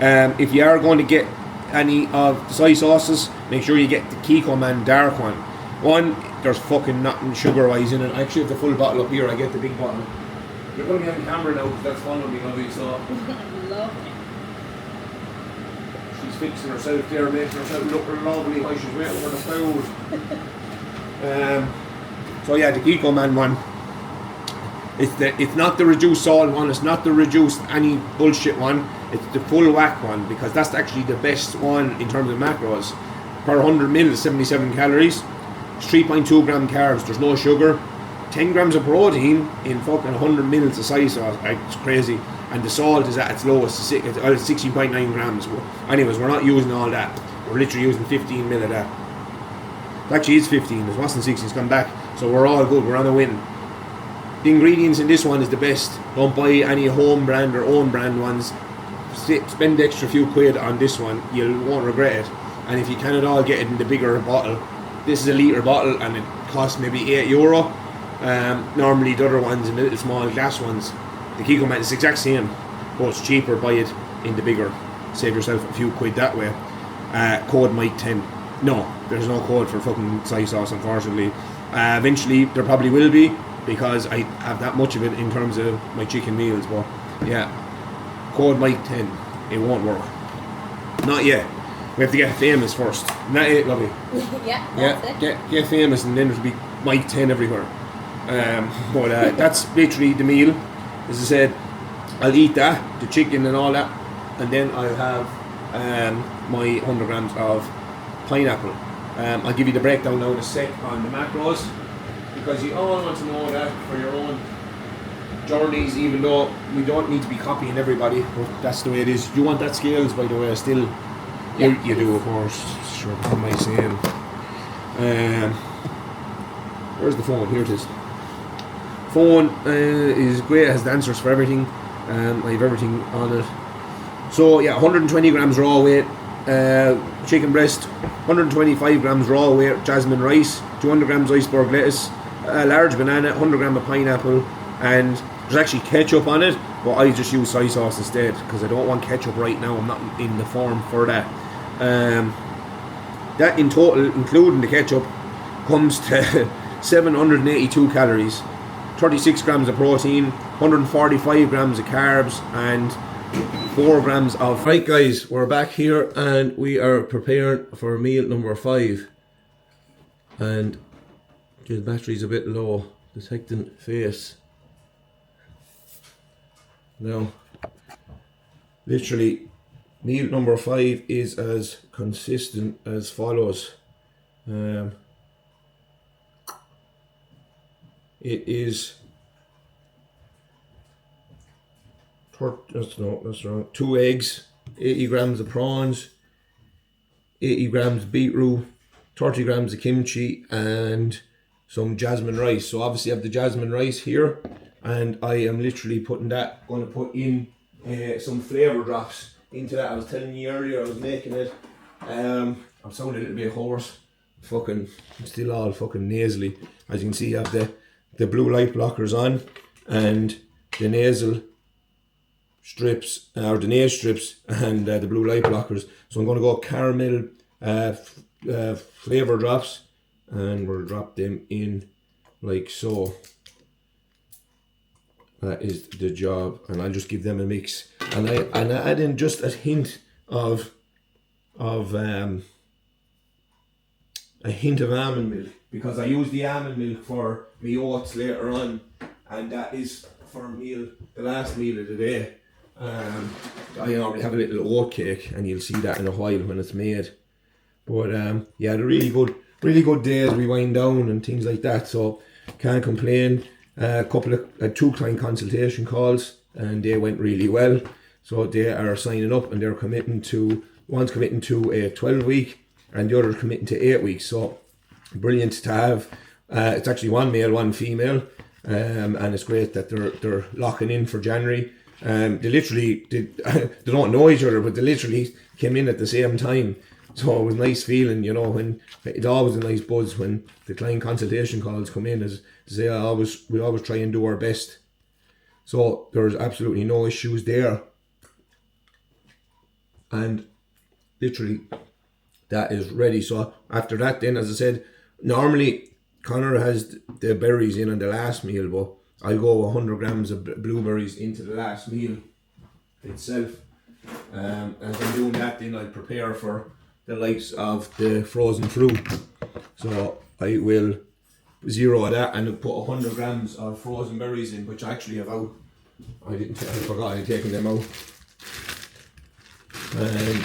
If you are going to get any of the soy sauces, make sure you get the Kiko Man dark one. There's fucking nothing sugar wise in it. I actually have the full bottle up here. I get the big bottle. You're going to be on camera now, because that's fun on me, lovely, so Love. she's fixing herself there, making herself look lovely while she's waiting for the food. So yeah, the Kiko Man one. It's not the reduced salt one. It's not the reduced any bullshit one. It's the full whack one, because that's actually the best one in terms of macros. Per 100 ml, 77 calories. It's 3.2 gram carbs. There's no sugar. 10 grams of protein in fucking 100 mils of soy sauce. It's crazy. And the salt is at its lowest. It's 16.9 grams. Anyways, we're not using all that. We're literally using 15 mil of that. It actually is 15. It wasn't 16. It's come back. So we're all good. We're on a win. The ingredients in this one is the best. Don't buy any home brand or own brand ones. Spend the extra few quid on this one. You won't regret it. And if you can at all, get it in the bigger bottle. This is a litre bottle and it costs maybe €8. Normally the other ones in the little small glass ones, the Kiko Man is the exact same, but it's cheaper. Buy it in the bigger. Save yourself a few quid that way. Code Mike10. No, there's no code for fucking soy sauce, unfortunately. Eventually there probably will be, because I have that much of it in terms of my chicken meals, but yeah, code Mike10. It won't work. Not yet. We have to get famous first. Not it, lovely. Yeah, that's it. Get famous, and then it'll be Mike10 everywhere. But that's literally the meal. As I said, I'll eat that, the chicken and all that, and then I'll have my 100 grams of pineapple. I'll give you the breakdown now in a sec on the macros, because you all want to know that for your own journeys, even though we don't need to be copying everybody, but that's the way it is. You want that scales, by the way, still. Yeah. You do, of course. Sure, what am I saying? Where's the phone? Here it is. Phone is great. It has the answers for everything. I have everything on it. So yeah, 120 grams raw weight chicken breast, 125 grams raw weight jasmine rice, 200 grams iceberg lettuce, a large banana, 100 grams of pineapple, and there's actually ketchup on it, but I just use soy sauce instead because I don't want ketchup right now. I'm not in the form for that. That in total, including the ketchup, comes to 782 calories, 36 grams of protein, 145 grams of carbs, and 4 grams of... Right guys, we're back here and we are preparing for meal number 5. And His battery's a bit low. Detecting face. Now, literally, meal number 5 is as consistent as follows. It is that's wrong. 2 eggs, 80 grams of prawns, 80 grams of beetroot, 30 grams of kimchi, and some jasmine rice. So obviously I have the jasmine rice here, and I am literally going to put in some flavour drops into that. I was telling you earlier I was making it. I'm sounding a little bit hoarse. I'm still all fucking nasally. As you can see, I have the blue light blockers on, and the nasal strips, or the nose strips, and the blue light blockers. So I'm going to go caramel flavour drops, and we'll drop them in like so. That is the job, and I'll just give them a mix, and I add in just a hint of almond milk, because I use the almond milk for my oats later on, and that is for the last meal of the day. I normally have a little oat cake, and you'll see that in a while when it's made. But yeah, they're really good days. We wind down and things like that, so can't complain. Two client consultation calls, and they went really well. So they are signing up, and they're one's committing to a 12-week, and the other's committing to 8 weeks. So brilliant to have. It's actually one male, one female, and it's great that they're locking in for January. They don't know each other, but they literally came in at the same time. So it was a nice feeling, when it's always a nice buzz when the client consultation calls come in, as to say we always try and do our best. So there's absolutely no issues there. And literally that is ready. So after that then, as I said, normally Connor has the berries in on the last meal, but I'll go 100 grams of blueberries into the last meal itself. As I'm doing that, then I'll prepare for the likes of the frozen fruit. So I will zero that and put 100 grams of frozen berries in, which I actually have out. I forgot I had taken them out. And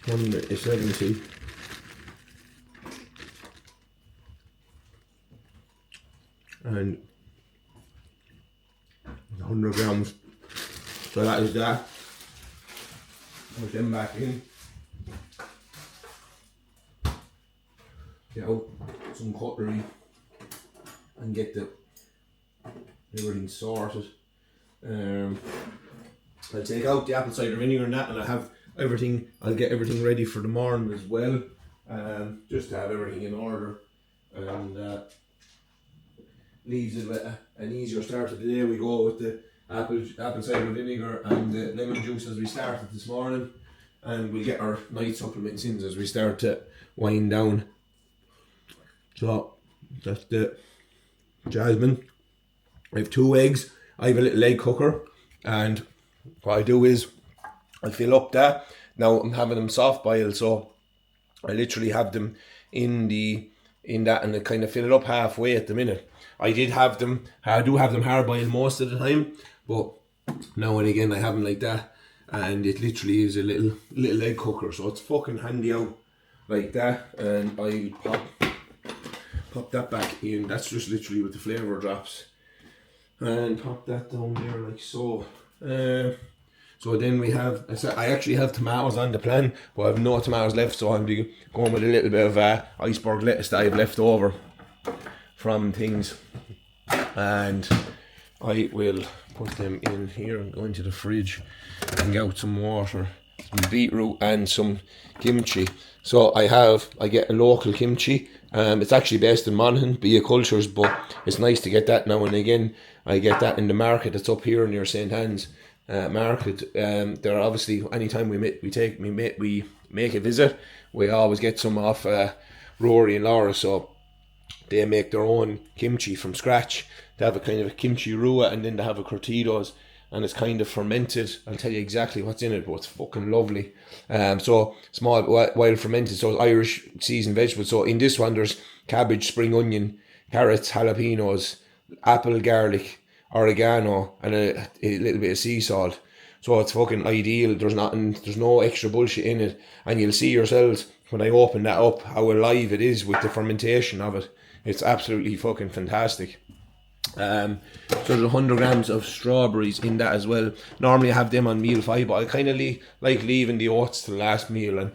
170. And 100 grams. So that is that. Put them back in. Get out some cutlery and get everything sorted. I'll take out the apple cider vinegar and that, and I'll get everything ready for the morning as well, just to have everything in order, and leaves it with an easier start to the day. We go with the apple cider vinegar and the lemon juice as we started this morning, and we'll get our night supplements in as we start to wind down. So that's the jasmine. I have 2 eggs. I have a little egg cooker, and what I do is I fill up that. Now I'm having them soft boiled, so I literally have them in that, and I kind of fill it up halfway at the minute. I do have them hard boiled most of the time, but now and again I have them like that, and it literally is a little egg cooker, so it's fucking handy out like that. And I pop that back in. That's just literally with the flavour drops, and pop that down there like so. So then I actually have tomatoes on the plan, but I have no tomatoes left, so I'll be going with a little bit of iceberg lettuce that I've left over from things, and I will put them in here and go into the fridge and get out some water, some beetroot and some kimchi. So I get a local kimchi. It's actually based in Monaghan, BA Cultures, but it's nice to get that now and again. I get that in the market that's up here near St. Anne's market. There are obviously, anytime we make a visit, we always get some off Rory and Laura, so they make their own kimchi from scratch. They have a kind of a kimchi rua, and then they have a curtidos, and it's kind of fermented. I'll tell you exactly what's in it, but it's fucking lovely. So small wild fermented, so Irish seasoned vegetables. So in this one there's cabbage, spring onion, carrots, jalapenos, apple, garlic, oregano, and a little bit of sea salt. So it's fucking ideal. There's no extra bullshit in it, and you'll see yourselves when I open that up how alive it is with the fermentation of it. It's absolutely fucking fantastic. So there's 100 grams of strawberries in that as well. Normally I have them on meal 5, but I kind of like leaving the oats to the last meal, and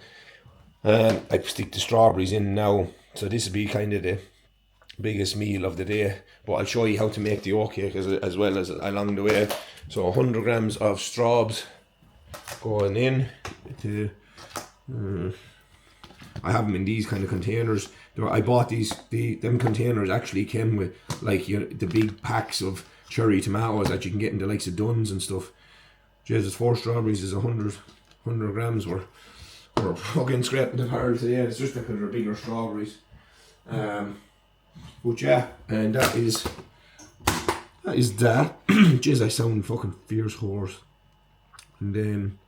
I stick the strawberries in now. So this will be kind of the biggest meal of the day, but I'll show you how to make the oat cake as well as along the way. So 100 grams of straws going in. I have them in these kind of containers. I bought them containers actually came with like the big packs of cherry tomatoes that you can get in the likes of Dunn's and stuff. Jesus, 4 strawberries is 100 grams. We're fucking scraping the barrel today. It's just because they're bigger strawberries. But yeah, and that is that. Jeez, I sound fucking fierce horse. And then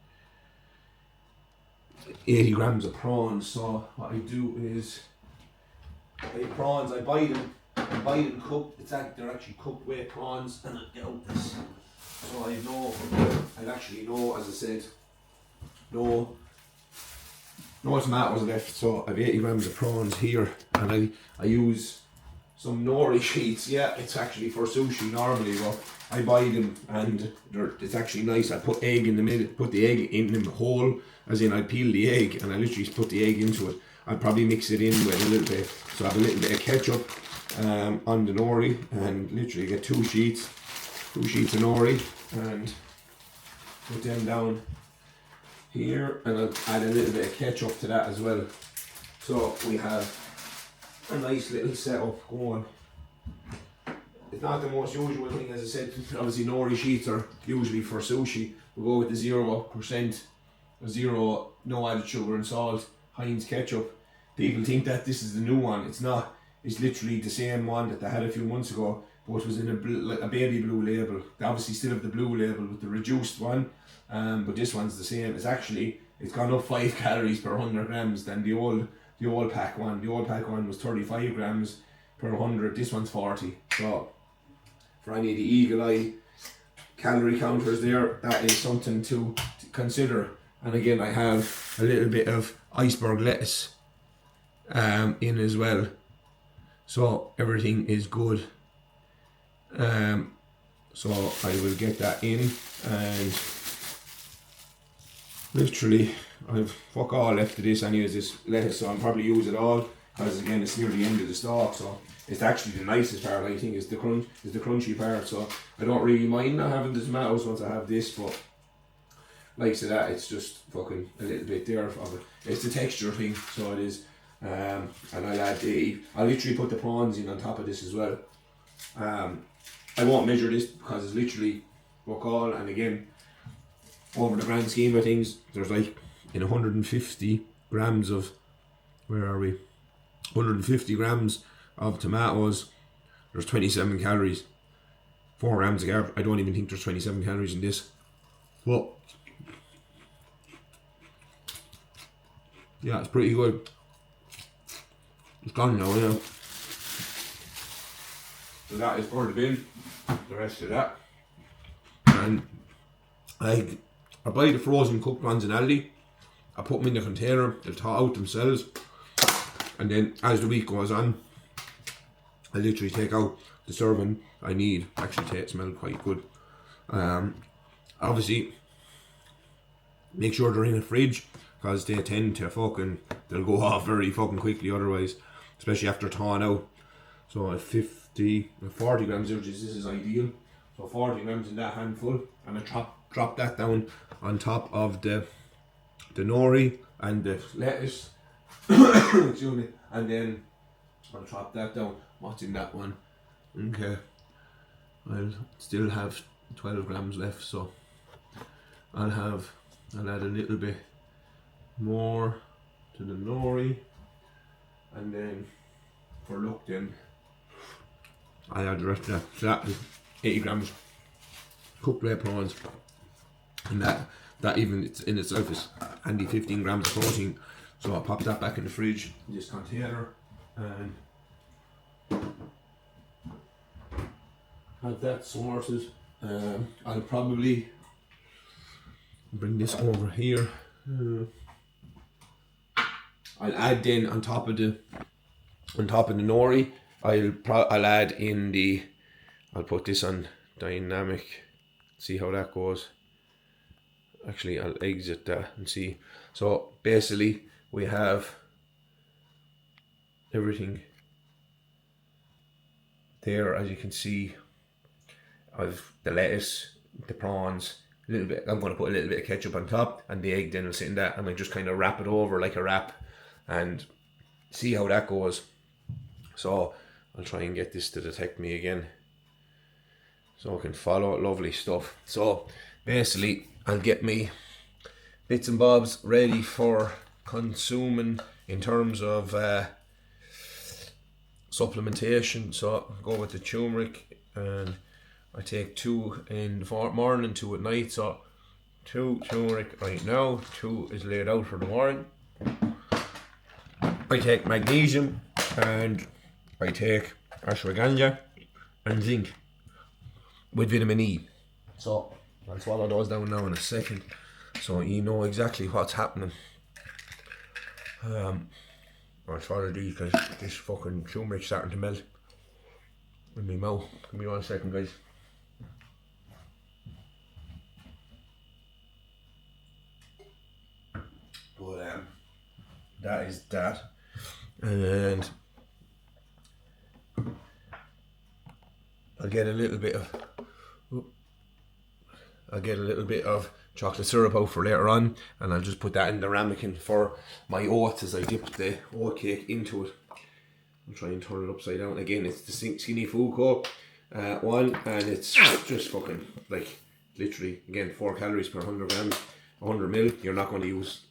80 grams of prawns. So what I do is prawns, I buy them cooked. They're actually cooked with prawns, and I get out this. So I actually know, as I said, no tomatoes left. So I have 80 grams of prawns here, and I use some nori sheets. Yeah, it's actually for sushi normally, but I buy them, and it's actually nice. I put egg in the middle, put the egg in the hole, as in I peel the egg and I literally put the egg into it. I'll probably mix it in with a little bit, so I have a little bit of ketchup on the nori, and literally get 2 sheets of nori, and put them down here, and I'll add a little bit of ketchup to that as well. So we have a nice little setup going. It's not the most usual thing, as I said. Obviously nori sheets are usually for sushi. We'll go with the 0%, no added sugar and salt, Heinz ketchup. People think that this is the new one. It's not. It's literally the same one that they had a few months ago, but it was in a baby blue label. They obviously still have the blue label with the reduced one, but this one's the same. It's gone up 5 calories per 100 grams than the old pack one. The old pack one was 35 grams per 100. This one's 40. So for any of the eagle eye calorie counters there, that is something to consider. And again, I have a little bit of iceberg lettuce in as well, so everything is good. So I will get that in, and literally I've fuck all left of this anyways, this lettuce, so I'll probably use it all, because again it's near the end of the stalk. So it's actually the nicest part, I think, is the crunchy part. So I don't really mind not having the tomatoes once I have this, but like so that it's just fucking a little bit there of it. It's the texture thing, so it is. And I'll literally put the prawns in on top of this as well. I won't measure this because it's literally fuck all, and again, over the grand scheme of things, there's like in 150 grams of, 150 grams of tomatoes, there's 27 calories. 4 grams of carb. I don't even think there's 27 calories in this. Well, yeah, it's pretty good. It's gone now, you know. So that is for the bin. The rest of that. And I buy the frozen cooked ones in Aldi. I put them in the container. They'll thaw out themselves. And then as the week goes on, I literally take out the serving I need. Actually, smell quite good. Obviously, make sure they're in a fridge, because they tend to they'll go off very fucking quickly otherwise, especially after thawing out. So 40 grams of this is ideal. So 40 grams in that handful, and I drop that down on top of the nori and the lettuce. Excuse me. And then I'll drop that down. What's in that one? Okay. I'll still have 12 grams left, so I'll add a little bit more to the nori, and then for luck then I add the rest of that. So that is 80 grams. cooked red prawns, and that even it's in itself is handy 15 grams of protein. So I'll pop that back in the fridge in this container and have that sorted. I'll probably bring this over here. I'll add then on top of the nori. I'll add in the. I'll put this on dynamic. See how that goes. Actually, I'll exit that and see. So basically, we have everything there, as you can see. I've the lettuce, the prawns, a little bit. I'm going to put a little bit of ketchup on top, and the egg then will sit in that, and I just kind of wrap it over like a wrap, and see how that goes. So I'll try and get this to detect me again, so I can follow it. Lovely stuff. So basically, I'll get me bits and bobs ready for consuming in terms of supplementation. So I'll go with the turmeric, and I take 2 in the morning, 2 at night. So 2 turmeric right now, 2 is laid out for the morning. I take magnesium, and I take ashwagandha and zinc with vitamin E. So I'll swallow those down now in a second, so you know exactly what's happening. I'll swallow these because this fucking turmeric's starting to melt in my mouth. Give me 1 second, guys. But that is that, and I'll get a little bit of chocolate syrup out for later on, and I'll just put that in the ramekin for my oats as I dip the oat cake into it. I'll try and turn it upside down. Again, it's the Skinny Food Co. one, and it's just fucking like literally, again, 4 calories per 100 grams, 100 mil. You're not going to use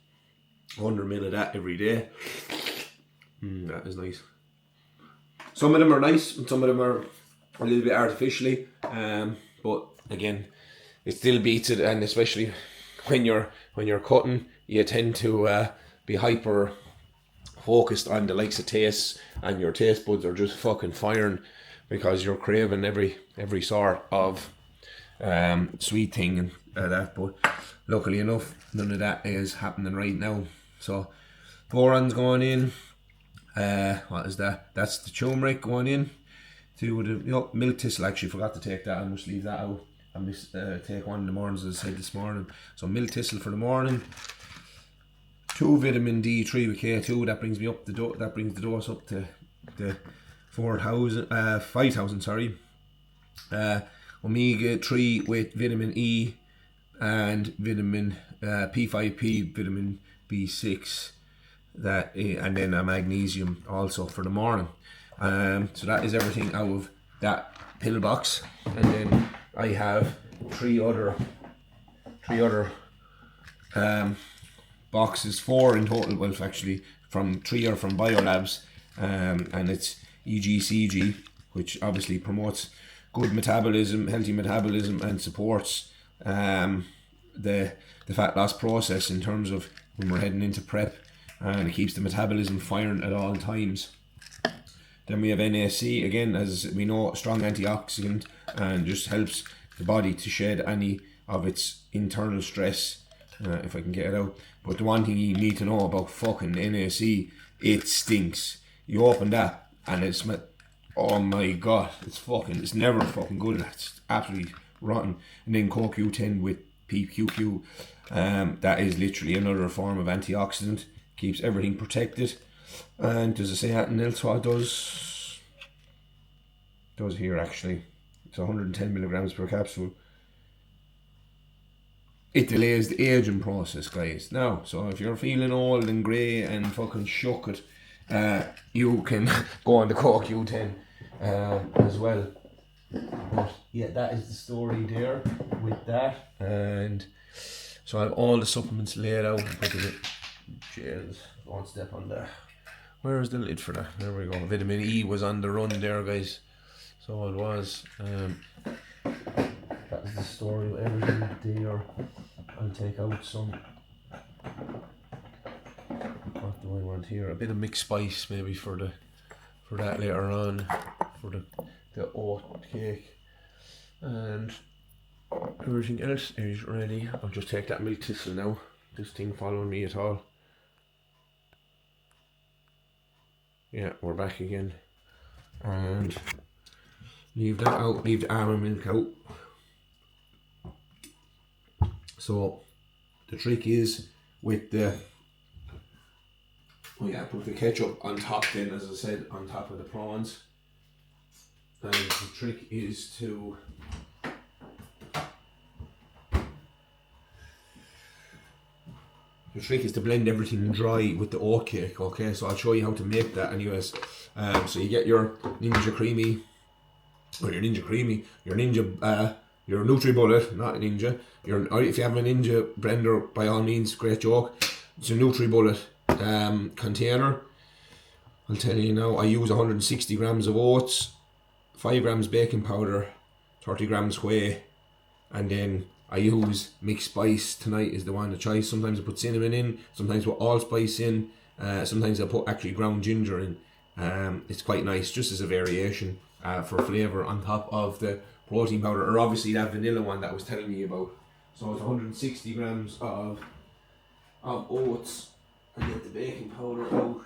100 mil of that every day. That is nice. Some of them are nice, and some of them are a little bit artificially, but again, it still beats it. And especially when you're cutting, you tend to be hyper focused on the likes of tastes, and your taste buds are just fucking firing because you're craving every sort of sweet thing and that. But luckily enough, none of that is happening right now. So boron's going in. What is that? That's the turmeric going in. To the milk thistle. Actually forgot to take that. I must leave that out. I must take one in the mornings, as I said this morning. So milk thistle for the morning. 2 vitamin D3 with K2. That brings me up that brings the dose up to the 5,000. Sorry. Omega 3 with vitamin E and vitamin P5P, vitamin B6. That and then a magnesium also for the morning. So that is everything out of that pill box, and then I have three other boxes, 4 in total. Well, actually, 3 are from Biolabs, and it's EGCG, which obviously promotes good metabolism, healthy metabolism, and supports the fat loss process in terms of when we're heading into prep, and it keeps the metabolism firing at all times. Then we have NAC, again, as we know, strong antioxidant, and just helps the body to shed any of its internal stress, if I can get it out. But the one thing you need to know about fucking NAC, it stinks. You open that and it's, oh my god, it's never fucking good. It's absolutely rotten. And then CoQ10 with PQQ, that is literally another form of antioxidant, keeps everything protected. And does it say anything else what it does? It does here actually. It's 110 milligrams per capsule. It delays the aging process, guys. Now, so if you're feeling old and grey and fucking shook it, you can go on the CoQ10 as well. But yeah, that is the story there with that. And so I have all the supplements laid out. Jails, one step on that. Where is the lid for that? There we go. Vitamin E was on the run there, guys. So it was. that is the story of everything there. I'll take out some, what do I want here? A bit of mixed spice maybe for that later on, for the oat cake. And everything else is ready. I'll just take that milk thistle now. This thing following me at all. Yeah, we're back again. And leave that out, leave the almond milk out. So the trick is with the, put the ketchup on top then, as I said, on top of the prawns. And the trick is to blend everything dry with the oat cake, okay? So I'll show you how to make that anyways. So you get your Ninja Creamy, or your NutriBullet, not a Ninja. Or if you have a Ninja blender, by all means, great joke. It's a NutriBullet container. I'll tell you now, I use 160 grams of oats, 5 grams baking powder, 30 grams whey, and then I use mixed spice. Tonight is the one of choice. Sometimes I put cinnamon in, sometimes I put allspice in, sometimes I put actually ground ginger in. It's quite nice, just as a variation for flavour on top of the protein powder, or obviously that vanilla one that I was telling you about. So it's 160 grams of oats. I get the baking powder out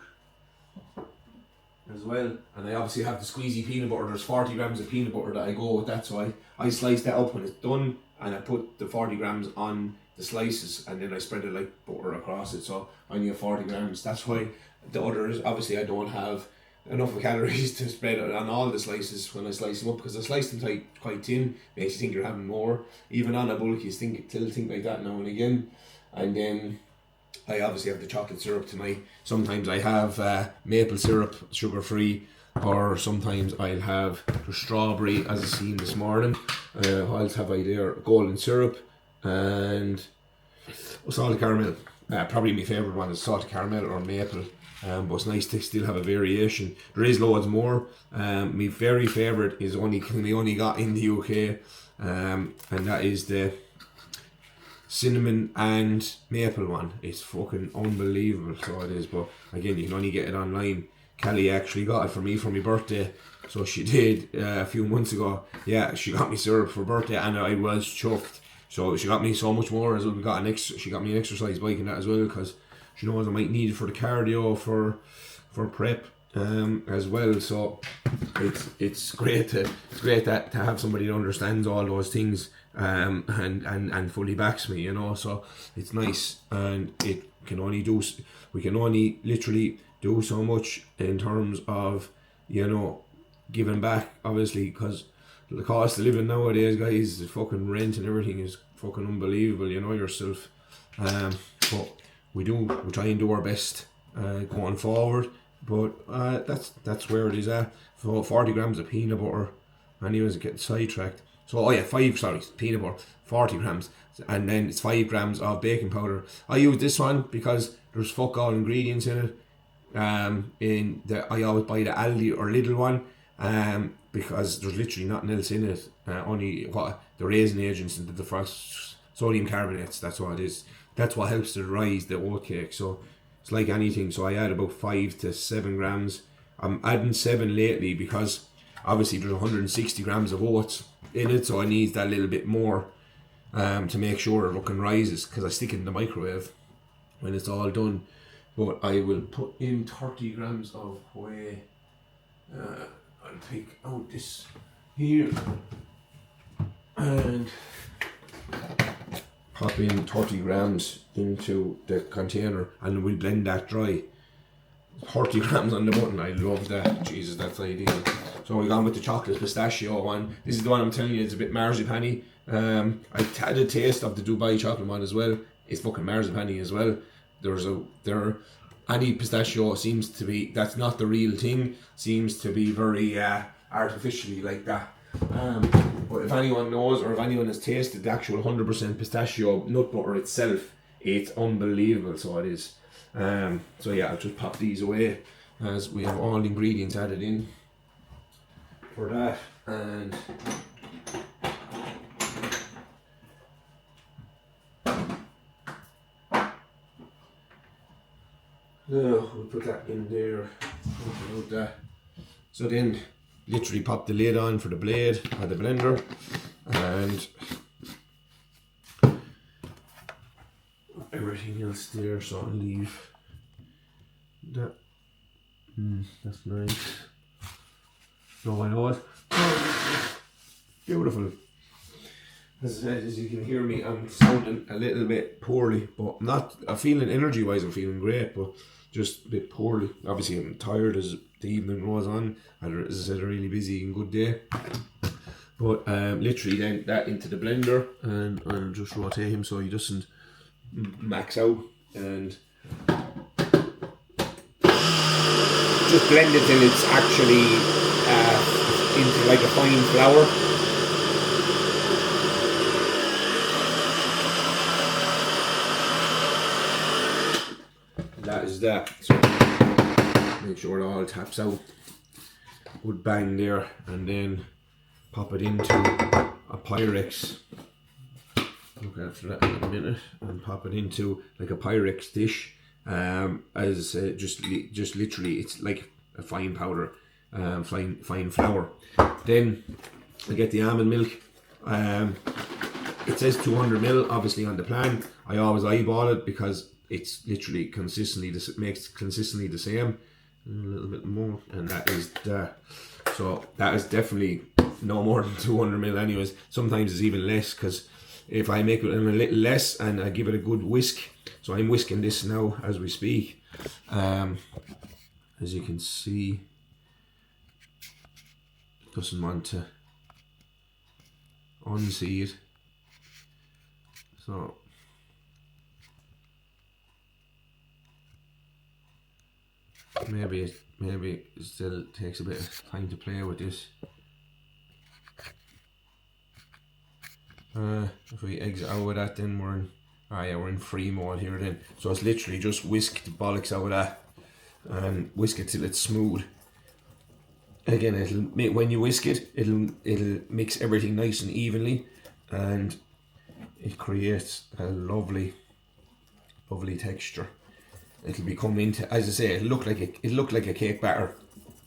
as well, and I obviously have the squeezy peanut butter. There's 40 grams of peanut butter that I go with that, so I slice that up when it's done, and I put the 40 grams on the slices, and then I spread it like butter across it, so I only have 40 grams. That's why the others, obviously I don't have enough calories to spread it on all the slices when I slice them up, because I slice them quite thin, makes you think you're having more. Even on a bulk, you think like that now and again. And then I obviously have the chocolate syrup tonight. Sometimes I have maple syrup, sugar free, or sometimes I'll have the strawberry, as I seen this morning. What else have I there? Golden syrup and salted caramel. Probably my favourite one is salted caramel or maple. But it's nice to still have a variation. There is loads more. My very favourite is we only got in the UK, and that is the cinnamon and maple one. It's fucking unbelievable, so it is. But again, you can only get it online. Kelly actually got it for me for my birthday, so she did a few months ago. Yeah, she got me syrup for birthday, and I was chuffed. So she got me so much more as well. She got me an exercise bike and that as well, because she knows I might need it for the cardio, for prep as well. So it's great to have somebody that understands all those things and fully backs me, you know. So it's nice, and we can only literally do so much in terms of, you know, giving back, obviously, because the cost of living nowadays, guys, the fucking rent and everything is fucking unbelievable, you know yourself. But we try and do our best going forward, but that's where it is at. So 40 grams of peanut butter, anyways, getting sidetracked. So peanut butter, 40 grams, and then it's 5 grams of baking powder. I use this one because there's fuck all ingredients in it. I always buy the Aldi or Lidl one, because there's literally nothing else in it. Only the raisin agents and the frost sodium carbonates. That's what it is. That's what helps to rise the oat cake. So it's like anything. So I add about 5 to 7 grams. I'm adding 7 lately because obviously there's 160 grams of oats in it, so I need that little bit more to make sure it fucking rises, because I stick it in the microwave when it's all done. But I will put in 30 grams of whey. I'll take out this here and pop in 30 grams into the container, and we'll blend that dry. 30 grams on the button, I love that. Jesus, that's ideal. So we've gone with the chocolate pistachio one. This is the one I'm telling you, it's a bit marzipan-y. I've had a taste of the Dubai chocolate one as well. It's fucking marzipan-y as well. Any pistachio seems to be, that's not the real thing, seems to be very artificially like that. But if anyone knows, or if anyone has tasted the actual 100% pistachio nut butter itself, it's unbelievable. So it is. So yeah, I'll just pop these away as we have all ingredients added in for that. And Now we'll put that in there. About that. So then, literally pop the lid on for the blade or the blender, and everything else there. So I'll leave that. That's nice. No, I know it. Beautiful. As you can hear me, I'm sounding a little bit poorly, but I'm feeling energy-wise, I'm feeling great, but just a bit poorly. Obviously, I'm tired as the evening goes on. As I said, a really busy and good day. But literally then that into the blender, and I'll just rotate him so he doesn't max out, and just blend it till it's actually into like a fine flour. That is that. So make sure it all taps out. Good bang there, and then pop it into a Pyrex. Look after that in a minute, and pop it into like a Pyrex dish. As just literally, it's like a fine powder, fine flour. Then I get the almond milk. It says 200 ml obviously on the plan. I always eyeball it because it's literally makes consistently the same. A little bit more, and that is that. So that is definitely no more than 200 ml anyways. Sometimes it's even less, because if I make it a little less and I give it a good whisk. So I'm whisking this now as we speak. As you can see, it doesn't want to unseed. So maybe it still takes a bit of time to play with this. If we exit out of that, then we're in free mode here then. So it's literally just whisk the bollocks out of that and whisk it till it's smooth. Again, when you whisk it, it'll mix everything nice and evenly, and it creates a lovely texture. It'll become into, as I say, it'll look like a cake batter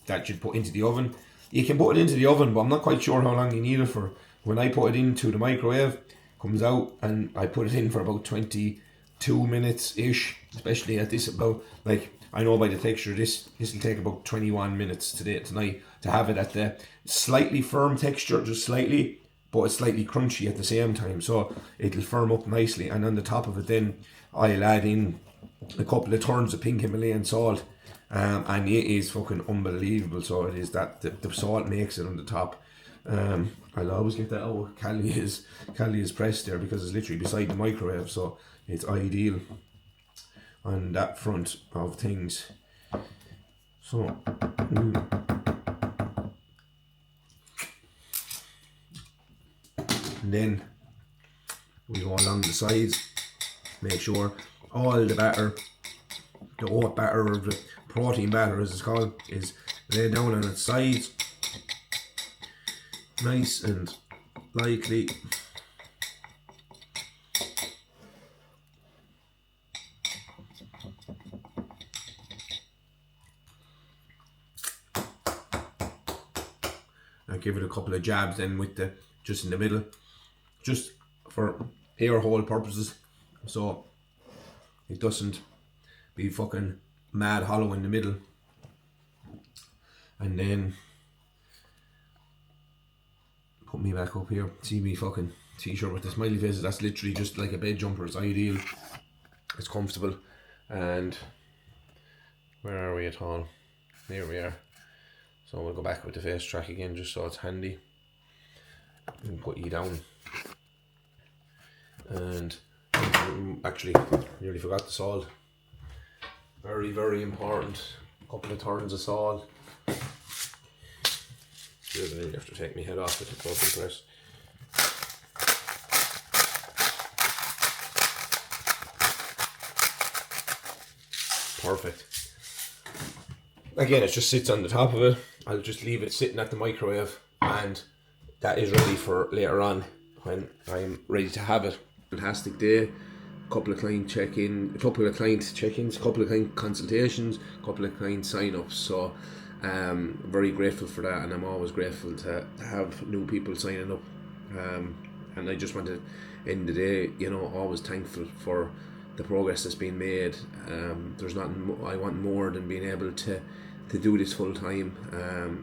that you'd put into the oven. You can put it into the oven, but I'm not quite sure how long you need it for. When I put it into the microwave, comes out, and I put it in for about 22 minutes ish. Especially at this, about, like, I know by the texture this will take about 21 minutes tonight to have it at the slightly firm texture, just slightly, but it's slightly crunchy at the same time. So it'll firm up nicely, and on the top of it, then I'll add in a couple of turns of pink Himalayan salt, and it is fucking unbelievable. So it is that the salt makes it on the top. I'll always get that out. Cali is pressed there because it's literally beside the microwave, so it's ideal on that front of things. So and then we go along the sides, make sure all the batter, the oat batter, or the protein batter as it's called, is laid down on its sides, nice and lightly. I give it a couple of jabs then with just in the middle, just for air hole purposes, so it doesn't be fucking mad hollow in the middle. And then put me back up here. See me fucking t-shirt with the smiley faces. That's literally just like a bed jumper. It's ideal. It's comfortable. And where are we at all? Here we are. So we'll go back with the face track again, just so it's handy. And put you down. And actually, nearly forgot the salt. Very, very important. A couple of turns of salt. Excuse me, you have to take my head off with the closing press. Perfect. Again, it just sits on the top of it. I'll just leave it sitting at the microwave, and that is ready for later on when I'm ready to have it. Fantastic day. couple of client check-ins, couple of client consultations, couple of client sign-ups. So very grateful for that, and I'm always grateful to have new people signing up. And I just want to end the day, always thankful for the progress that's been made. There's nothing I want more than being able to do this full time,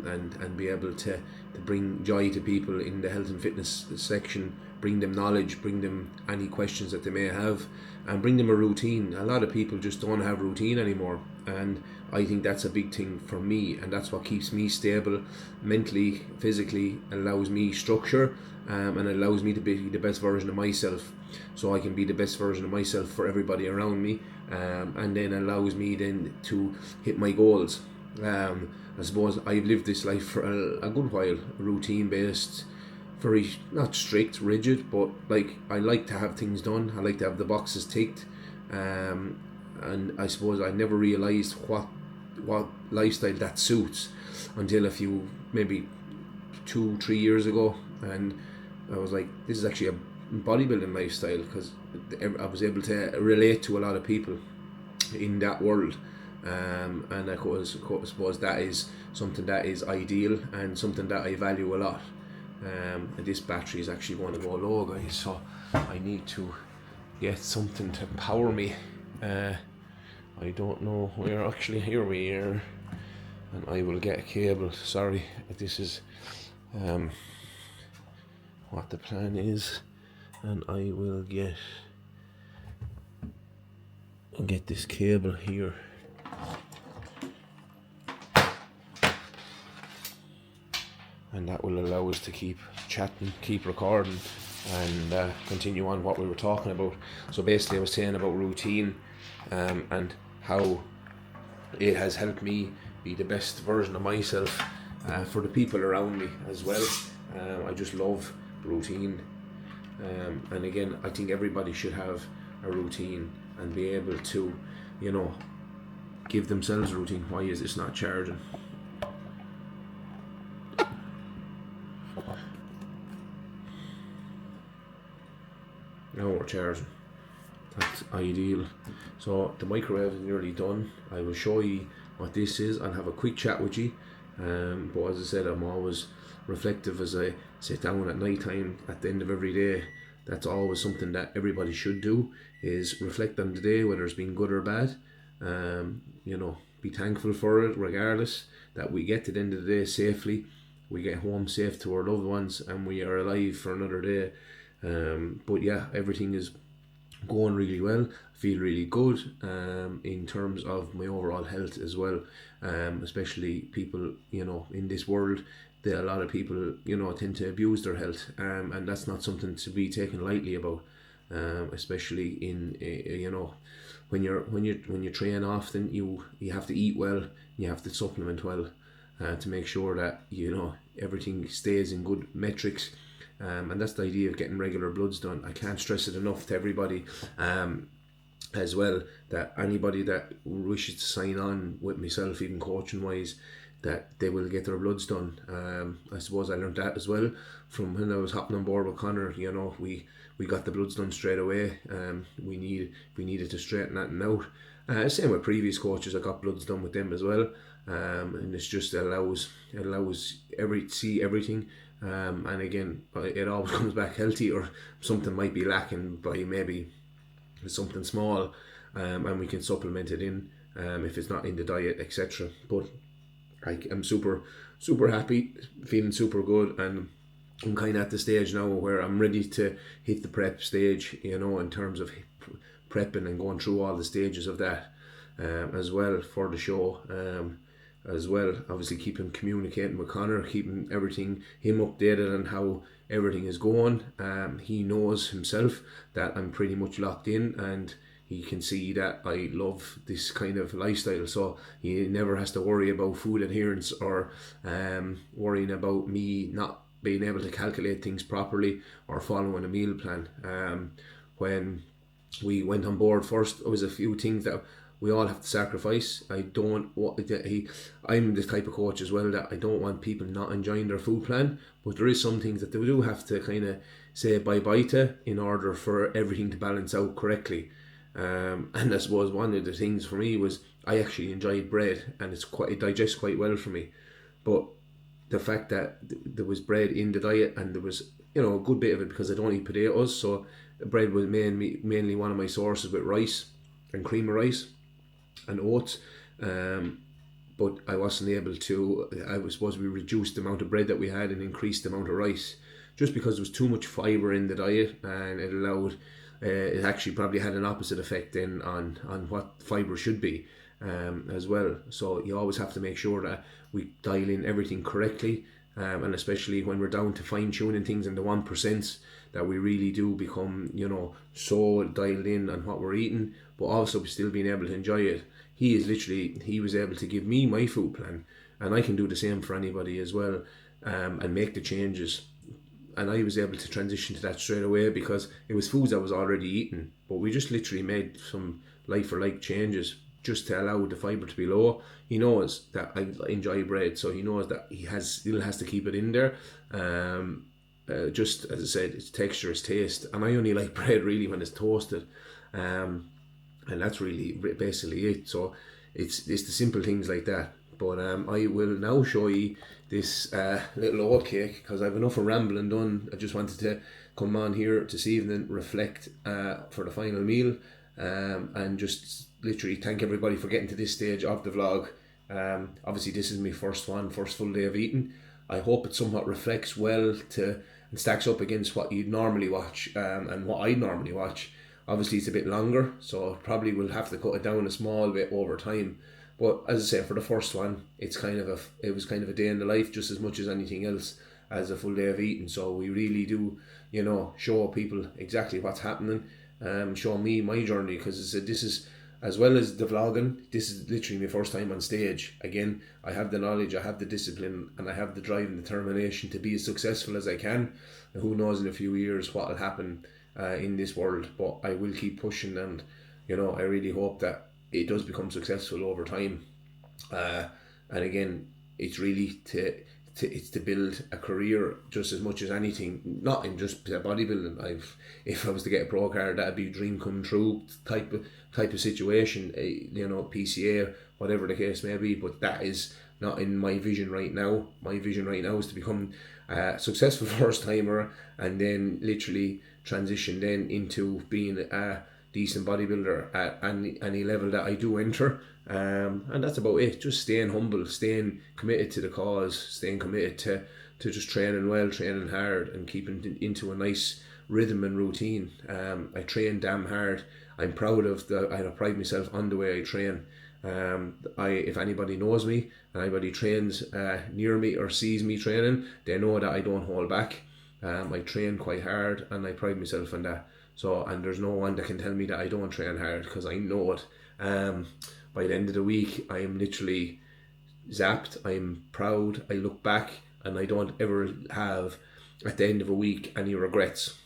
and be able to bring joy to people in the health and fitness section, bring them knowledge, bring them any questions that they may have, and bring them a routine. A lot of people just don't have routine anymore, and I think that's a big thing for me, and that's what keeps me stable mentally, physically, allows me structure, and allows me to be the best version of myself, so I can be the best version of myself for everybody around me, and then allows me then to hit my goals. I suppose I've lived this life for a good while, routine based, very not strict, rigid, but like I like to have things done. I like to have the boxes ticked, and I suppose I never realised what lifestyle that suits until a few, maybe 2-3 years ago, and I was like, this is actually a bodybuilding lifestyle, because I was able to relate to a lot of people in that world. And I suppose that is something that is ideal and something that I value a lot. And this battery is actually going to go low, guys, so I need to get something to power me. I don't know where. Actually, here we are, and I will get a cable. Sorry, this is what the plan is, and I will get this cable here. And that will allow us to keep chatting, keep recording, and continue on what we were talking about. So basically I was saying about routine, and how it has helped me be the best version of myself for the people around me as well. I just love routine, and again, I think everybody should have a routine and be able to, give themselves a routine. Why is this not charging? Now we're charging. That's ideal. So the microwave is nearly done. I will show you what this is. I'll have a quick chat with you. But as I said, I'm always reflective as I sit down at night time at the end of every day. That's always something that everybody should do, is reflect on the day, whether it's been good or bad. Be thankful for it regardless, that we get to the end of the day safely, we get home safe to our loved ones, and we are alive for another day. But yeah, everything is going really well. I feel really good in terms of my overall health as well, especially people, in this world, that a lot of people, tend to abuse their health, and that's not something to be taken lightly about, especially in when you train often, you have to eat well, you have to supplement well, to make sure that everything stays in good metrics. And that's the idea of getting regular bloods done. I can't stress it enough to everybody, as well, that anybody that wishes to sign on with myself, even coaching wise, that they will get their bloods done. I suppose I learned that as well from when I was hopping on board with Connor. We got the bloods done straight away. We needed to straighten that out. Same with previous coaches, I got bloods done with them as well. And it's just allows see everything. And again, it always comes back healthy, or something might be lacking by maybe something small, and we can supplement it in if it's not in the diet, etc. But I'm super happy, feeling super good, and I'm kind of at the stage now where I'm ready to hit the prep stage, in terms of prepping and going through all the stages of that, as well, for the show. As well, obviously keeping communicating with Connor, keeping him updated on how everything is going. He knows himself that I'm pretty much locked in, and he can see that I love this kind of lifestyle, so he never has to worry about food adherence, or worrying about me not being able to calculate things properly or following a meal plan. When we went on board first, there was a few things that we all have to sacrifice. I'm the type of coach as well that I don't want people not enjoying their food plan, but there is some things that they do have to kind of say bye-bye to in order for everything to balance out correctly. And I suppose one of the things for me was I actually enjoyed bread, and it digests quite well for me. But the fact that there was bread in the diet, and there was a good bit of it because I don't eat potatoes, so bread was mainly one of my sources, with rice and cream of rice and oats. But I wasn't able to. I suppose we reduced the amount of bread that we had and increased the amount of rice, just because there was too much fibre in the diet, and it allowed. It actually probably had an opposite effect then on what fibre should be, as well. So you always have to make sure that we dial in everything correctly, and especially when we're down to fine tuning things in the 1%, that we really do become so dialed in on what we're eating, but also still being able to enjoy it. He was able to give me my food plan, and I can do the same for anybody as well, and make the changes. And I was able to transition to that straight away because it was foods I was already eating, but we just literally made some like for like changes just to allow the fibre to be low. He knows that I enjoy bread, so he knows that he still has to keep it in there. Just as I said, its texture, its taste, and I only like bread really when it's toasted, and that's really basically it. So it's the simple things like that. But I will now show you this little oat cake because I've enough of rambling done. I just wanted to come on here this evening, reflect for the final meal, and just literally thank everybody for getting to this stage of the vlog. Obviously this is my first full day of eating. I hope it somewhat reflects well and stacks up against what you'd normally watch, and what I normally watch. Obviously it's a bit longer, so probably will have to cut it down a small bit over time. But as I say, for the first one, it was kind of a day in the life just as much as anything else, as a full day of eating. So we really do, show people exactly what's happening, show me my journey, because this is, as well as the vlogging, this is literally my first time on stage. Again, I have the knowledge, I have the discipline, and I have the drive and determination to be as successful as I can. And who knows in a few years what will happen in this world, but I will keep pushing, and I really hope that it does become successful over time. And again, it's really to build a career just as much as anything, not in just bodybuilding. If I was to get a pro card, that'd be a dream come true type of situation, PCA, whatever the case may be. But that is not in my vision right now. My vision right now is to become a successful first timer, and then literally transition then into being a decent bodybuilder at any level that I do enter, and that's about it. Just staying humble, staying committed to the cause, staying committed to just training well, training hard, and keeping into a nice rhythm and routine. I train damn hard. I'm proud of I pride myself on the way I train. If anybody knows me, anybody trains near me or sees me training, they know that I don't hold back. I train quite hard, and I pride myself on that. So, and there's no one that can tell me that I don't train hard, because I know it. By the end of the week, I am literally zapped. I'm proud. I look back, and I don't ever have, at the end of a week, any regrets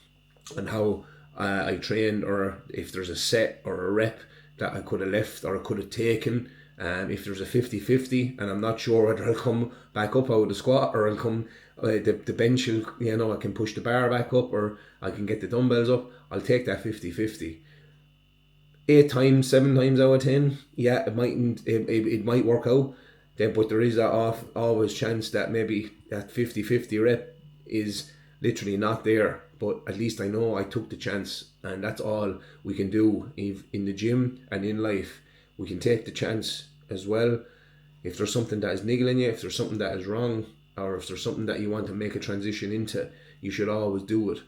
on how I trained, or if there's a set or a rep that I could have left or I could have taken. If there's a 50-50 and I'm not sure whether I'll come back up out of the squat, or I'll come the bench, I can push the bar back up, or I can get the dumbbells up, I'll take that 50-50. 7 times out of 10, yeah, it might work out then, but there is always chance that maybe that 50-50 rep is literally not there. But at least I know I took the chance, and that's all we can do in the gym and in life. We can take the chance as well. If there's something that is niggling you, if there's something that is wrong, or if there's something that you want to make a transition into, you should always do it,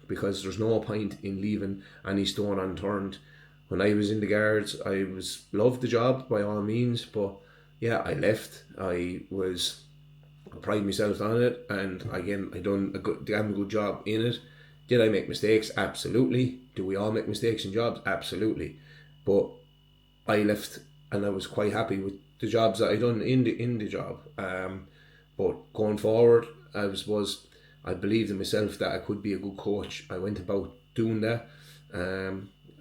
because there's no point in leaving any stone unturned. When I was in the guards, I loved the job by all means, but yeah, I left. I pride myself on it, and again, I done a damn good job in it. Did I make mistakes? Absolutely. Do we all make mistakes in jobs? Absolutely. But I left, and I was quite happy with the jobs that I done in the job. But going forward, I believed in myself that I could be a good coach. I went about doing that,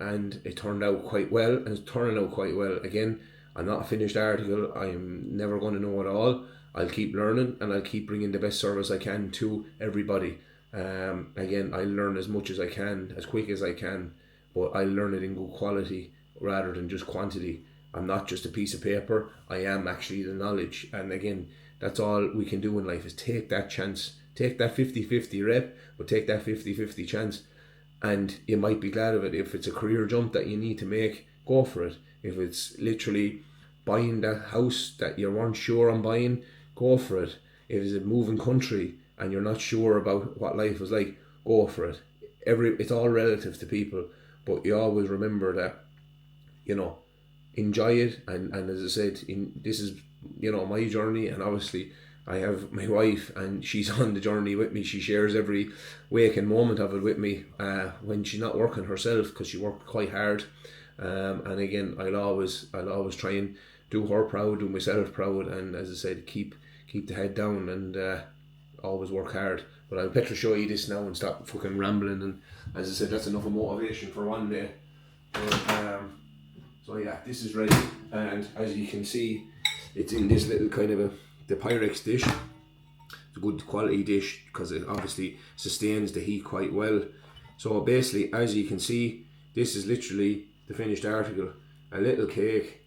and it turned out quite well, and it's turning out quite well. Again, I'm not a finished article. I'm never going to know it all. I'll keep learning, and I'll keep bringing the best service I can to everybody. Again, I'll learn as much as I can, as quick as I can, but I'll learn it in good quality rather than just quantity. I'm not just a piece of paper. I am actually the knowledge. And again, that's all we can do in life, is take that chance. Take that 50-50 rep, but take that 50-50 chance. And you might be glad of it. If it's a career jump that you need to make, go for it. If it's literally buying that house that you weren't sure on buying, go for it. If it's a moving country and you're not sure about what life was like, go for it. It's all relative to people, but you always remember that, enjoy it. And as I said, this is, my journey, and obviously I have my wife, and she's on the journey with me. She shares every waking moment of it with me when she's not working herself, because she worked quite hard. And again, I'll always try and do her proud, do myself proud, and as I said, keep the head down and always work hard. But I'll better show you this now and stop fucking rambling. And as I said, that's enough of motivation for one day. But, so yeah, this is ready, and as you can see, it's in this little kind of the Pyrex dish. It's a good quality dish because it obviously sustains the heat quite well. So basically, as you can see, this is literally the finished article. A little cake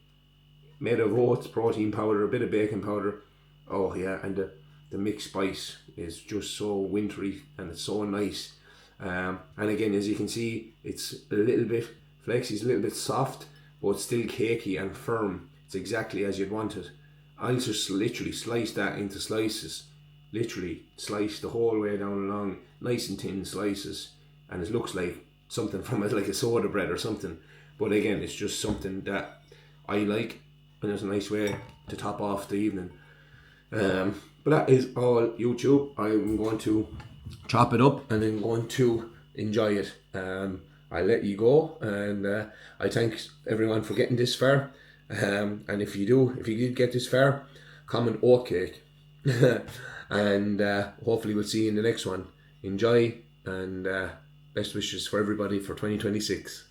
made of oats, protein powder, a bit of baking powder. Oh yeah, and the mixed spice is just so wintry and it's so nice. And again, as you can see, it's a little bit flexy, it's a little bit soft, but it's still cakey and firm. It's exactly as you'd want it. I'll just literally slice that into slices. Literally slice the whole way down along, nice and thin slices, and it looks like something from like a soda bread or something. But again, it's just something that I like, and it's a nice way to top off the evening. But that is all YouTube. I'm going to chop it up and then going to enjoy it. I'll let you go, and I thank everyone for getting this far. And if you did get this far, comment oat cake. And hopefully we'll see you in the next one. Enjoy, and best wishes for everybody for 2026.